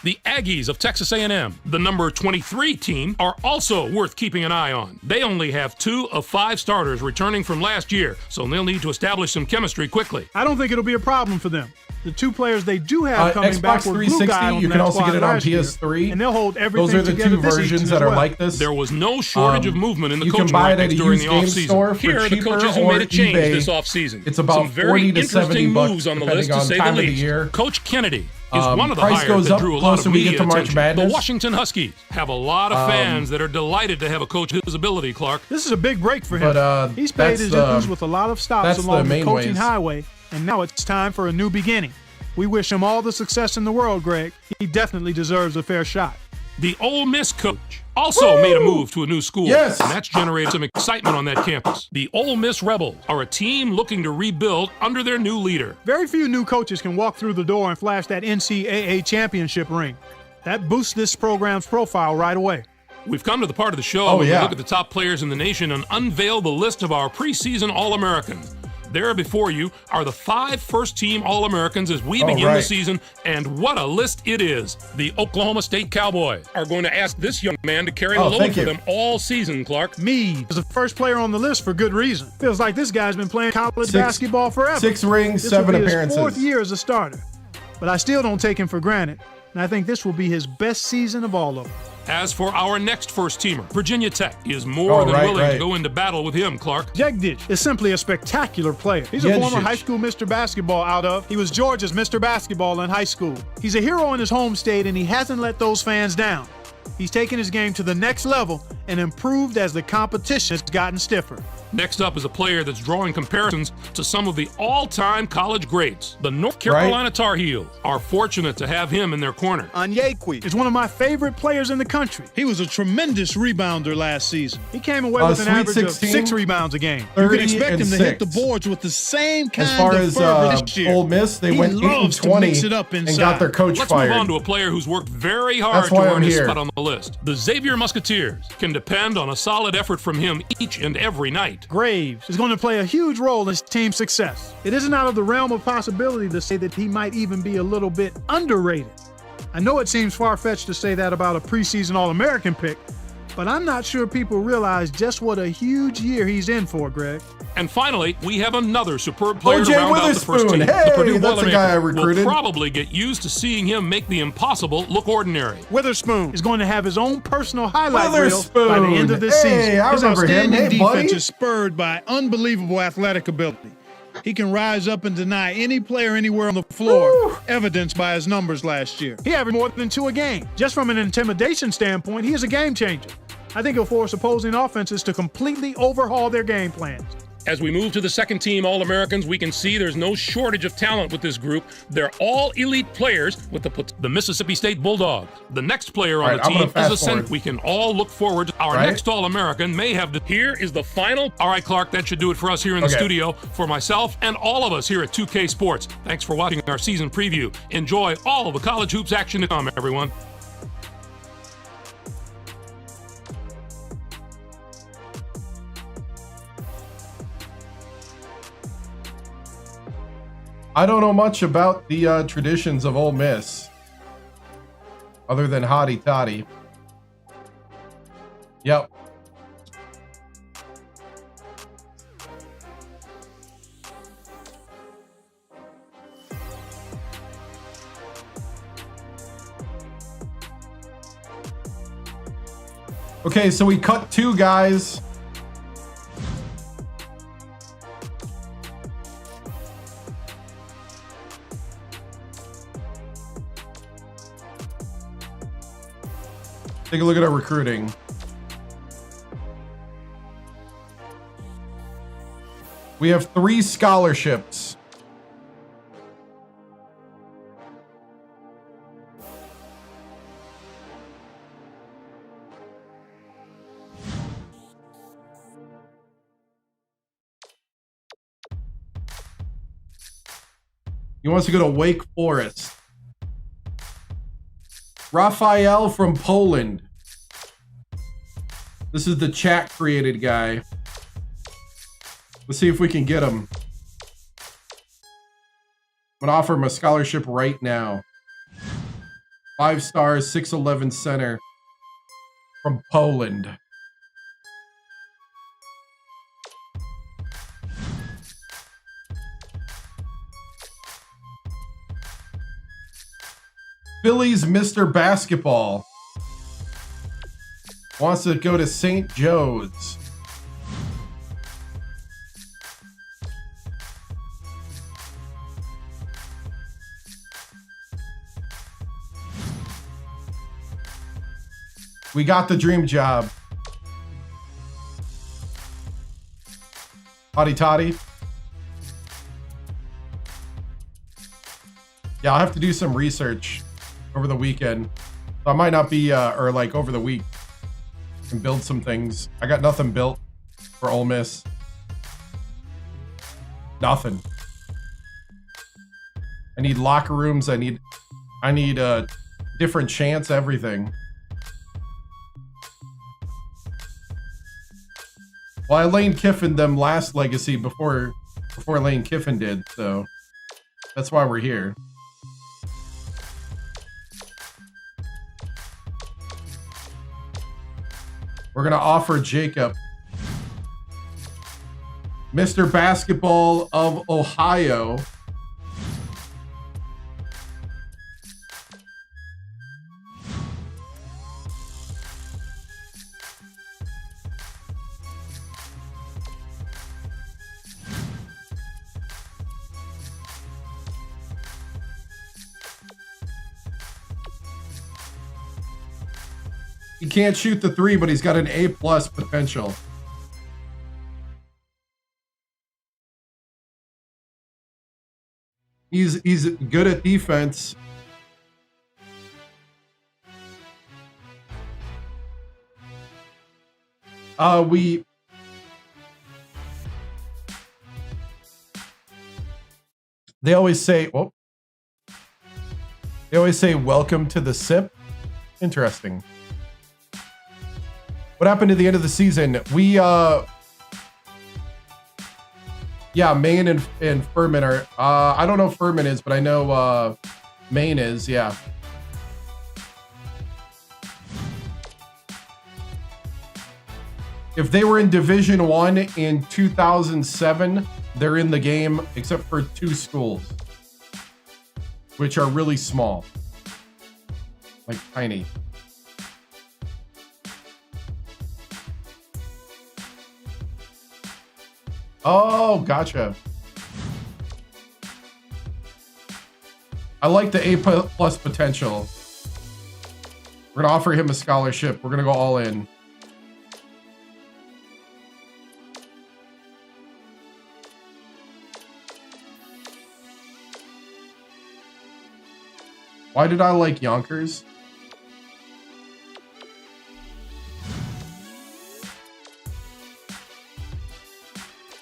The Aggies of Texas A&M, the #23 team, are also worth keeping an eye on. They only have 2 of 5 starters returning from last year, so they'll need to establish some chemistry quickly. I don't think it'll be a problem for them. The 2 players they do have coming Xbox back were glue 360, guy on you can also get it on year, PS3. and they'll hold everything Those are the together 2 this versions season that as are well. like this. There was no shortage of movement in the you coaching can buy it rankings at a during used the game offseason. store for Here are the cheaper coaches who or made a change eBay. this offseason. It's about some very 40 to 70 interesting bucks moves on the depending list, to on say time the of the least. year. Coach Kennedy is one of the price hires goes that up drew a lot closer of we get media to March attention. Madness. The Washington Huskies have a lot of fans that are delighted to have a coach of his ability, Clark. This is a big break for him. But, He's paid his dues with a lot of stops along the main coaching ways. highway, and now it's time for a new beginning. We wish him all the success in the world, Greg. He definitely deserves a fair shot. The Ole Miss coach also made a move to a new school, Yes. and that's generated some excitement on that campus. The Ole Miss Rebels are a team looking to rebuild under their new leader. Very few new coaches can walk through the door and flash that NCAA championship ring. That boosts this program's profile right away. We've come to the part of the show where we look at the top players in the nation and unveil the list of our preseason All-Americans. There before you are the 5 first-team All-Americans as we begin the season, and what a list it is. The Oklahoma State Cowboys are going to ask this young man to carry the load for them all season, Clark. Me is the first player on the list for good reason. Feels like this guy's been playing college basketball forever. 6 rings, this 7 will be appearances. His 4th year as a starter, but I still don't take him for granted. and I think this will be his best season of all of them. As for our next first-teamer, Virginia Tech is more than willing to go into battle with him, Clark. Jagdish is simply a spectacular player. He's a former high school Mr. Basketball he was Georgia's Mr. Basketball in high school. He's a hero in his home state, and he hasn't let those fans down. He's taken his game to the next level and improved as the competition has gotten stiffer. Next up is a player that's drawing comparisons to some of the all-time college greats. The North Carolina Tar Heels are fortunate to have him in their corner. Onyekwe is one of my favorite players in the country. He was a tremendous rebounder last season. He came away with an average of 6 rebounds a game. You can expect him to hit the boards with the same kind as far of as fervor this year. Ole Miss, they went 8-20 and got their coach fired. Let's move on to a player who's worked very hard to earn his spot on the list. The Xavier Musketeers can depend on a solid effort from him each and every night. Graves is going to play a huge role in his team's success. It isn't out of the realm of possibility to say that he might even be a little bit underrated. I know it seems far-fetched to say that about a preseason All-American pick, but I'm not sure people realize just what a huge year he's in for, Greg. And finally, we have another superb player to round out the first Witherspoon. team. Hey, the Purdue that's the guy I recruited. We'll probably get used to seeing him make the impossible look ordinary. Witherspoon is going to have his own personal highlight reel by the end of this season. His outstanding defense is spurred by unbelievable athletic ability. He can rise up and deny any player anywhere on the floor, evidenced by his numbers last year. He averaged more than 2 a game. Just from an intimidation standpoint, he is a game changer. I think he'll force opposing offenses to completely overhaul their game plans. As we move to the second team All-Americans, we can see there's no shortage of talent with this group. They're all elite players with the Mississippi State Bulldogs. The next player on the team is a center. We can all look forward to our next All-American may have here is the final. All right, Clark, that should do it for us here in the studio. For myself and all of us here at 2K Sports, thanks for watching our season preview. Enjoy all of the college hoops action to come, everyone. I don't know much about the traditions of Ole Miss, other than hotty toddy. Yep. Okay, so we cut 2 guys. Take a look at our recruiting. We have 3 scholarships. He wants to go to Wake Forest. Raphael from Poland. This is the chat created guy. Let's see if we can get him. I'm gonna offer him a scholarship right now. 5 stars, 6'11" center from Poland. Philly's Mr. Basketball wants to go to St. Joe's. We got the dream job. Hotty toddy. Yeah, I'll have to do some research over the weekend. So I might not be, or like over the week, and build some things. I got nothing built for Ole Miss. Nothing. I need locker rooms. I need a different chance, everything. Well, I Lane Kiffin them last legacy before Lane Kiffin did, so that's why we're here. We're going to offer Jacob, Mr. Basketball of Ohio. He can't shoot the three, but he's got an A+ potential. He's good at defense. They always say, oh, they always say, welcome to the SIP. Interesting. What happened at the end of the season? We, yeah, Maine and Furman are, I don't know if Furman is, but I know, Maine is, yeah. If they were in Division 1 in 2007, they're in the game except for 2 schools, which are really small, like tiny. Oh, gotcha. I like the A+ potential. We're gonna offer him a scholarship. We're gonna go all in. Why did I like Yonkers?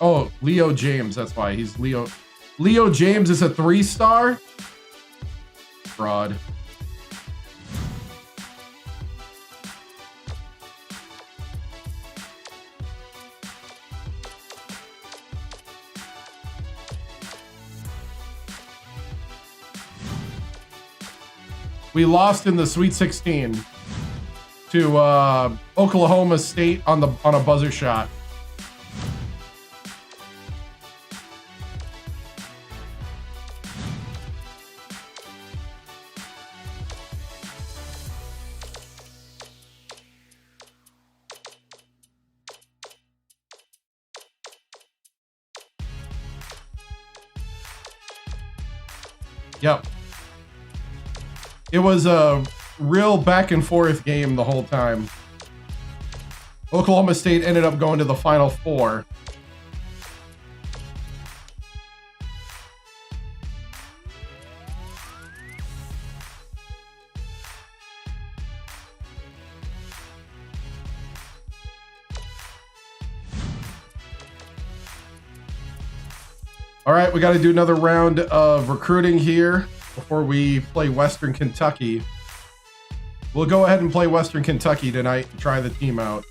Oh, Leo James. That's why he's Leo. Leo James is a 3-star? Fraud. We lost in the Sweet 16 to Oklahoma State on a buzzer shot. Yep. It was a real back and forth game the whole time. Oklahoma State ended up going to the Final Four. All right, we got to do another round of recruiting here before we play Western Kentucky. We'll go ahead and play Western Kentucky tonight and try the team out.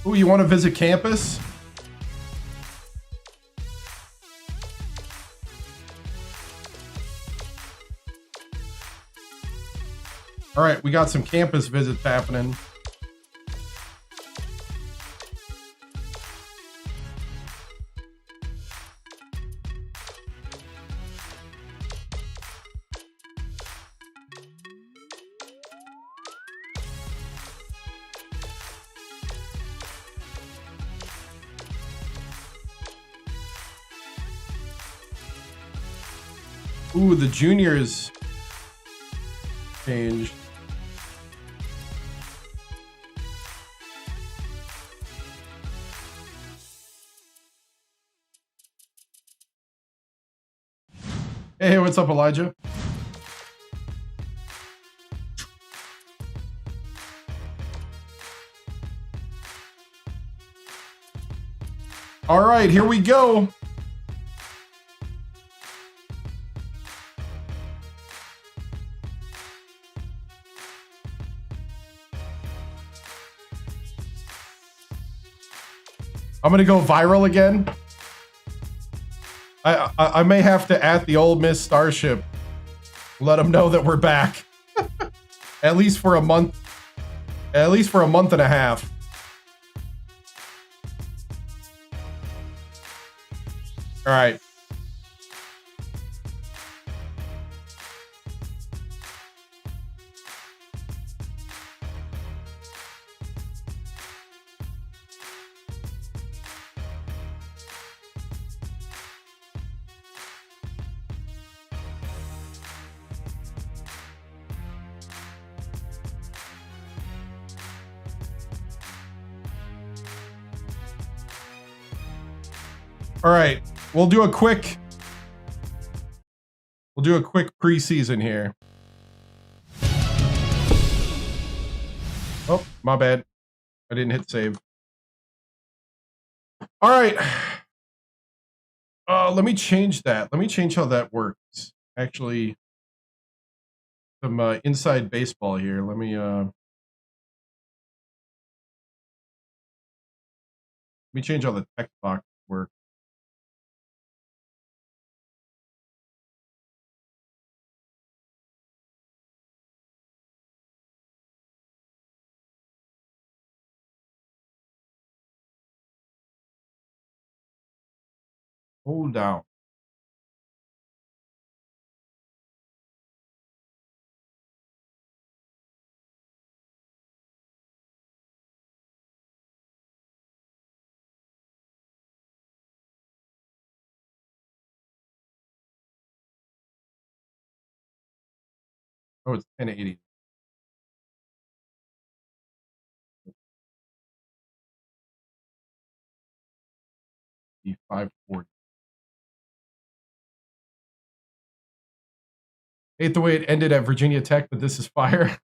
Ooh, you want to visit campus? All right, we got some campus visits happening. Ooh, the juniors changed. Hey, what's up, Elijah? All right, here we go. I'm gonna go viral again. I may have to at the Ole Miss Starship, let them know that we're back, at least for a month at least for a month and a half. All right. All right, we'll do a quick preseason here. Oh, my bad. I didn't hit save. All right. Let me change that. Let me change how that works. Actually, some inside baseball here. Let me change how the text box works. Hold down. Oh, it's 1080. The 540. Hate the way it ended at Virginia Tech, but this is fire.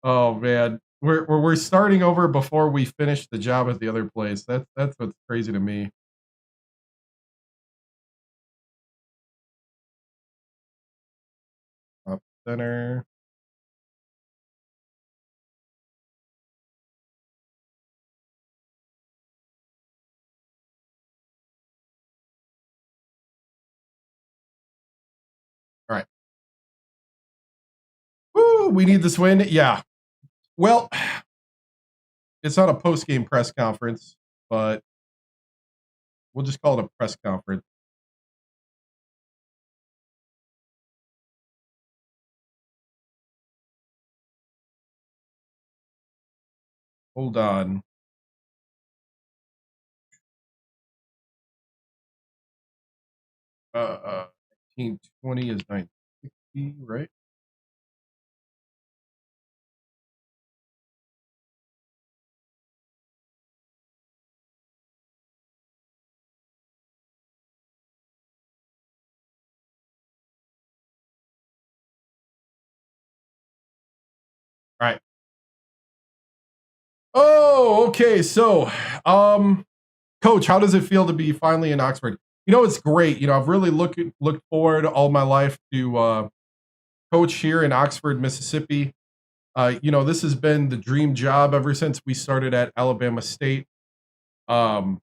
Oh man, we're starting over before we finish the job at the other place. That's what's crazy to me. Up center. All right. Woo, we need this win. Yeah. Well, it's not a post-game press conference, but we'll just call it a press conference. Hold on. Uh, 1920 is 960, right? All right. Oh, okay. So, Coach, how does it feel to be finally in Oxford? You know, it's great. You know, I've really looked forward all my life to coach here in Oxford, Mississippi. You know, this has been the dream job ever since we started at Alabama State. You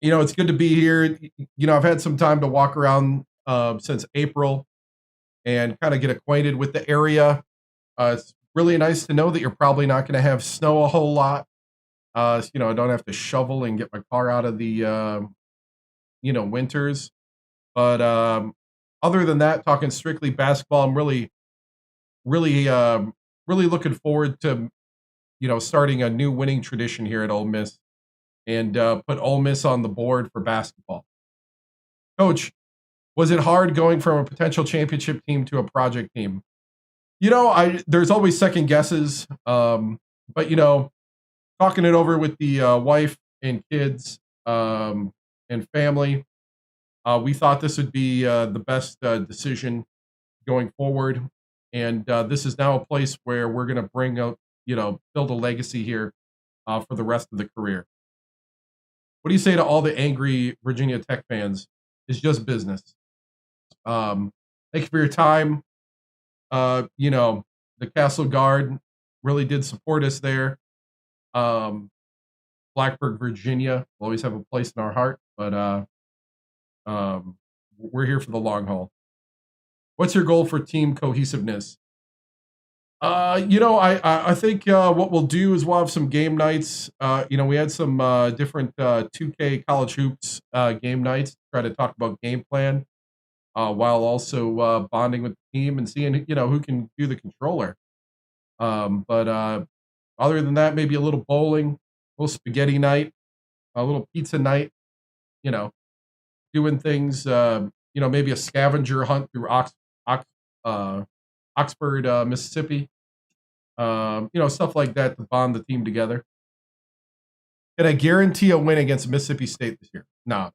know, it's good to be here. You know, I've had some time to walk around since April and kind of get acquainted with the area. It's really nice to know that you're probably not going to have snow a whole lot. You know, I don't have to shovel and get my car out of the, you know, winters. But other than that, talking strictly basketball, I'm really looking forward to, you know, starting a new winning tradition here at Ole Miss and put Ole Miss on the board for basketball. Coach, was it hard going from a potential championship team to a project team? You know, there's always second guesses, but you know, talking it over with the wife and kids and family, we thought this would be the best decision going forward. And this is now a place where we're going to bring up, you know, build a legacy here for the rest of the career. What do you say to all the angry Virginia Tech fans? It's just business. Thank you for your time. You know, the Castle Guard really did support us there. Blacksburg, Virginia will always have a place in our heart, but we're here for the long haul. What's your goal for team cohesiveness? I think what we'll do is we'll have some game nights. We had some different 2K college hoops game nights to try to talk about game plan while also bonding with the team and seeing, who can do the controller. But other than that, maybe a little bowling, a little spaghetti night, a little pizza night, doing things, maybe a scavenger hunt through Oxford, Mississippi. Stuff like that to bond the team together. Can I guarantee a win against Mississippi State this year? No.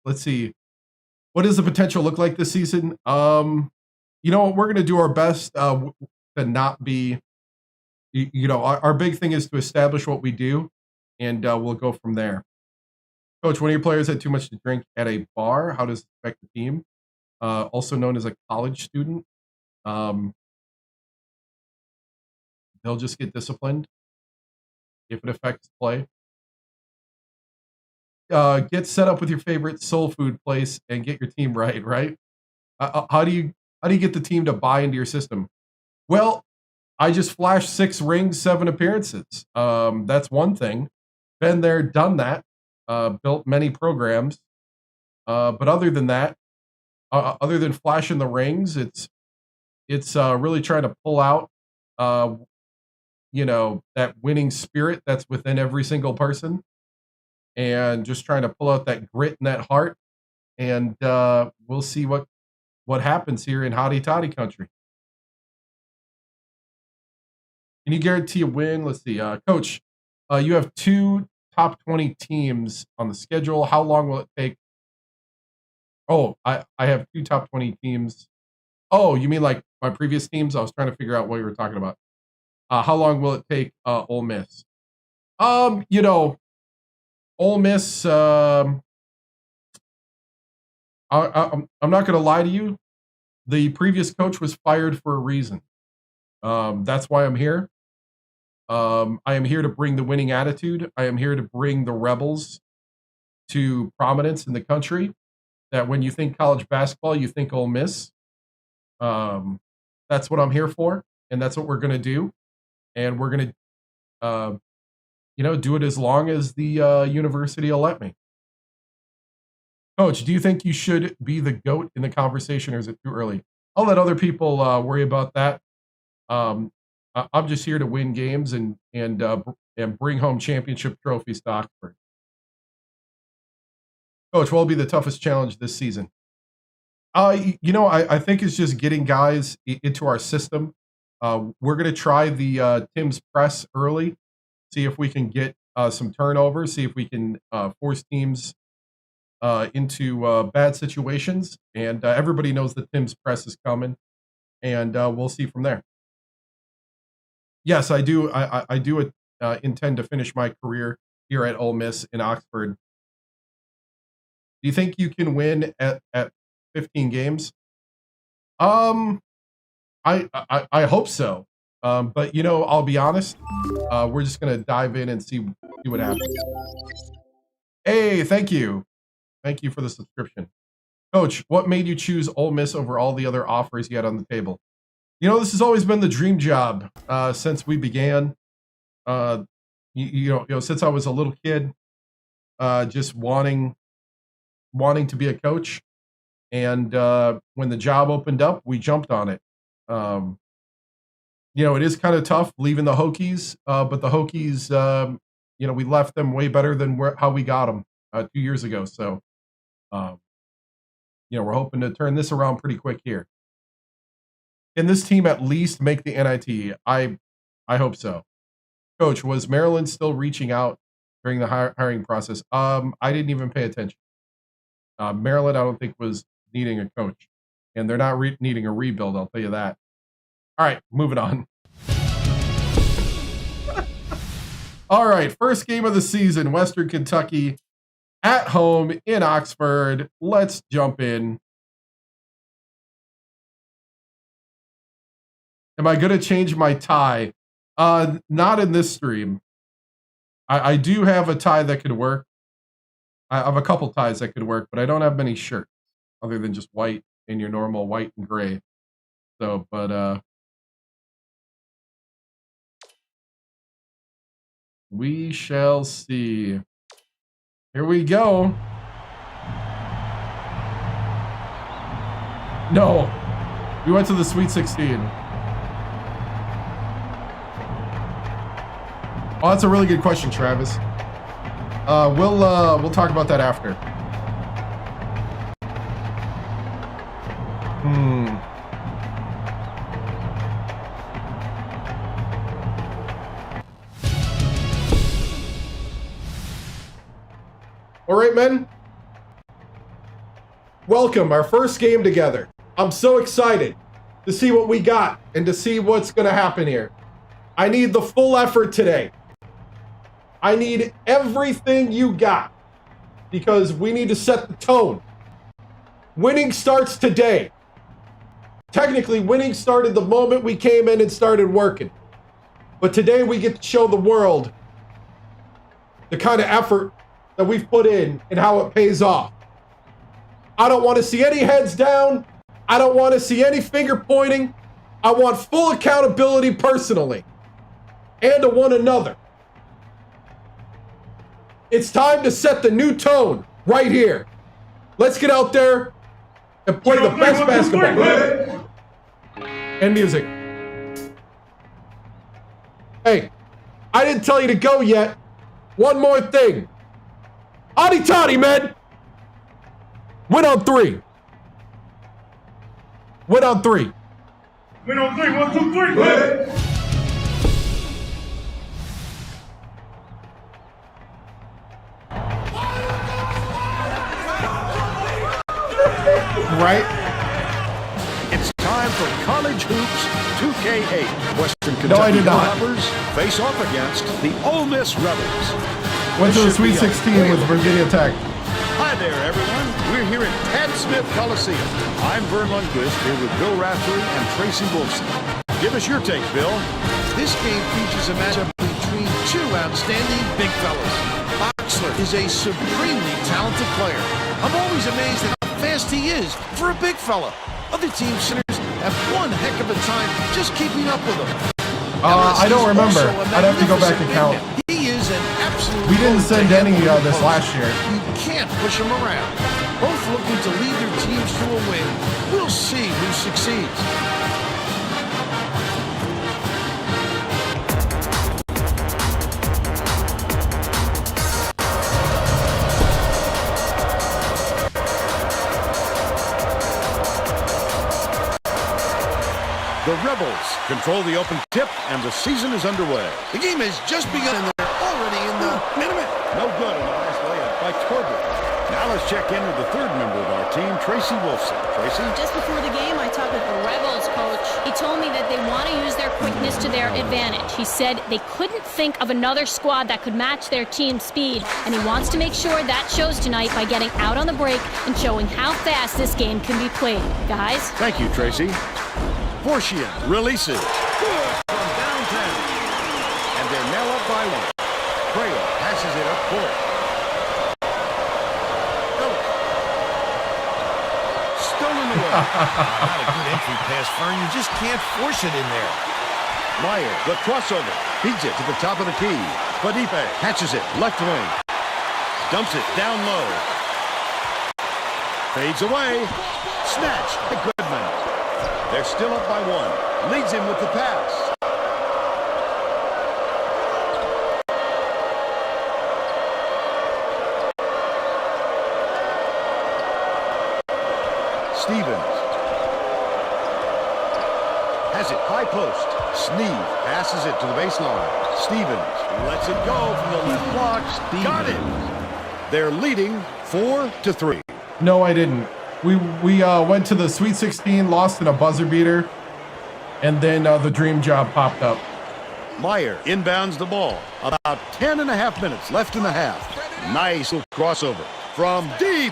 Let's see. What does the potential look like this season? We're going to do our best to not be, our big thing is to establish what we do, and we'll go from there. Coach, one of your players had too much to drink at a bar. How does it affect the team? Also known as a college student. They'll just get disciplined if it affects play. Get set up with your favorite soul food place and get your team right? How do you get the team to buy into your system? Well, I just flashed 6 rings, 7 appearances. That's one thing. Been there, done that. Built many programs. But other than that, other than flashing the rings, it's really trying to pull out, that winning spirit that's within every single person, and just trying to pull out that grit and that heart. And we'll see what happens here in Hotty Toddy country. Can you guarantee a win? Let's see, Coach. You have 2 top 20 teams on the schedule. How long will it take? Oh, I have 2 top 20 teams. Oh, you mean like my previous teams? I was trying to figure out what you were talking about. How long will it take Ole Miss? Ole Miss, I'm not going to lie to you. The previous coach was fired for a reason. That's why I'm here. I am here to bring the winning attitude. I am here to bring the Rebels to prominence in the country. That when you think college basketball, you think Ole Miss. That's what I'm here for, and that's what we're going to do. And we're going to, do it as long as the university will let me. Coach, do you think you should be the GOAT in the conversation, or is it too early? I'll let other people worry about that. I'm just here to win games and bring home championship trophies to Oxford. Coach, what will be the toughest challenge this season? I think it's just getting guys into our system. We're going to try the TImms press early, see if we can get some turnovers, see if we can force teams into bad situations. And everybody knows the TImms press is coming, and we'll see from there. Yes, I do. I do intend to finish my career here at Ole Miss in Oxford. Do you think you can win at 15 games? I hope so. But I'll be honest. We're just gonna dive in and see what happens. Hey, thank you for the subscription, Coach. What made you choose Ole Miss over all the other offers you had on the table? This has always been the dream job since we began. Since I was a little kid, just wanting to be a coach. And when the job opened up, we jumped on it. It is kind of tough leaving the Hokies, but the Hokies, we left them way better than how we got them 2 years ago. So, we're hoping to turn this around pretty quick here. Can this team at least make the NIT? I hope so. Coach, was Maryland still reaching out during the hiring process? I didn't even pay attention. Maryland, I don't think, was needing a coach, and they're not needing a rebuild. I'll tell you that. All right, moving on. All right, first game of the season, Western Kentucky at home in Oxford. Let's jump in. Am I going to change my tie? Not in this stream. I do have a tie that could work. I have a couple ties that could work, but I don't have many shirts. other than just white in your normal white and gray. So, but we shall see. Here we go. No, we went to the Sweet 16. Oh, that's a really good question, Travis. We'll talk about that after. All right, men. Welcome, our first game together. I'm so excited to see what we got and to see what's going to happen here. I need the full effort today. I need everything you got because we need to set the tone. Winning starts today. Technically, winning started the moment we came in and started working. But today we get to show the world the kind of effort that we've put in and how it pays off. I don't want to see any heads down. I don't want to see any finger pointing. I want full accountability personally and to one another. It's time to set the new tone right here. Let's get out there and play the best basketball. And music. Hey, I didn't tell you to go yet. One more thing. Hotty toddy, man. Win on three. Win on three. Win on three. 1, 2, 3. Hey. Right? It's time for College Hoops 2K8. Western No, I Kentucky did not. Hilltoppers face off against the Ole Miss Rebels. Went to the This should Sweet be a 16 with Virginia Tech. Hi there, everyone. We're here at Tad Smith Coliseum. I'm Vern Lundquist here with Bill Raftery and Tracy Wolfson. Give us your take, Bill. This game features a matchup between two outstanding big fellas. Boxler is a supremely talented player. I'm always amazed at how fast he is for a big fella. Other team centers have one heck of a time just keeping up with him. I don't remember. I'd have to go back and count. He is an absolute. We didn't send any this last year. You can't push him around. Both looking to lead their teams to a win. We'll see who succeeds. The Rebels control the open tip, and the season is underway. The game has just begun, and they're already in the minute. No good on the last layup by Corbett. Now let's check in with the third member of our team, Tracy Wolfson. Tracy? Just before the game, I talked with the Rebels coach. He told me that they want to use their quickness to their advantage. He said they couldn't think of another squad that could match their team's speed, and he wants to make sure that shows tonight by getting out on the break and showing how fast this game can be played. Guys? Thank you, Tracy. Fortian releases. Good from downtown. And they're now up by one. Crail passes it up court. Stolen away. Not a good entry pass, Fern. You just can't force it in there. Meyer, the crossover. Feeds it to the top of the key. Fadipe catches it. Left wing. Dumps it down low. Fades away. Snatched by Goodman. They're still up by one. Leads him with the pass. Stevens. Has it high post. Sneed passes it to the baseline. Stevens lets it go from the left block. Got it. They're leading 4-3. No, I didn't. We went to the Sweet 16, lost in a buzzer beater, and then the dream job popped up. Meyer inbounds the ball. About 10.5 minutes left in the half. Nice little crossover from deep.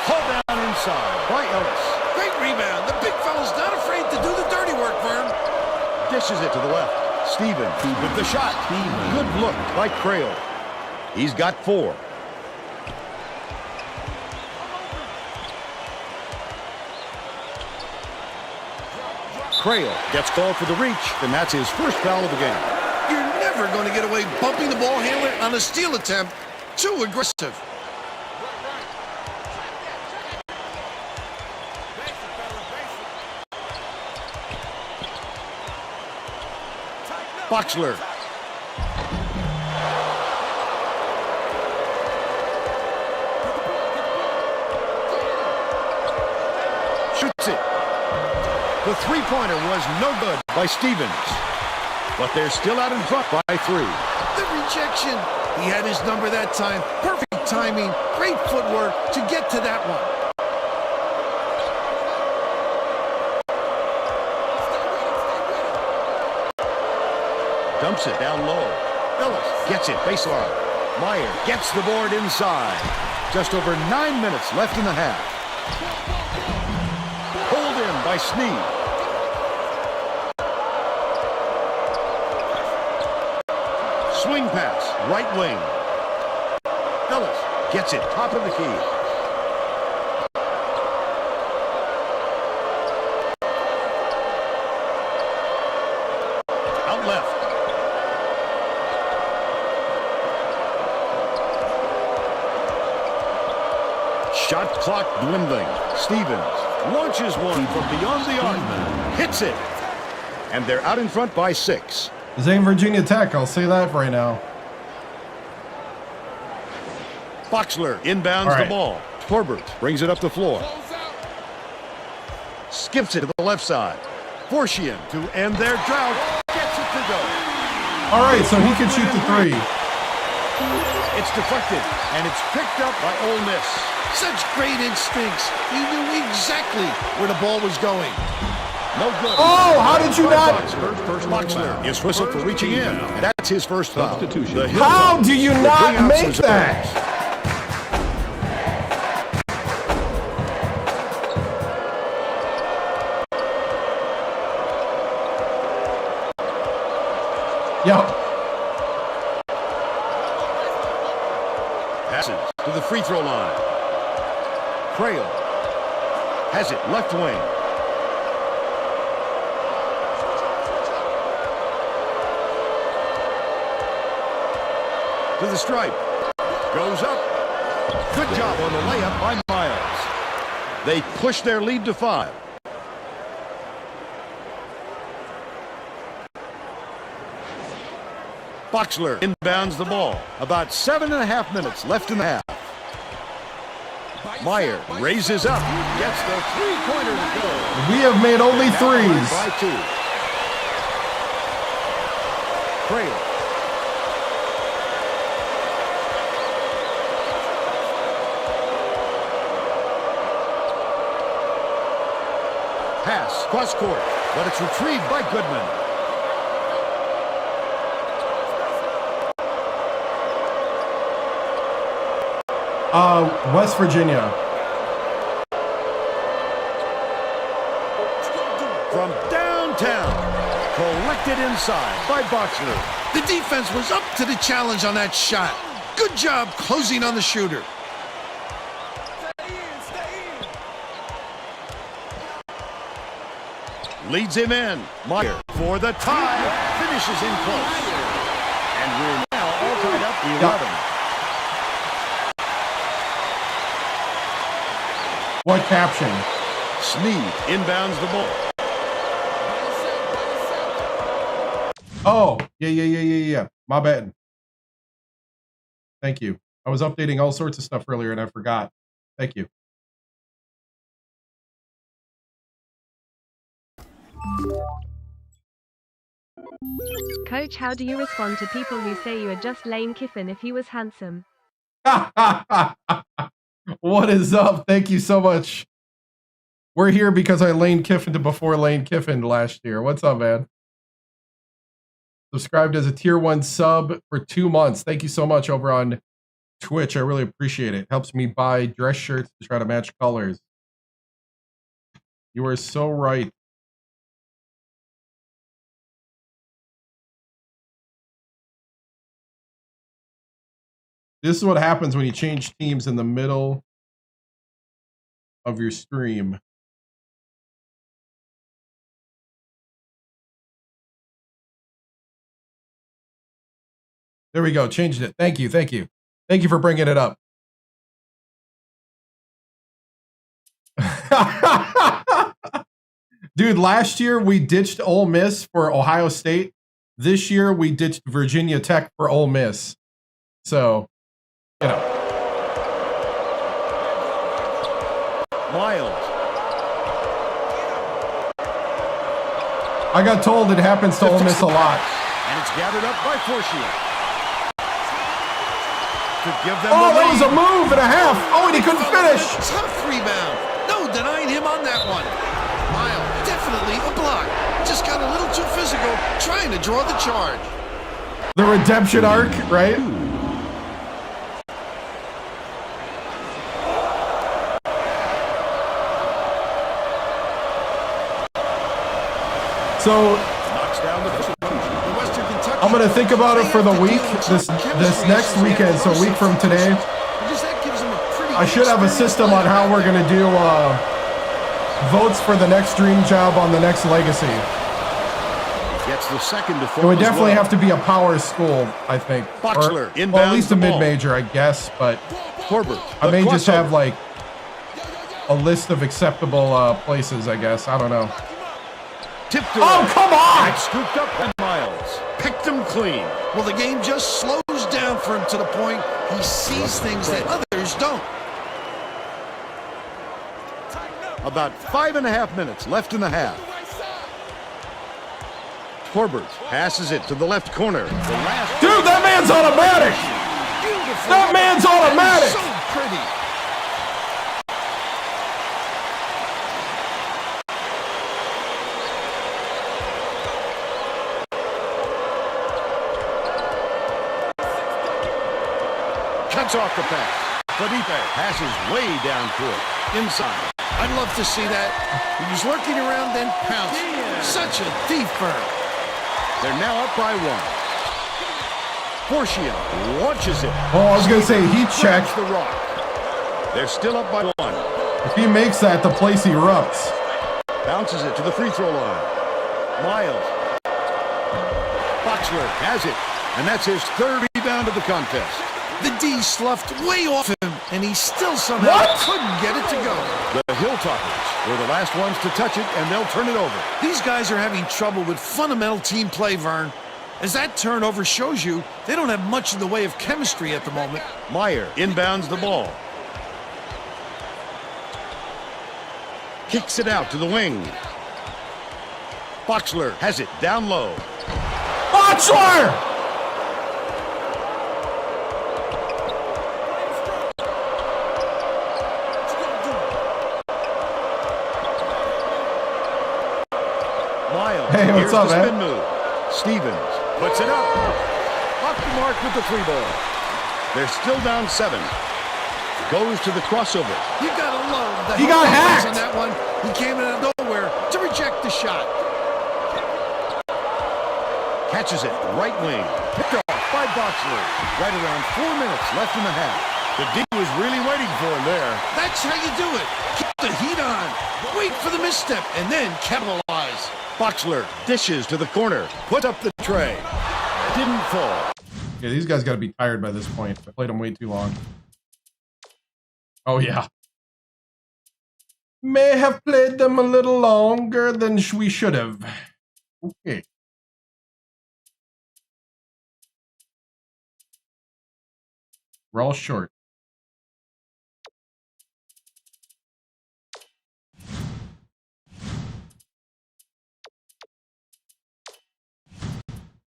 Hauled down inside by Ellis. Great rebound. The big fella's not afraid to do the dirty work, Vern. Dishes it to the left. Stevens with the shot. Good look by Crail. He's got 4. Crail gets called for the reach, and that's his first foul of the game. You're never going to get away bumping the ball handler on a steal attempt. Too aggressive. Boxler. Shoots it. The three-pointer was no good by Stevens. But they're still out in front by 3. The rejection. He had his number that time. Perfect timing. Great footwork to get to that one. Dumps it down low. Ellis gets it baseline. Meyer gets the board inside. Just over 9 minutes left in the half. Pulled in by Sneed. Swing pass, right wing. Ellis gets it, top of the key. Out left. Shot clock dwindling. Stevens launches one from beyond the arc. Hits it. And they're out in front by 6. This ain't Virginia Tech, I'll say that right now. Boxler inbounds the ball. Torbert brings it up the floor. Skips it to the left side. Forshian to end their drought. Gets it to go. All right, so he can shoot the 3. It's deflected, and it's picked up by Ole Miss. Such great instincts. He knew exactly where the ball was going. No good. Oh, how did you not? Boxler is whistled for reaching in, and that's his first foul. How do you not make that? Yep. Passes to the free throw line. Crail has it left wing. To the stripe. Goes up. Good job on the layup by Miles. They push their lead to 5. Boxler inbounds the ball. About 7.5 minutes left in the half. Meyer raises up. Gets the three-pointer to go. We have made only 3s. By 2. Crail. Pass, cross court, but it's retrieved by Goodman. West Virginia. From downtown, collected inside by Boxler. The defense was up to the challenge on that shot. Good job closing on the shooter. Leads him in. Meyer for the tie. Finishes in close. And we're now all tied up 11. What caption? Sneed inbounds the ball. Oh, yeah. My bad. Thank you. I was updating all sorts of stuff earlier and I forgot. Thank you. Coach, how do you respond to people who say you are just Lane Kiffin if he was handsome? What is up? Thank you so much. We're here because I Lane Kiffined before Lane Kiffined last year. What's up, man? Subscribed as a tier 1 sub for 2 months. Thank you so much over on Twitch. I really appreciate it. Helps me buy dress shirts to try to match colors. You are so right. This is what happens when you change teams in the middle of your stream. There we go. Changed it. Thank you. Thank you. Thank you for bringing it up. Dude, last year we ditched Ole Miss for Ohio State. This year we ditched Virginia Tech for Ole Miss. So, you know. Miles. I got told it happens to Ole Miss a lot. And it's gathered up by Fortier. Oh, that was a move and a half. Oh, and he couldn't finish. Tough rebound. No denying him on that one. Miles, definitely a block. Just got a little too physical, trying to draw the charge. The redemption arc, right? So I'm gonna think about it for the week. This next weekend, so a week from today, I should have a system on how we're gonna do votes for the next dream job on the next legacy. Gets the second to It would definitely have to be a power school, I think, or at least a mid-major, I guess. But I may just have like a list of acceptable places, I guess. I don't know. Oh, come on! Scooped up by Miles. Picked him clean. Well, the game just slows down for him to the point he sees things that others don't. About 5.5 minutes left in the half. Corbett passes it to the left corner. Dude, that man's automatic! That man's automatic! So pretty. Cuts off the pass. Felipe passes way down court. Inside. I'd love to see that. He was lurking around, then pounced. Such a thief bird. They're now up by one. Fortier launches it. Oh, I was going to say heat check. The rock. They're still up by one. If he makes that, the place erupts. Bounces it to the free throw line. Miles. Boxler has it. And that's his third rebound of the contest. The D sloughed way off him, and he still somehow couldn't get it to go. The Hilltoppers were the last ones to touch it, and they'll turn it over. These guys are having trouble with fundamental team play, Vern. As that turnover shows you, they don't have much in the way of chemistry at the moment. Meyer inbounds the ball. Kicks it out to the wing. Boxler has it down low. Boxler! Hey, what's up, man? Stevens puts it up. Off the mark with the free ball. They're still down 7. Goes to the crossover. You gotta love the he got hacked on that one. He came out of nowhere to reject the shot. Catches it right wing. Picked off by Boxler. Right around 4 minutes left in the half. The D was really waiting for him there. That's how you do it. Keep the heat on. Wait for the misstep and then capitalize. Boxler dishes to the corner. Put up the tray. Didn't fall. Yeah, these guys got to be tired by this point. I played them way too long. Oh, yeah. May have played them a little longer than we should have. Okay. We're all short.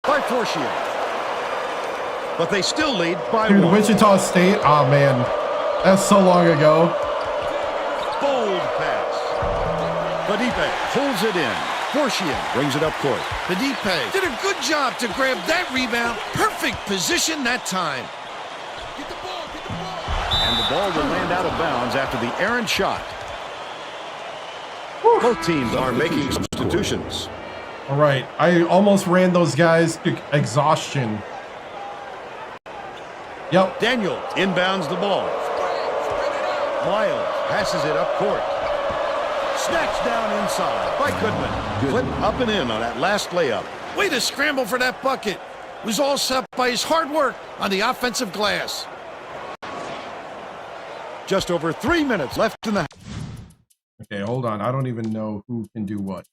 By Fortier. But they still lead by Dude, 1. Wichita State? Oh, man. That's so long ago. Bold pass. Felipe pulls it in. Fortier brings it up court. Felipe did a good job to grab that rebound. Perfect position that time. And the ball will land out of bounds after the errant shot. Both teams are making substitutions. All right. I almost ran those guys to exhaustion. Yep. Daniel inbounds the ball. Miles passes it up court. Snatched down inside by Goodman. Flip up and in on that last layup. Way to scramble for that bucket. was all set by his hard work on the offensive glass. Just over 3 minutes left in the... Okay, hold on. I don't even know who can do what.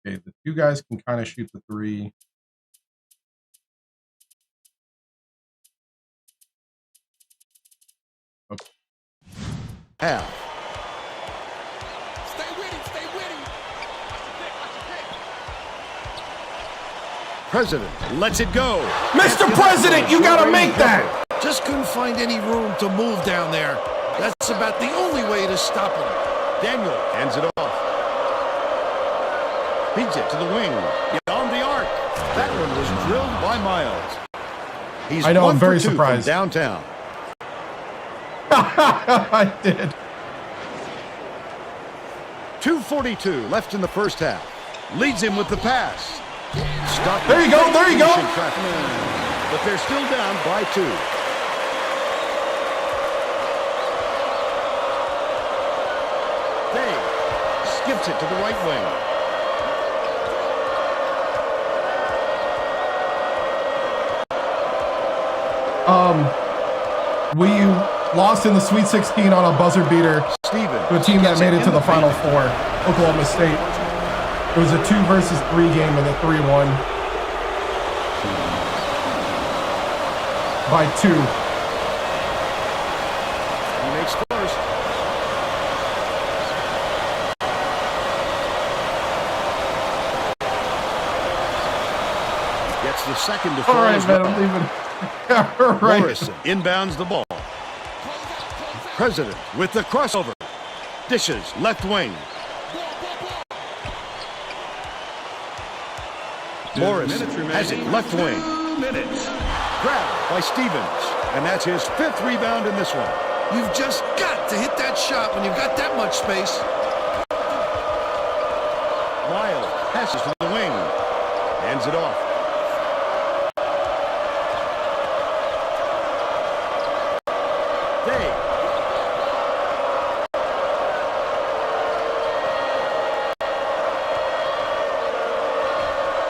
Okay, the two guys can kind of shoot the three. Okay. Half. Stay with him, stay with him. President lets it go. Mr. President, you gotta make that! Just couldn't find any room to move down there. That's about the only way to stop him. Daniel hands it off. Feeds it to the wing. Beyond the arc. That one was drilled by Miles. He's I know, I'm very 1 for 2 surprised. from downtown. I did. 2:42 left in the first half. Leads him with the pass. Stop. There you go, there you go. But they're still down by 2. Day skips it to the right wing. We lost in the Sweet 16 on a buzzer beater to a team that made it to the Final Four, Oklahoma State. It was a 2-versus-3 game and a 3-1 by 2. He makes first. Gets the second to fall. All right, as man, well. I'm leaving. All right. Morrison inbounds the ball. President with the crossover. Dishes left wing. Morrison has it left wing. Grabbed by Stevens. And that's his 5th rebound in this one. You've just got to hit that shot when you've got that much space. Miles passes to the wing. Hands it off. Day.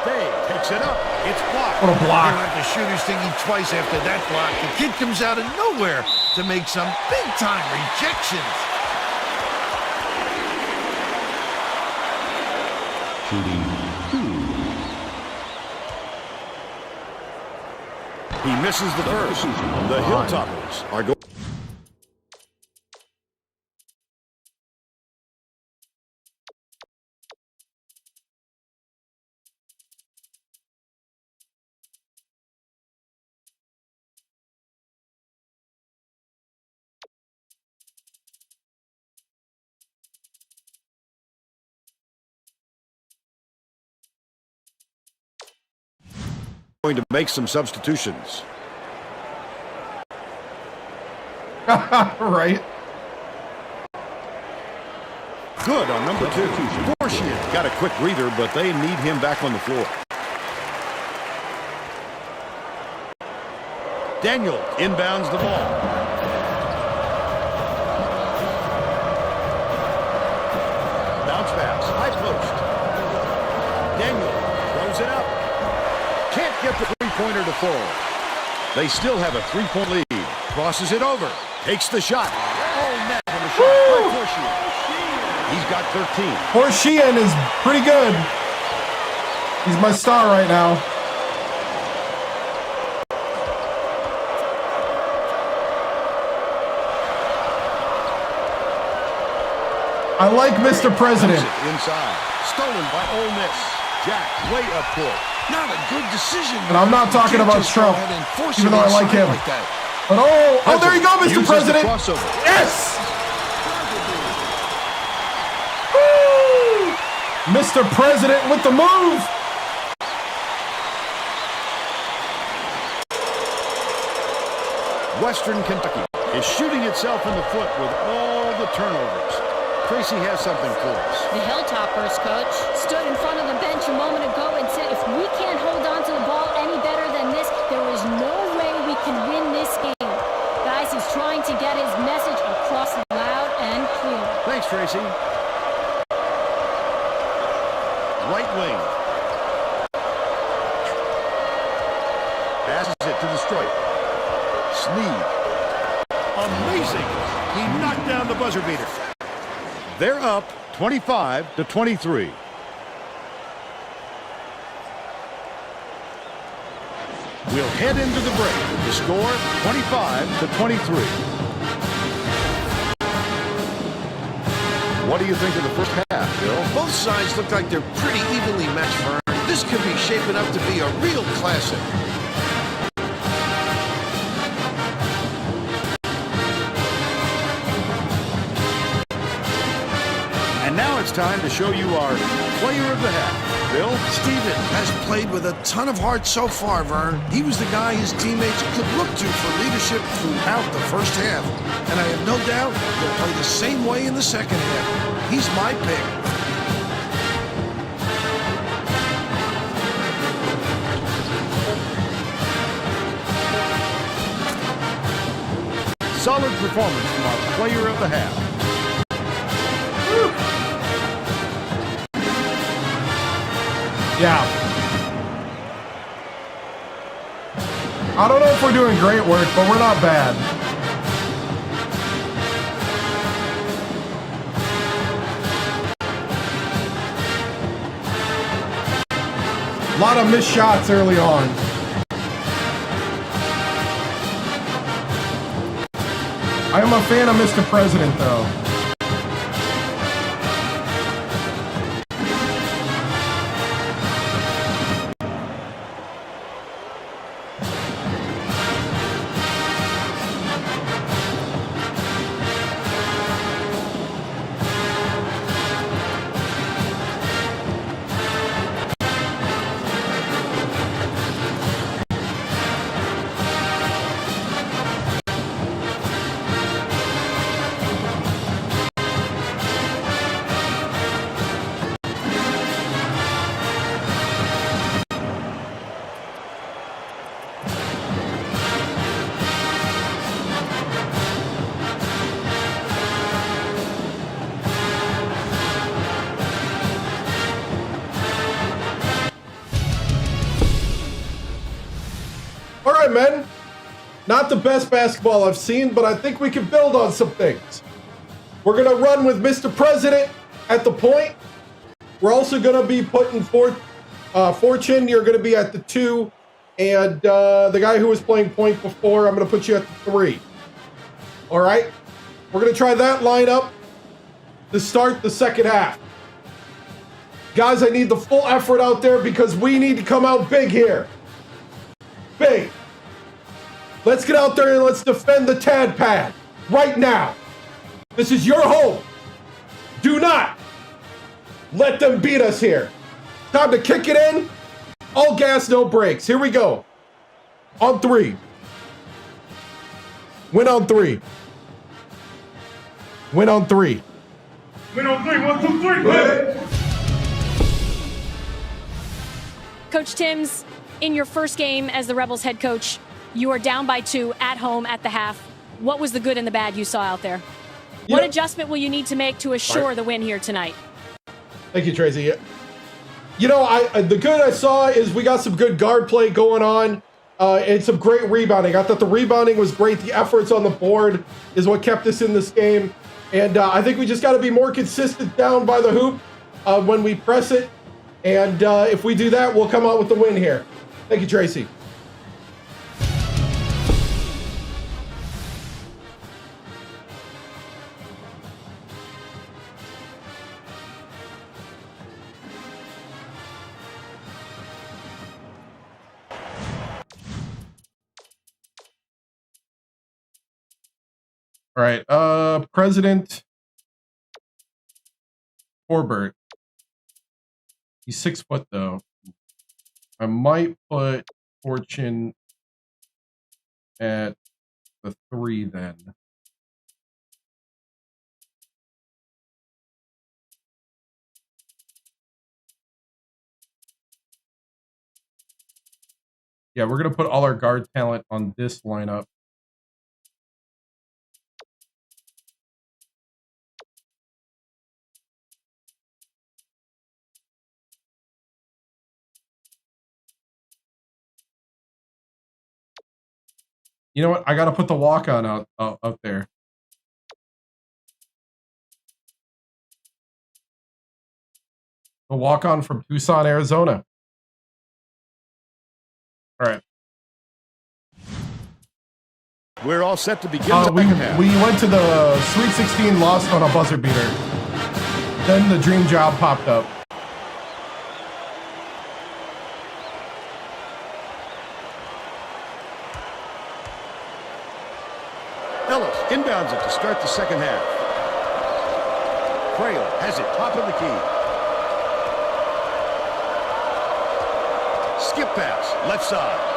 Day takes it up. It's blocked. What a block. You don't have the shooters thinking twice after that block. The kid comes out of nowhere to make some big-time rejections. He misses the first. The Hilltoppers are going. Going to make some substitutions. Right. Good on number 2. Forshia got a quick breather, but they need him back on the floor. Daniel inbounds the ball. Bounce pass, high post. Daniel throws it up. Can't get the three-pointer to fall. They still have a 3-point lead. Crosses it over. Takes the shot. Oh, net on the shot by Forshia. He's got 13. Forshian is pretty good. He's my star right now. I like Mr. President. Inside. Stolen by Ole Miss. Jack way up court. Not a good decision. And I'm not talking about Trump, even though I like him. But oh, there you go, Mr. President. Yes! Woo! Mr. President with the move. Western Kentucky is shooting itself in the foot with all the turnovers. Tracy has something for us. The Hilltoppers, coach, stood in front of the bench a moment ago and said, if we can't hold on to the ball any better than this, there is no way we can win this game. Guys, he's trying to get his message across loud and clear. Thanks, Tracy. Right wing. get to the stripe. Sneed. Amazing. He knocked down the buzzer beater. They're up 25-23. We'll head into the break. The score, 25-23. What do you think of the first half, Bill? Both sides look like they're pretty evenly matched, Vern. This could be shaping up to be a real classic. And now it's time to show you our player of the half. Bill? Steven has played with a ton of heart so far, Vern. He was the guy his teammates could look to for leadership throughout the first half. And I have no doubt he'll play the same way in the second half. He's my pick. Solid performance from our player of the half. Yeah. I don't know if we're doing great work, but we're not bad. A lot of missed shots early on. I am a fan of Mr. President, though. All right, men. Not the best basketball I've seen, but I think we can build on some things. We're going to run with Mr. President at the point. We're also going to be putting Fortune, you're going to be at the 2. And the guy who was playing point before, I'm going to put you at the 3. All right? We're going to try that lineup to start the second half. Guys, I need the full effort out there because we need to come out big here. Big. Let's get out there and let's defend the Tad Pad right now. This is your home. Do not let them beat us here. Time to kick it in. All gas, no brakes. Here we go. On 3. Win on 3. Win on 3. Win on 3. 1, 2, 3. Win. Coach Tims, in your first game as the Rebels head coach, you are down by 2 at home at the half. What was the good and the bad you saw out there? What adjustment will you need to make to assure the win here tonight? Thank you, Tracy. You know, the good I saw is we got some good guard play going on and some great rebounding. I thought the rebounding was great. The efforts on the board is what kept us in this game. And I think we just got to be more consistent down by the hoop when we press it. And if we do that, we'll come out with the win here. Thank you, Tracy. All right, President Corbett. He's 6 foot though. I might put Fortune at the 3 then. Yeah, we're gonna put all our guard talent on this lineup. You know what? I got to put the walk-on out there. The walk-on from Tucson, Arizona. All right. We're all set to begin the second half. We went to the Sweet 16, lost on a buzzer beater. Then the dream job popped up. Ellis inbounds it to start the second half. Crail has it top of the key. Skip pass, left side.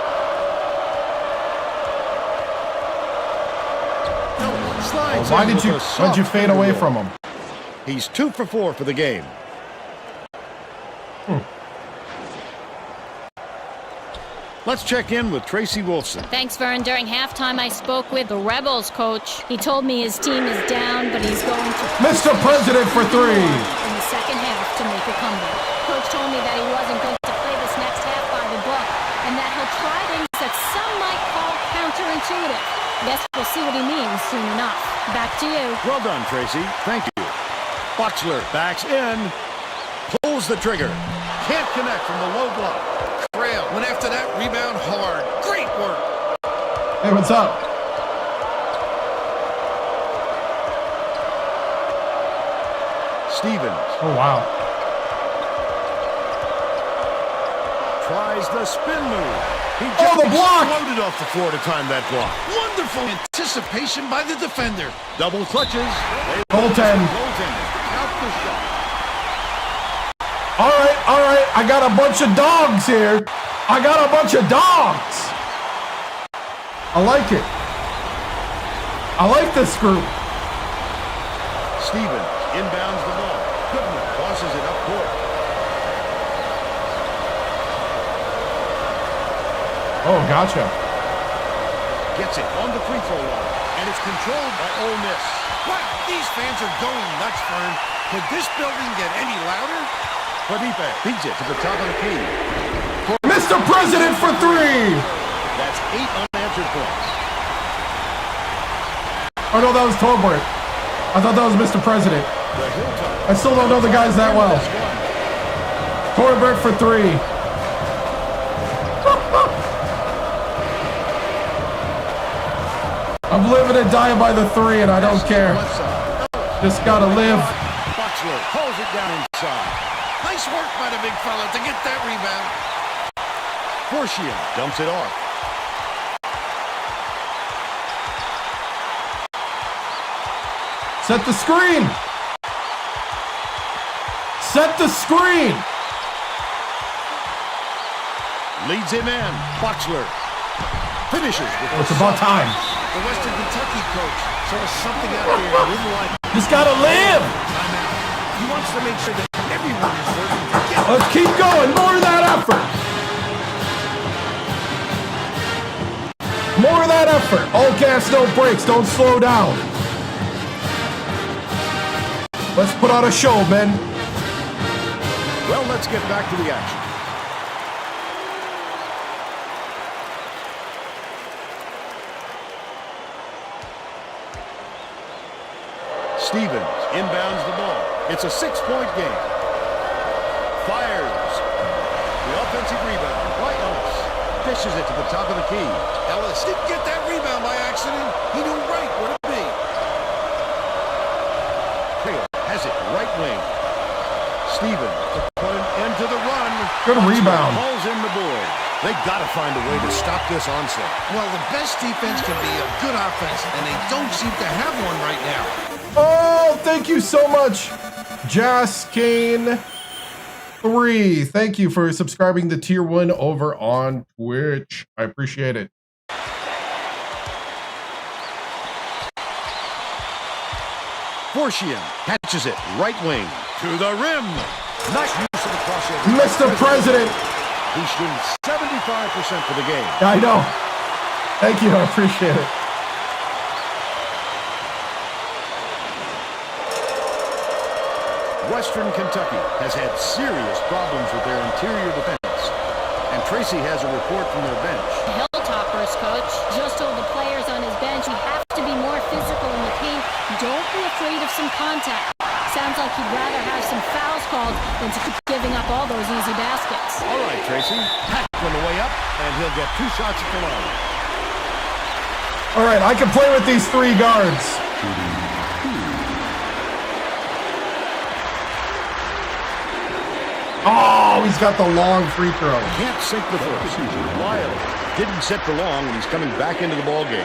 Slides why'd you fade away from him? He's 2 for 4 for the game. Let's check in with Tracy Wolfson. Thanks, Vern. During halftime, I spoke with the Rebels coach. He told me his team is down, but he's going to... Mr. President for 3! ...in the second half to make a comeback. Coach told me that he wasn't going to play this next half by the book, and that he'll try things that some might call counterintuitive. Guess we'll see what he means soon enough. Back to you. Well done, Tracy. Thank you. Boxler backs in, pulls the trigger. Can't connect from the low block. Crail went after that rebound hard. Great work. Hey, what's up? Stevens. Oh, wow. Tries the spin move. He the block! Exploded off the floor to time that block. Wonderful anticipation by the defender. Double clutches. Goaltend. Out the shot. All right. I got a bunch of dogs here. I got a bunch of dogs. I like it. I like this group. Stevens inbounds the ball. Goodman tosses it up court. Oh, gotcha. Gets it on the free throw line. And it's controlled by Ole Miss. Wow, these fans are going nuts, Vern. Could this building get any louder? Felipe feeds it to the top of the key. Mr. President for 3! That's 8 unanswered points. Oh, no, that was Tolbert. I thought that was Mr. President. I still don't know the guys that well. Tolbert for 3. I'm living and dying by the 3, and I don't care. Just gotta live. Boxler pulls it down inside. Nice work by the big fella to get that rebound. Forshia dumps it off. Set the screen. Set the screen. Leads him in. Boxler finishes with It's about time. The Western Kentucky coach saw something out there he didn't like. Just gotta live. He wants to make sure that everyone is working together. Let's keep going. More of that effort. More of that effort. All gas, no brakes. Don't slow down. Let's put on a show, men. Well, let's get back to the action. Stevens inbounds the ball. It's a 6-point game. Fires. The offensive rebound by Ellis. Dishes it to the top of the key. Ellis didn't get that rebound by accident. He knew right where to be. Crail has it right wing. Stevens to put an end to the run. Good rebound. Falls in the board. They got to find a way to stop this onslaught. Well, the best defense can be a good offense, and they don't seem to have one right now. Oh, thank you so much, Jas Kane 3. Thank you for subscribing to Tier 1 over on Twitch. I appreciate it. Forshia catches it right wing to the rim. Nice use of the crossover. Mr. President. He's shooting 75% for the game. I know. Thank you. I appreciate it. Western Kentucky has had serious problems with their interior defense. And Tracy has a report from their bench. Hilltoppers, Coach. Just told the players on his bench we have to be more physical in the paint. Don't be afraid of some contact. Sounds like he'd rather have some fouls called than to keep giving up all those easy baskets. All right, Tracy. Hack on the way up, and he'll get 2 shots at the line. All right, I can play with these 3 guards. Oh, he's got the long free throw. Can't sink the first. Lyle didn't sit for long, and he's coming back into the ball game.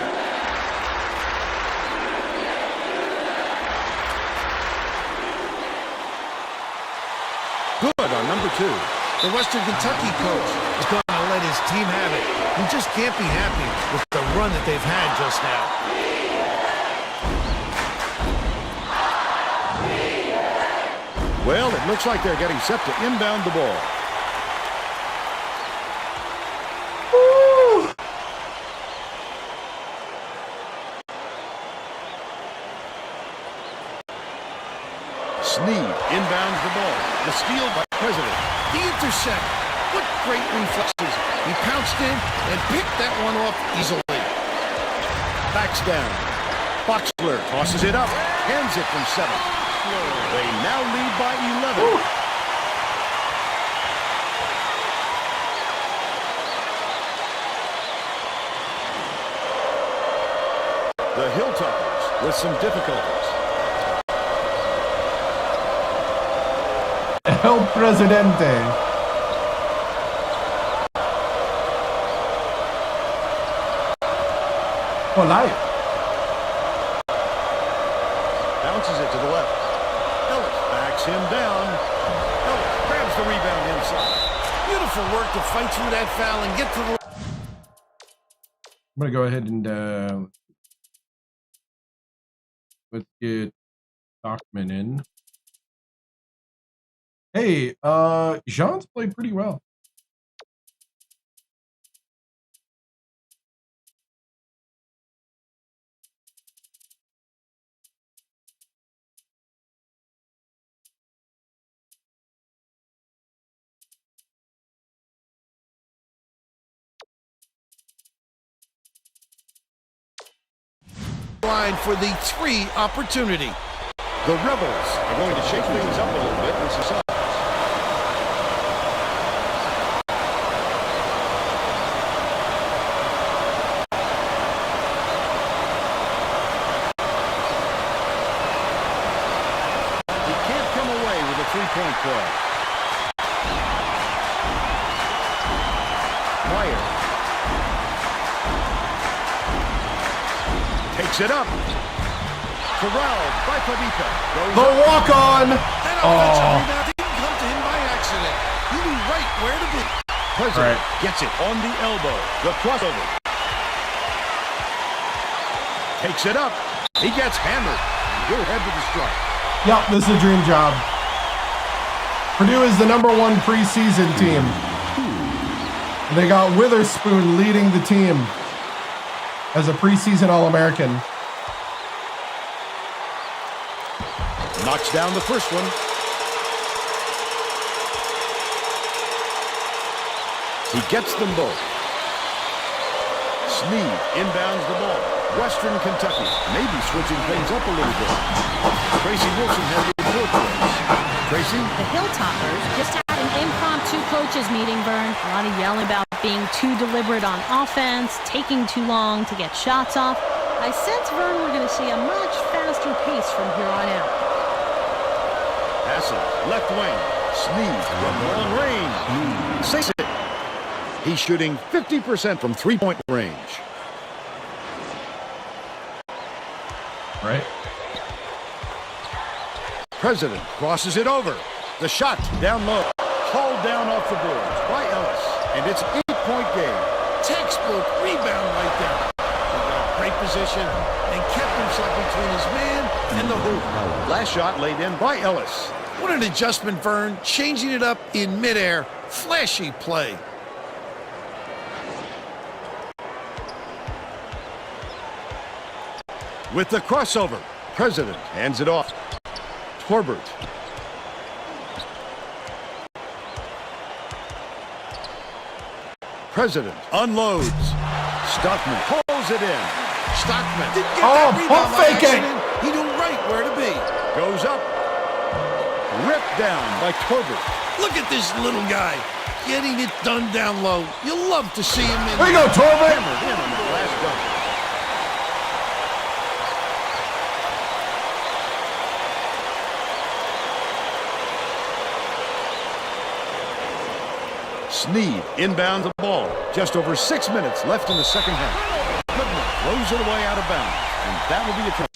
Good on number 2. The Western Kentucky coach is going to let his team have it. He just can't be happy with the run that they've had just now. Well, it looks like they're getting set to inbound the ball. Woo! Sneed inbounds the ball. The steal by President. The intercept. What great reflexes. He pounced in and picked that one off easily. Backs down. Boxler tosses it up. Hands it from 7. They now lead by 11. Woo! The Hilltoppers with some difficulties. El Presidente. Oh, life. Bounces it to the left. Ellis backs him down. Ellis grabs the rebound inside. Beautiful work to fight through that foul and get to the... I'm going to go ahead and let's get Stockman in. Hey, Jean's played pretty well. line for the 3 opportunity. The Rebels are going to shake things up a little bit with the Suns. He can't come away with a 3-point play. Meyer takes it up. Corralled by Pavita. The walk-on. That offensive rebound didn't come to him by accident. He knew right where to be. President gets it on the elbow. The crossover. Takes it up. He gets hammered. He'll head to the strike. Yep, this is a dream job. Purdue is the #1 preseason team. They got Witherspoon leading the team as a preseason All-American. Knocks down the first one. He gets them both. Sneed inbounds the ball. Western Kentucky maybe switching things up a little bit. Tracy Wilson has the report for us. Tracy? The Hilltoppers just had an impromptu coaches meeting, Vern. A lot of yelling about being too deliberate on offense, taking too long to get shots off. I sense, Vern, we're going to see a much faster pace from here on out. Passes, left wing. Sneed from long range. Sinks it. He's shooting 50% from 3-point range. Right. President crosses it over. The shot down low. Hauled down off the boards by Ellis. And it's an 8-point game. Textbook rebound right there. He got great position and kept himself between his man and the hoop. Last shot laid in by Ellis. What an adjustment, Vern. Changing it up in midair. Flashy play. With the crossover, President hands it off. Torbert. President unloads. Stockman pulls it in. Stockman didn't get that rebound pump by fake it. accident. He knew right where to be. Goes up. Ripped down by Torbert. Look at this little guy getting it done down low. You'll love to see him in There you go, Torbert. Hammered in on the last dunk. Sneed inbounds the ball. Just over 6 minutes left in the second half. Goodman throws it away out of bounds, and that will be a turn.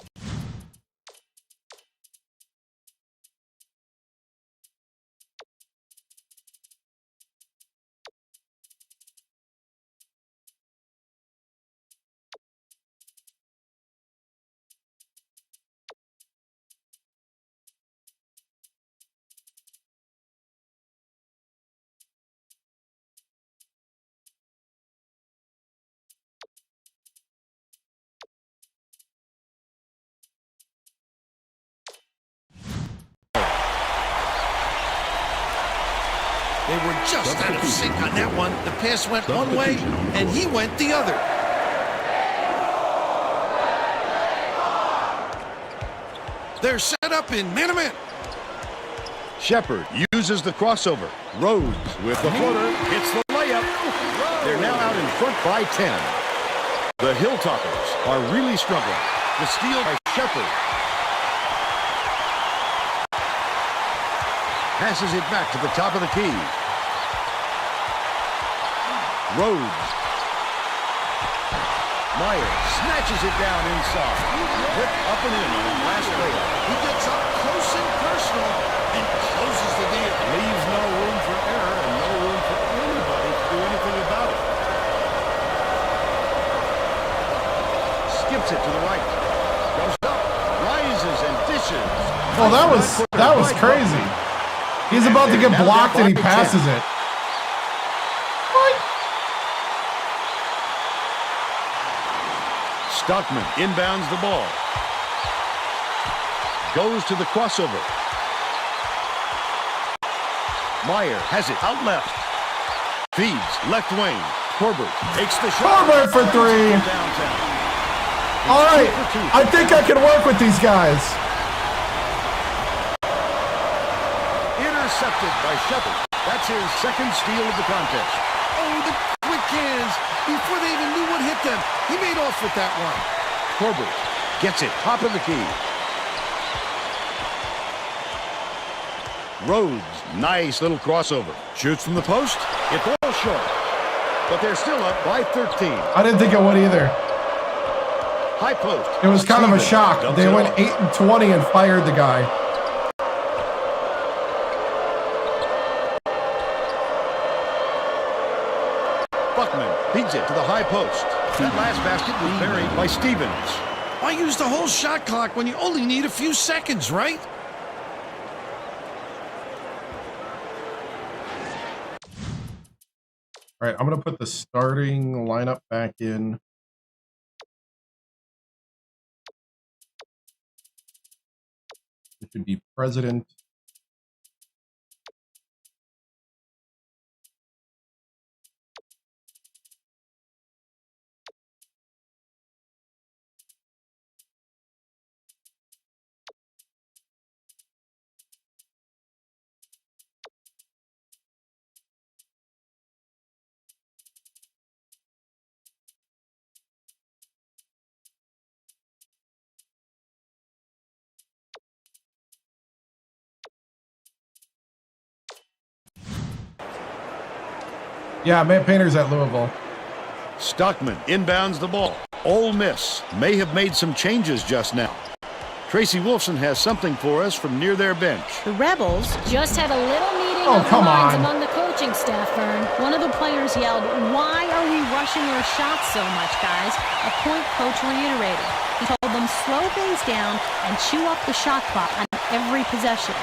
They were just out of sync on that one. The pass went one way, and he went the other. They're set up in man-to-man. Shepard uses the crossover. Rhodes with the floater. Hits the layup. They're now out in front by 10. The Hilltoppers are really struggling. The steal by Shepard. Passes it back to the top of the key. Rhodes. Meyer snatches it down inside. Whipped up and in on the last layup. He gets up close and personal and closes the deal. Leaves no room for error and no room for anybody to do anything about it. Skips it to the right. Goes up. Rises and dishes. Oh, that was crazy. He's about to get blocked and he passes it. Stockman inbounds the ball. Goes to the crossover. Meyer has it out left. Feeds left wing. Torbert takes the shot. Torbert for three. Downtown. All right, I think I can work with these guys. Intercepted by Shepard. That's his second steal of the contest. Oh, the quick hands. Before they even knew what hit them, he made off with that one. Torbert gets it top of the key. Rhodes, nice little crossover. Shoots from the post. It falls short. But they're still up by 13. I didn't think it would either. High post. It was kind of a shock. Dumps They it went off. 8 and 20 and fired the guy. Buckman feeds it to the high post. That last basket was buried by Stevens. Why use the whole shot clock when you only need a few seconds, right? All right, I'm going to put the starting lineup back in. It should be President. Yeah, Matt Painter's at Louisville. Stockman inbounds the ball. Ole Miss may have made some changes just now. Tracy Wolfson has something for us from near their bench. The Rebels Just had a little meeting Oh, of the come minds on. among the coaching staff, Vern. One of the players yelled, "Why are we rushing our shots so much, guys?" A point coach reiterated. He told them, slow things down and chew up the shot clock on every possession.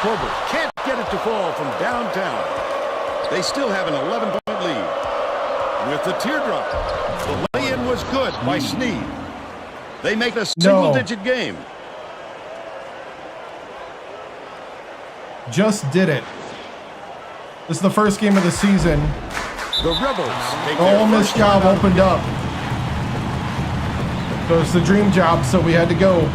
Torbert can't get it to fall from downtown. They still have an 11-point lead. With the teardrop, the lay-in was good by Sneed. They make a single-digit game. Just did it. This is the first game of the season. The Rebels take The Ole Miss job opened up. So it's the dream job, so we had to go.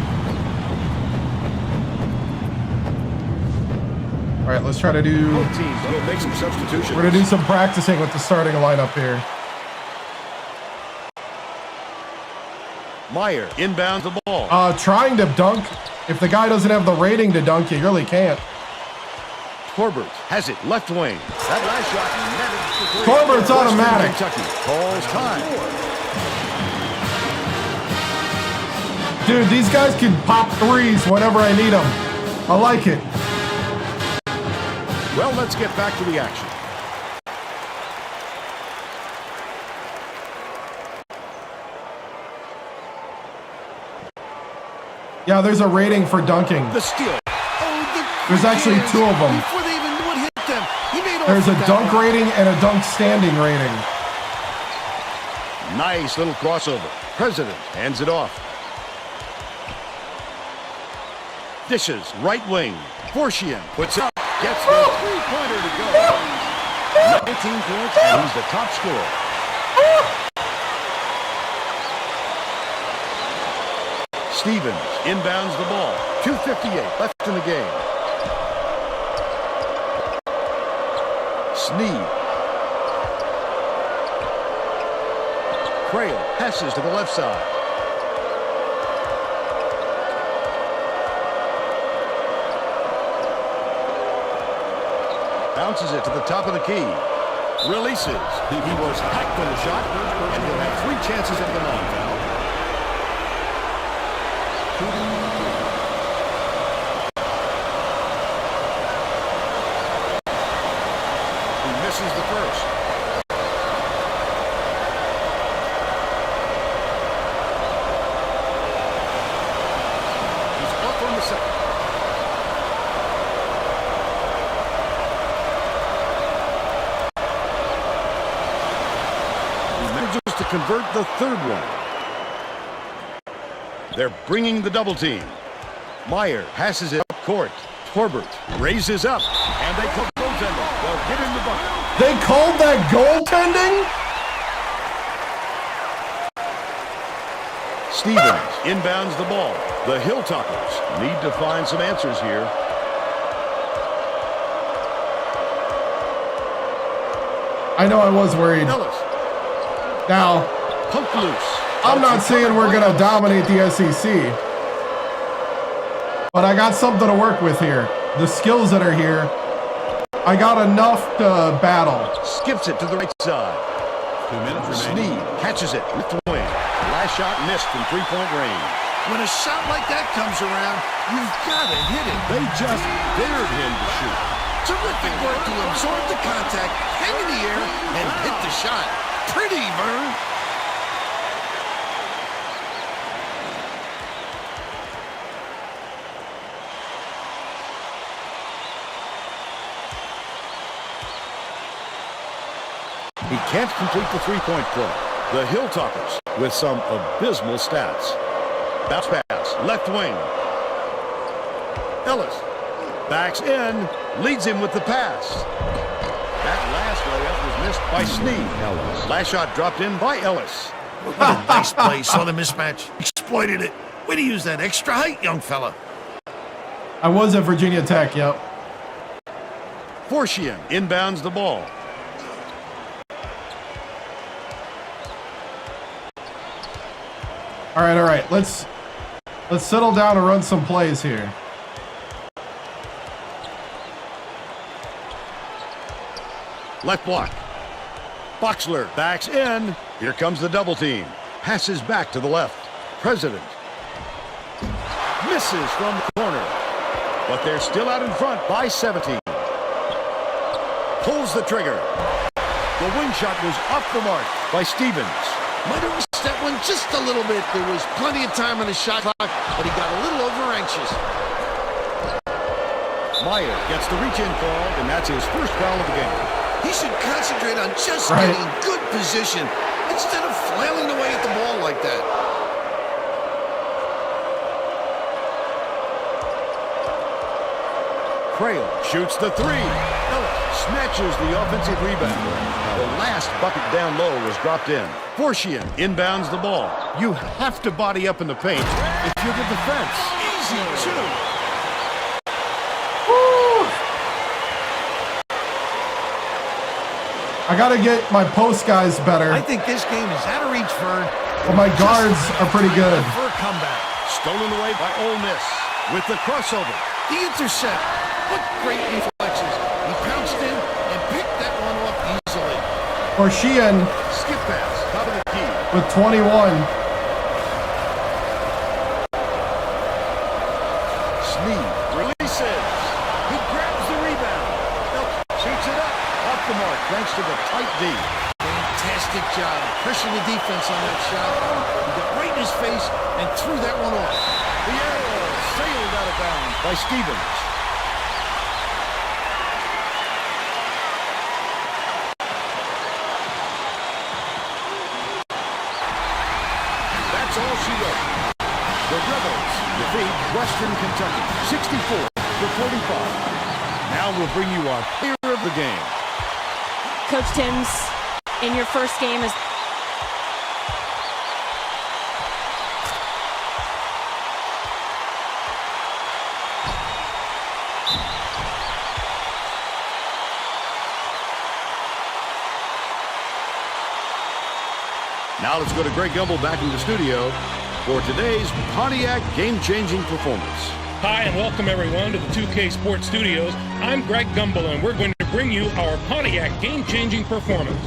All right, let's try to do... Both teams will make some substitutions. We're going to do some practicing with the starting lineup here. Meyer inbounds the ball. Trying to dunk. If the guy doesn't have the rating to dunk, you really can't. Corbett has it left wing. That last shot netted. Corbett's automatic. Kentucky calls time. Dude, these guys can pop threes whenever I need them. I like it. Well, let's get back to the action. Yeah, there's a rating for dunking. The steal. There's actually two of them. Before they even knew what hit them, he made There's a off with dunk that one. rating and a dunk standing rating. Nice little crossover. President hands it off. Dishes right wing. Forshian puts up. Gets the three-pointer to go. 19 points, and he's the top scorer. Stevens inbounds the ball. 2:58 left in the game. Sneed. Crail passes to the left side. Bounces it to the top of the key. Releases. He was hacked on the shot, and he'll have 3 chances at the non-foul. He misses the first. He's up on the second. To convert the third one. They're bringing the double team. Meyer passes it up court. Corbett raises up, and they call goaltending. They'll get in the bucket. They called that goaltending? Stevens inbounds the ball. The Hilltoppers need to find some answers here. I know I was worried. Ellis. Now, Pump loose. I'm not saying we're going to dominate the SEC, but I got something to work with here. The skills that are here, I got enough to battle. Skips it to the right side. 2 minutes remaining. Sneed catches it left wing. Last shot missed from 3-point range. When a shot like that comes around, you've got to hit it. They just dared him to shoot. Terrific work to absorb the contact, hang in the air, and hit the shot. Pretty, Vern. He can't complete the three-point play. The Hilltoppers with some abysmal stats. Bounce pass, left wing. Ellis backs in, leads him with the pass. That last layup was missed by Sneed. Ellis. Last shot dropped in by Ellis. What a nice play. Saw the mismatch. Exploited it. Way to use that extra height, young fella. I was at Virginia Tech, yep. Forshian inbounds the ball. All right. Let's settle down and run some plays here. Left block. Boxler backs in. Here comes the double team. Passes back to the left. President. Misses from the corner. But they're still out in front by 17. Pulls the trigger. The wing shot was off the mark by Stevens. Might have missed that one just a little bit. There was plenty of time on the shot clock, but he got a little over-anxious. Meyer gets the reach-in call, and that's his first foul of the game. He should concentrate on just getting good position instead of flailing away at the ball like that. Crail shoots the three. Ellis snatches the offensive rebound. The last bucket down low was dropped in. Fortian inbounds the ball. You have to body up in the paint if you're the defense. Easy, too. I got to get my post guys better. I think this game is out of reach, Vern. But my guards are pretty good. For a comeback. Stolen away by Ole Miss with the crossover. The intercept. What great reflexes. He pounced in and picked that one off easily. Fortian Skip pass, top of the key. with 21. Sneed releases. He grabs the rebound. Shoots it up. Off the mark thanks to the tight D. Fantastic job. Pressuring the defense on that shot. He got right in his face and threw that one off. The arrow sailed out of bounds by Stevens. That's all she wrote. The Rebels defeat Western Kentucky 64-45. Now we'll bring you our player of the game. Coach Tims, in your first game as Now let's go to Greg Gumbel back in the studio for today's Pontiac game-changing performance. Hi, and welcome everyone to the 2K Sports Studios. I'm Greg Gumbel, and we're going to bring you our Pontiac game-changing performance.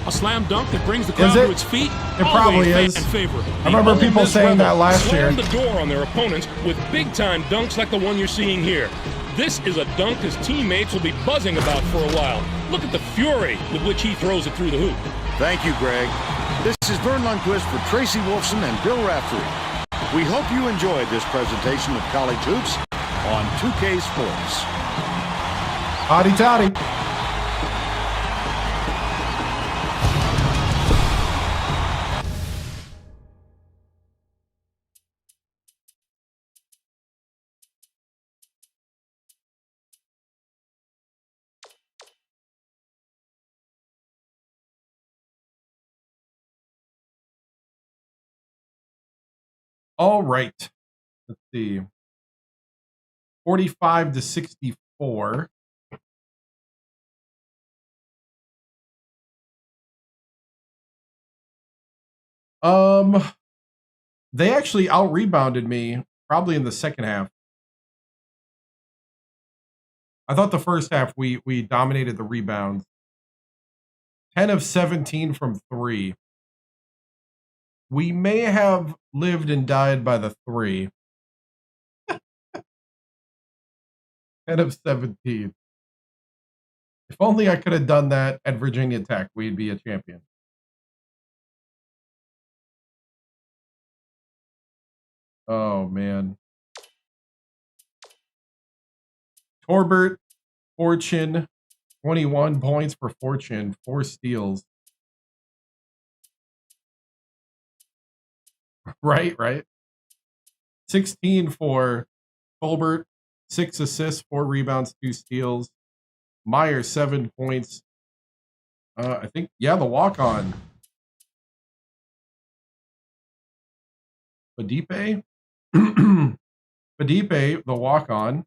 A slam dunk that brings the crowd to its feet. It probably is. I remember people saying that last year. Slam the door on their opponents with big-time dunks like the one you're seeing here. This is a dunk his teammates will be buzzing about for a while. Look at the fury with which he throws it through the hoop. Thank you, Greg. This is Vern Lundquist for Tracy Wolfson and Bill Raftery. We hope you enjoyed this presentation of college hoops on 2K Sports. Hotty toddy. All right. Let's see. 45-64. They actually out-rebounded me probably in the second half. I thought the first half we dominated the rebounds. 10 of 17 from 3. We may have lived and died by the 3. 10 of 17. If only I could have done that at Virginia Tech, we'd be a champion. Oh, man. Torbert, Fortune, 21 points for Fortune, 4 steals. Right. 16 for Colbert, 6 assists, 4 rebounds, 2 steals. Meyer, 7 points. I think, yeah, the walk-on. Fadipe, the walk-on.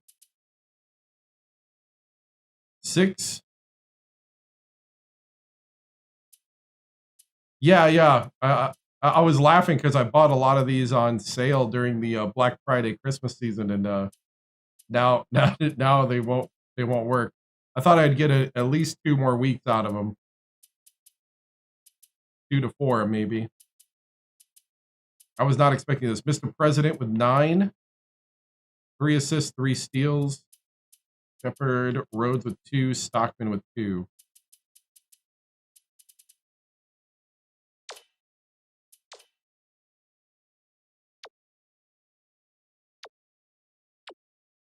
6. Yeah. I was laughing because I bought a lot of these on sale during the Black Friday Christmas season, and now they won't work. I thought I'd get at least 2 more weeks out of them. 2 to 4 maybe. I was not expecting this. Mr. President with 9, 3 assists, 3 steals. Shepard, Rhodes with 2, Stockman with 2.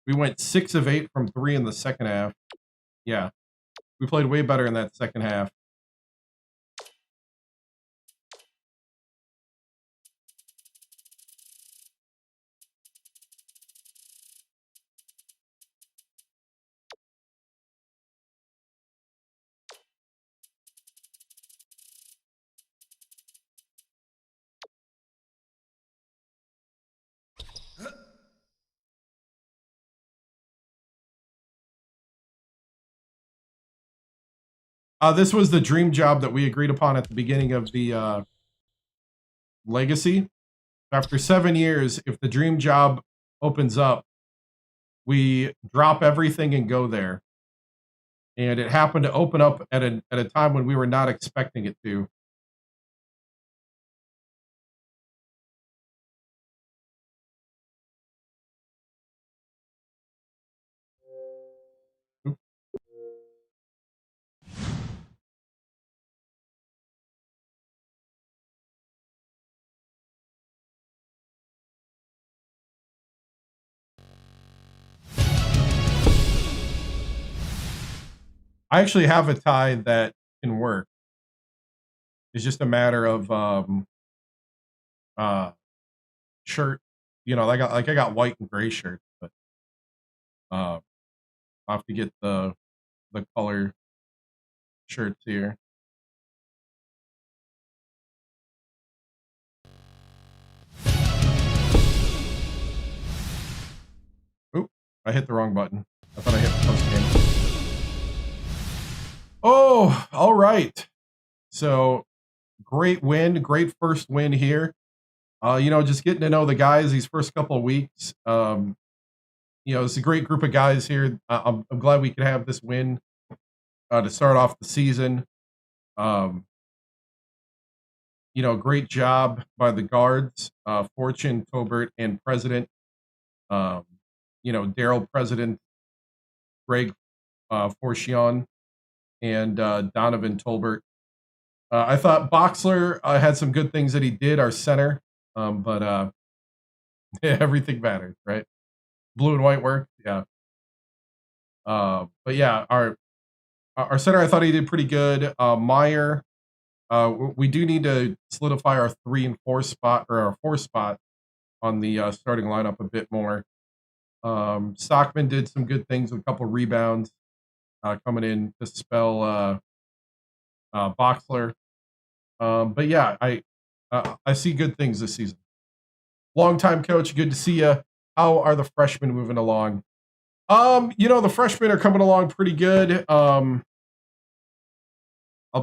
We went 6 of 8 from 3 in the second half. Yeah, we played way better in that second half. This was the dream job that we agreed upon at the beginning of the legacy. After 7 years, if the dream job opens up, we drop everything and go there. And it happened to open up at a time when we were not expecting it to. I actually have a tie that can work. It's just a matter of shirt. You know, I got white and gray shirts, but I'll have to get the color shirts here. Oop, I hit the wrong button. I thought I hit the post game. Oh, all right. So great win, great first win here. You know, just getting to know the guys these first couple of weeks. You know, it's a great group of guys here. I'm glad we could have this win to start off the season. You know, great job by the guards, Fortune, Tobert, and President. You know, Daryl, President, Greg, Forchion, and Donovan Tolbert. I thought Boxler had some good things that he did, our center, but everything matters, right? Blue and white work, yeah. But yeah, our center, I thought he did pretty good. Meyer, we do need to solidify our 3 and 4 spot, or our 4 spot on the starting lineup a bit more. Stockman did some good things with a couple rebounds coming in to spell Boxler. But yeah, I see good things this season. Longtime coach, good to see you. How are the freshmen moving along? You know, the freshmen are coming along pretty good. I'll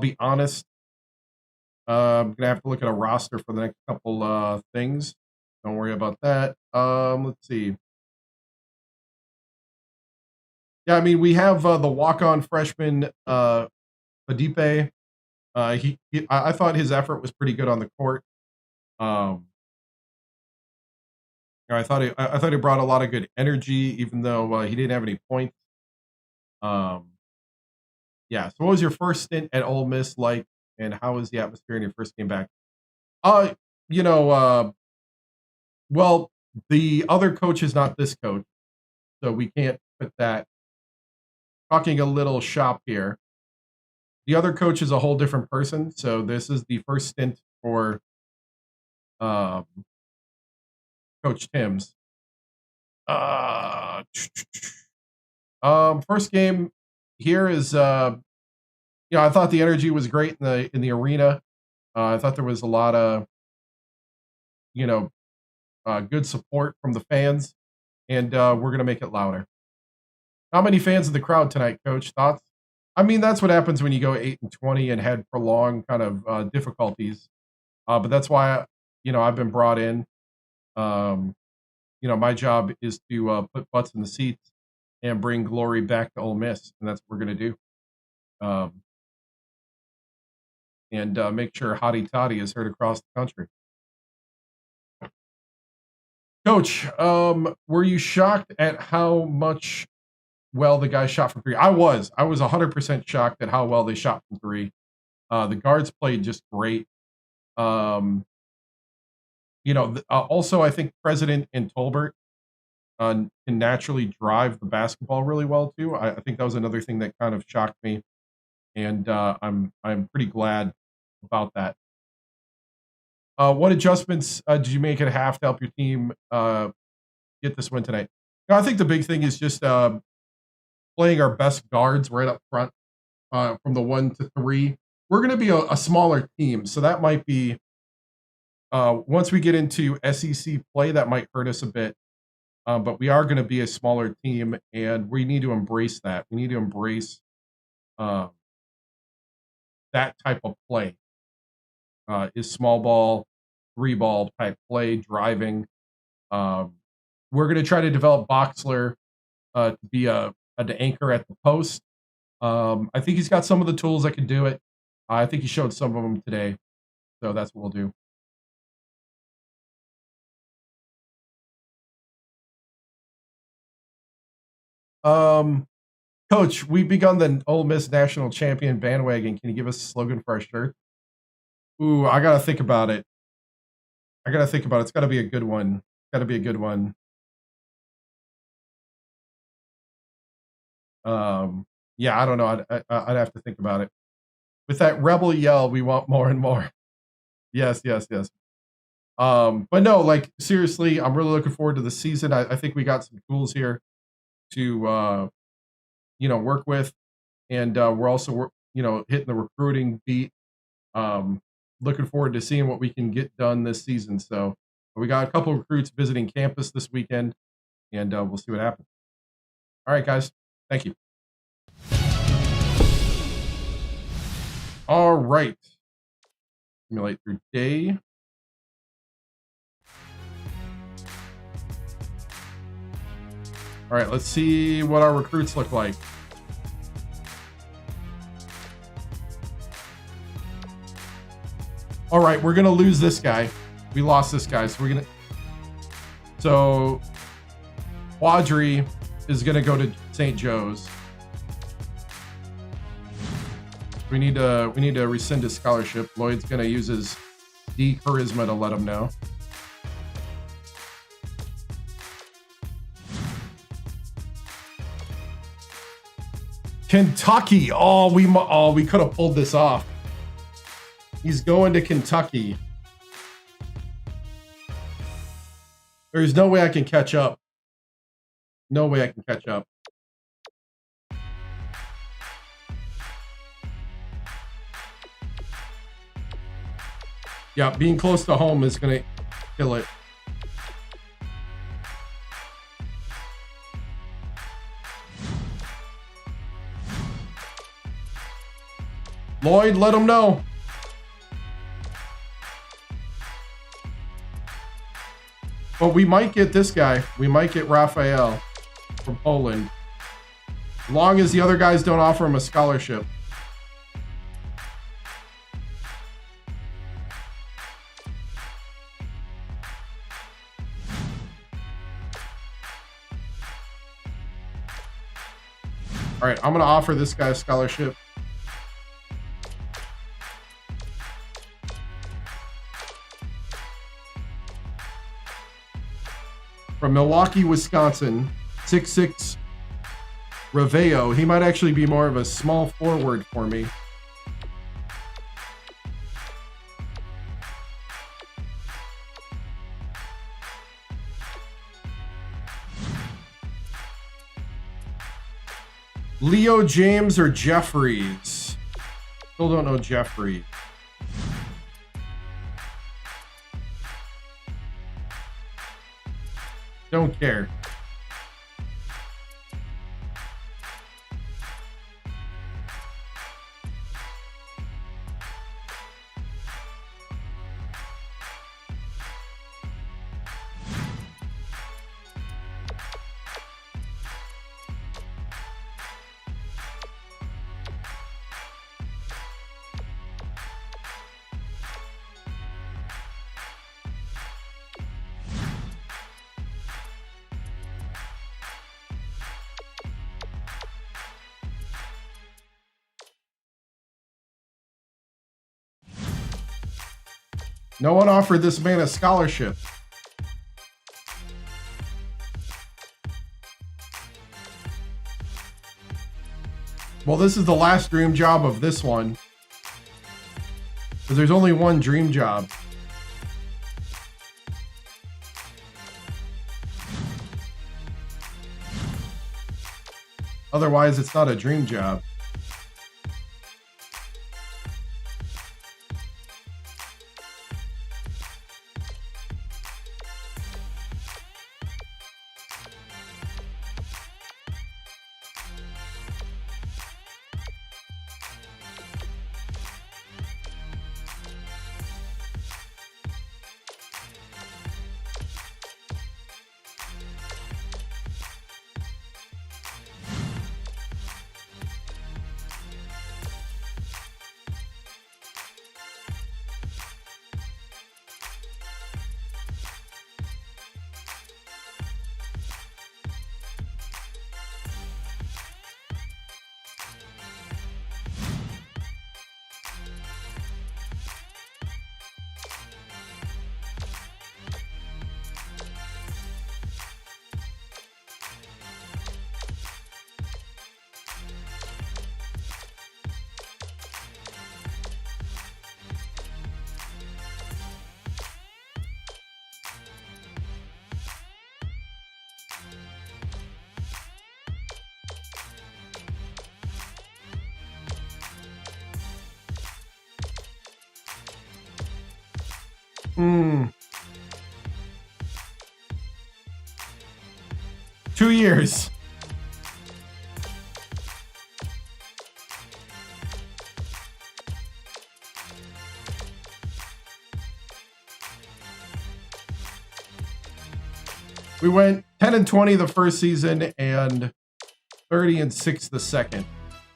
be honest. I'm gonna have to look at a roster for the next couple things. Don't worry about that. Let's see. Yeah, I mean, we have the walk-on freshman Fadipe. I thought his effort was pretty good on the court. I thought he brought a lot of good energy, even though he didn't have any points. Yeah. So, what was your first stint at Ole Miss like, and how was the atmosphere in your first game back? You know, well, the other coach is not this coach, so we can't put that. Talking a little shop here. The other coach is a whole different person, so this is the first stint for Coach TImms. First game here is you know, I thought the energy was great in the arena. I thought there was a lot of, you know, good support from the fans, and we're gonna make it louder. How many fans in the crowd tonight, Coach? Thoughts? I mean, that's what happens when you go 8-20 and had prolonged kind of difficulties. But that's why, you know, I've been brought in. You know, my job is to put butts in the seats and bring glory back to Ole Miss, and that's what we're going to do. And make sure Hottie Toddy is heard across the country. Coach, were you shocked at how much well the guys shot from 3? I was 100% shocked at how well they shot from 3. The guards played just great. You know, also I think President and Tolbert can naturally drive the basketball really well too. I think that was another thing that kind of shocked me, and I'm pretty glad about that. What adjustments did you make at half to help your team get this win tonight? I think the big thing is just playing our best guards right up front from the 1 to 3. We're going to be a smaller team, so that might be once we get into SEC play, that might hurt us a bit. But we are going to be a smaller team, and we need to embrace that. We need to embrace that type of play. Is small ball, 3-ball type play, driving. We're going to try to develop Boxler to be an anchor at the post. I think he's got some of the tools that can do it. I think he showed some of them today. So that's what we'll do. Coach, we've begun the Ole Miss national champion bandwagon. Can you give us a slogan for our shirt? Ooh, I got to think about it. It's got to be a good one. Yeah, I don't know. I'd have to think about it. With that rebel yell, we want more and more. Yes. But no, like seriously, I'm really looking forward to the season. I think we got some tools here to work with, and we're also hitting the recruiting beat. Looking forward to seeing what we can get done this season. So we got a couple of recruits visiting campus this weekend, and we'll see what happens. All right, guys. Thank you. All right. Simulate through day. All right, let's see what our recruits look like. All right, we're going to lose this guy. We lost this guy, so Quadri is going to go to St. Joe's. We need to rescind his scholarship. Lloyd's going to use his D charisma to let him know. Kentucky. We could have pulled this off. He's going to Kentucky. There's no way I can catch up. Yeah, being close to home is going to kill it. Lloyd, let him know. But we might get this guy. We might get Raphael from Poland. As long as the other guys don't offer him a scholarship. All right, I'm going to offer this guy a scholarship. From Milwaukee, Wisconsin, 6'6", Raveo. He might actually be more of a small forward for me. Leo James or Jeffries? Still don't know Jeffries. Don't care. No one offered this man a scholarship. Well, this is the last dream job of this one. Because there's only one dream job. Otherwise, it's not a dream job. 2 years. We went 10-20 the first season and 30-6 the second.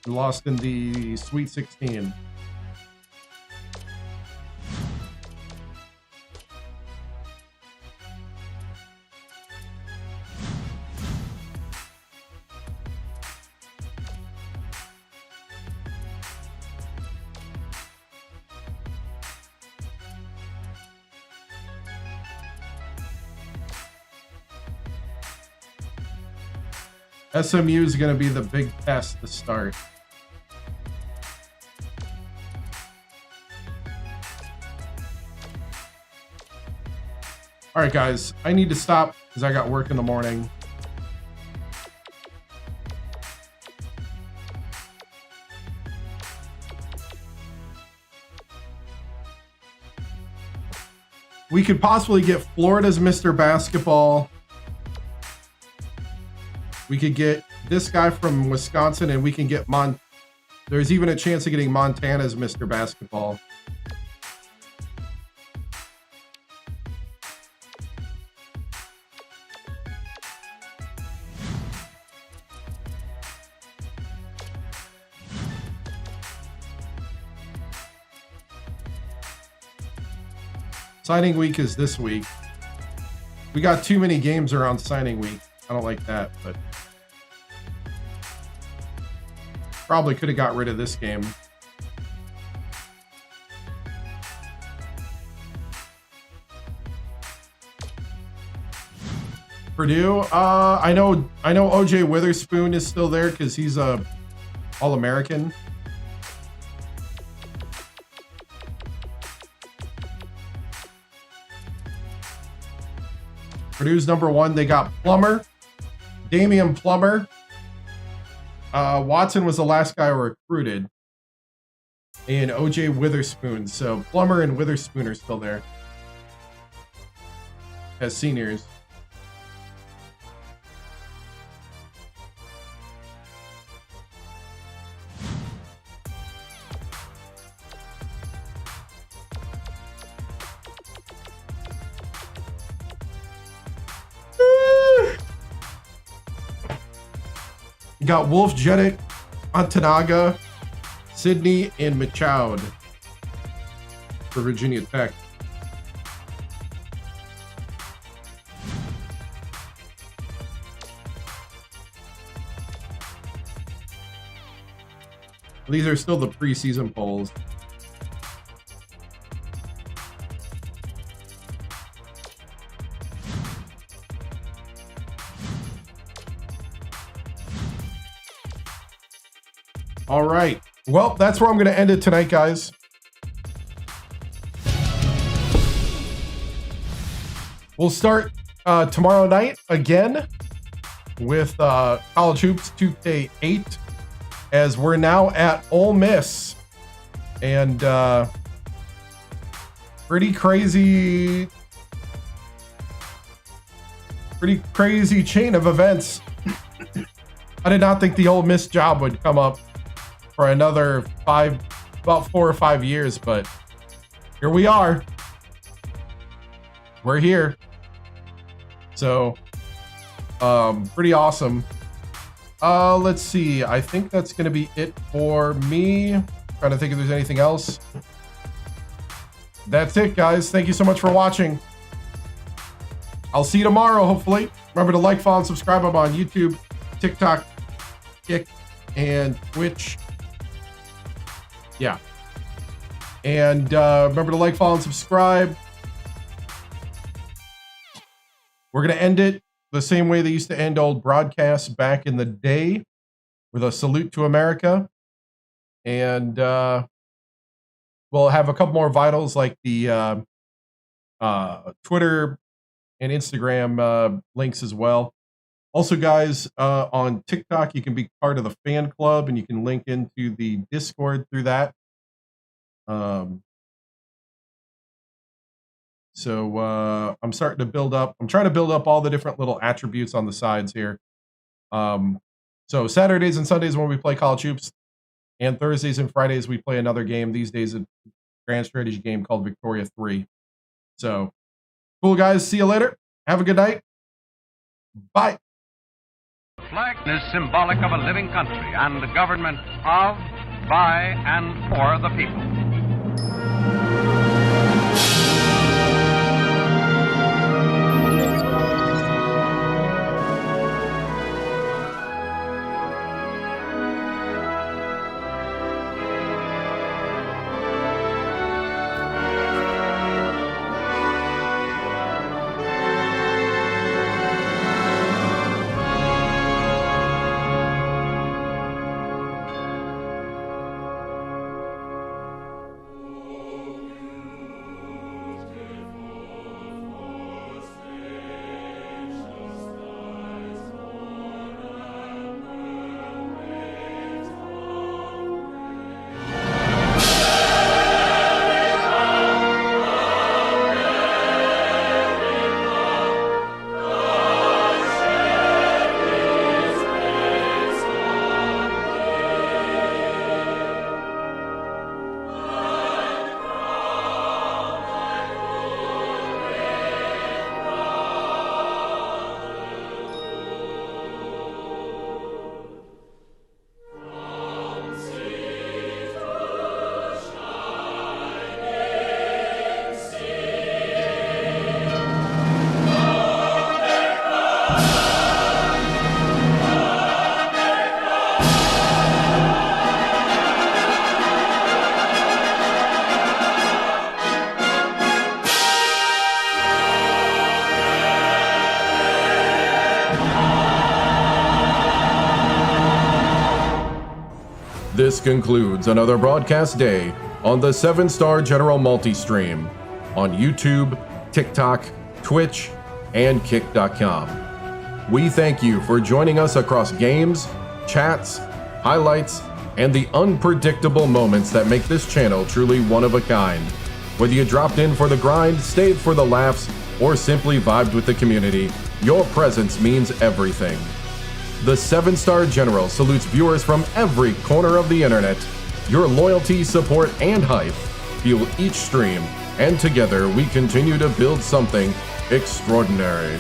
We lost in the Sweet 16. SMU is going to be the big test to start. All right, guys, I need to stop because I got work in the morning. We could possibly get Florida's Mr. Basketball. We could get this guy from Wisconsin, and we can get there's even a chance of getting Montana's Mr. Basketball. Signing week is this week. We got too many games around signing week. I don't like that, but probably could have got rid of this game. Purdue, I know OJ Witherspoon is still there because he's a All-American. Purdue's #1. They got Plummer, Damian Plummer. Watson was the last guy recruited. And OJ Witherspoon. So Plummer and Witherspoon are still there as seniors. You got Wolf, Jeddick, Antanaga, Sydney, and Machoud for Virginia Tech. These are still the preseason polls. All right. Well, that's where I'm going to end it tonight, guys. We'll start tomorrow night again with College Hoops 2K8 as we're now at Ole Miss. And pretty crazy chain of events. I did not think the Ole Miss job would come up for another about 4 or 5 years, but here we are. We're here. So, pretty awesome. Let's see. I think that's going to be it for me. Trying to think if there's anything else. That's it, guys. Thank you so much for watching. I'll see you tomorrow, hopefully. Remember to like, follow, and subscribe. I'm on YouTube, TikTok, Kick, and Twitch. Yeah. And remember to like, follow, and subscribe. We're going to end it the same way they used to end old broadcasts back in the day, with a salute to America. And we'll have a couple more vitals like the Twitter and Instagram links as well. Also, guys, on TikTok, you can be part of the fan club, and you can link into the Discord through that. So I'm starting to build up. I'm trying to build up all the different little attributes on the sides here. So Saturdays and Sundays when we play college hoops, and Thursdays and Fridays we play another game. These days a grand strategy game called Victoria 3. So cool, guys. See you later. Have a good night. Bye. The flag is symbolic of a living country and the government of, by, and for the people. This concludes another broadcast day on the 7-Star General Multi-Stream on YouTube, TikTok, Twitch, and Kick.com. We thank you for joining us across games, chats, highlights, and the unpredictable moments that make this channel truly one of a kind. Whether you dropped in for the grind, stayed for the laughs, or simply vibed with the community, your presence means everything. The 7-Star General salutes viewers from every corner of the internet. Your loyalty, support, and hype fuel each stream, and together we continue to build something extraordinary.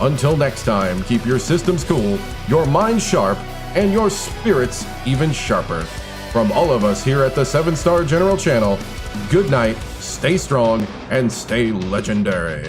Until next time, keep your systems cool, your minds sharp, and your spirits even sharper. From all of us here at the 7-Star General channel, good night, stay strong, and stay legendary.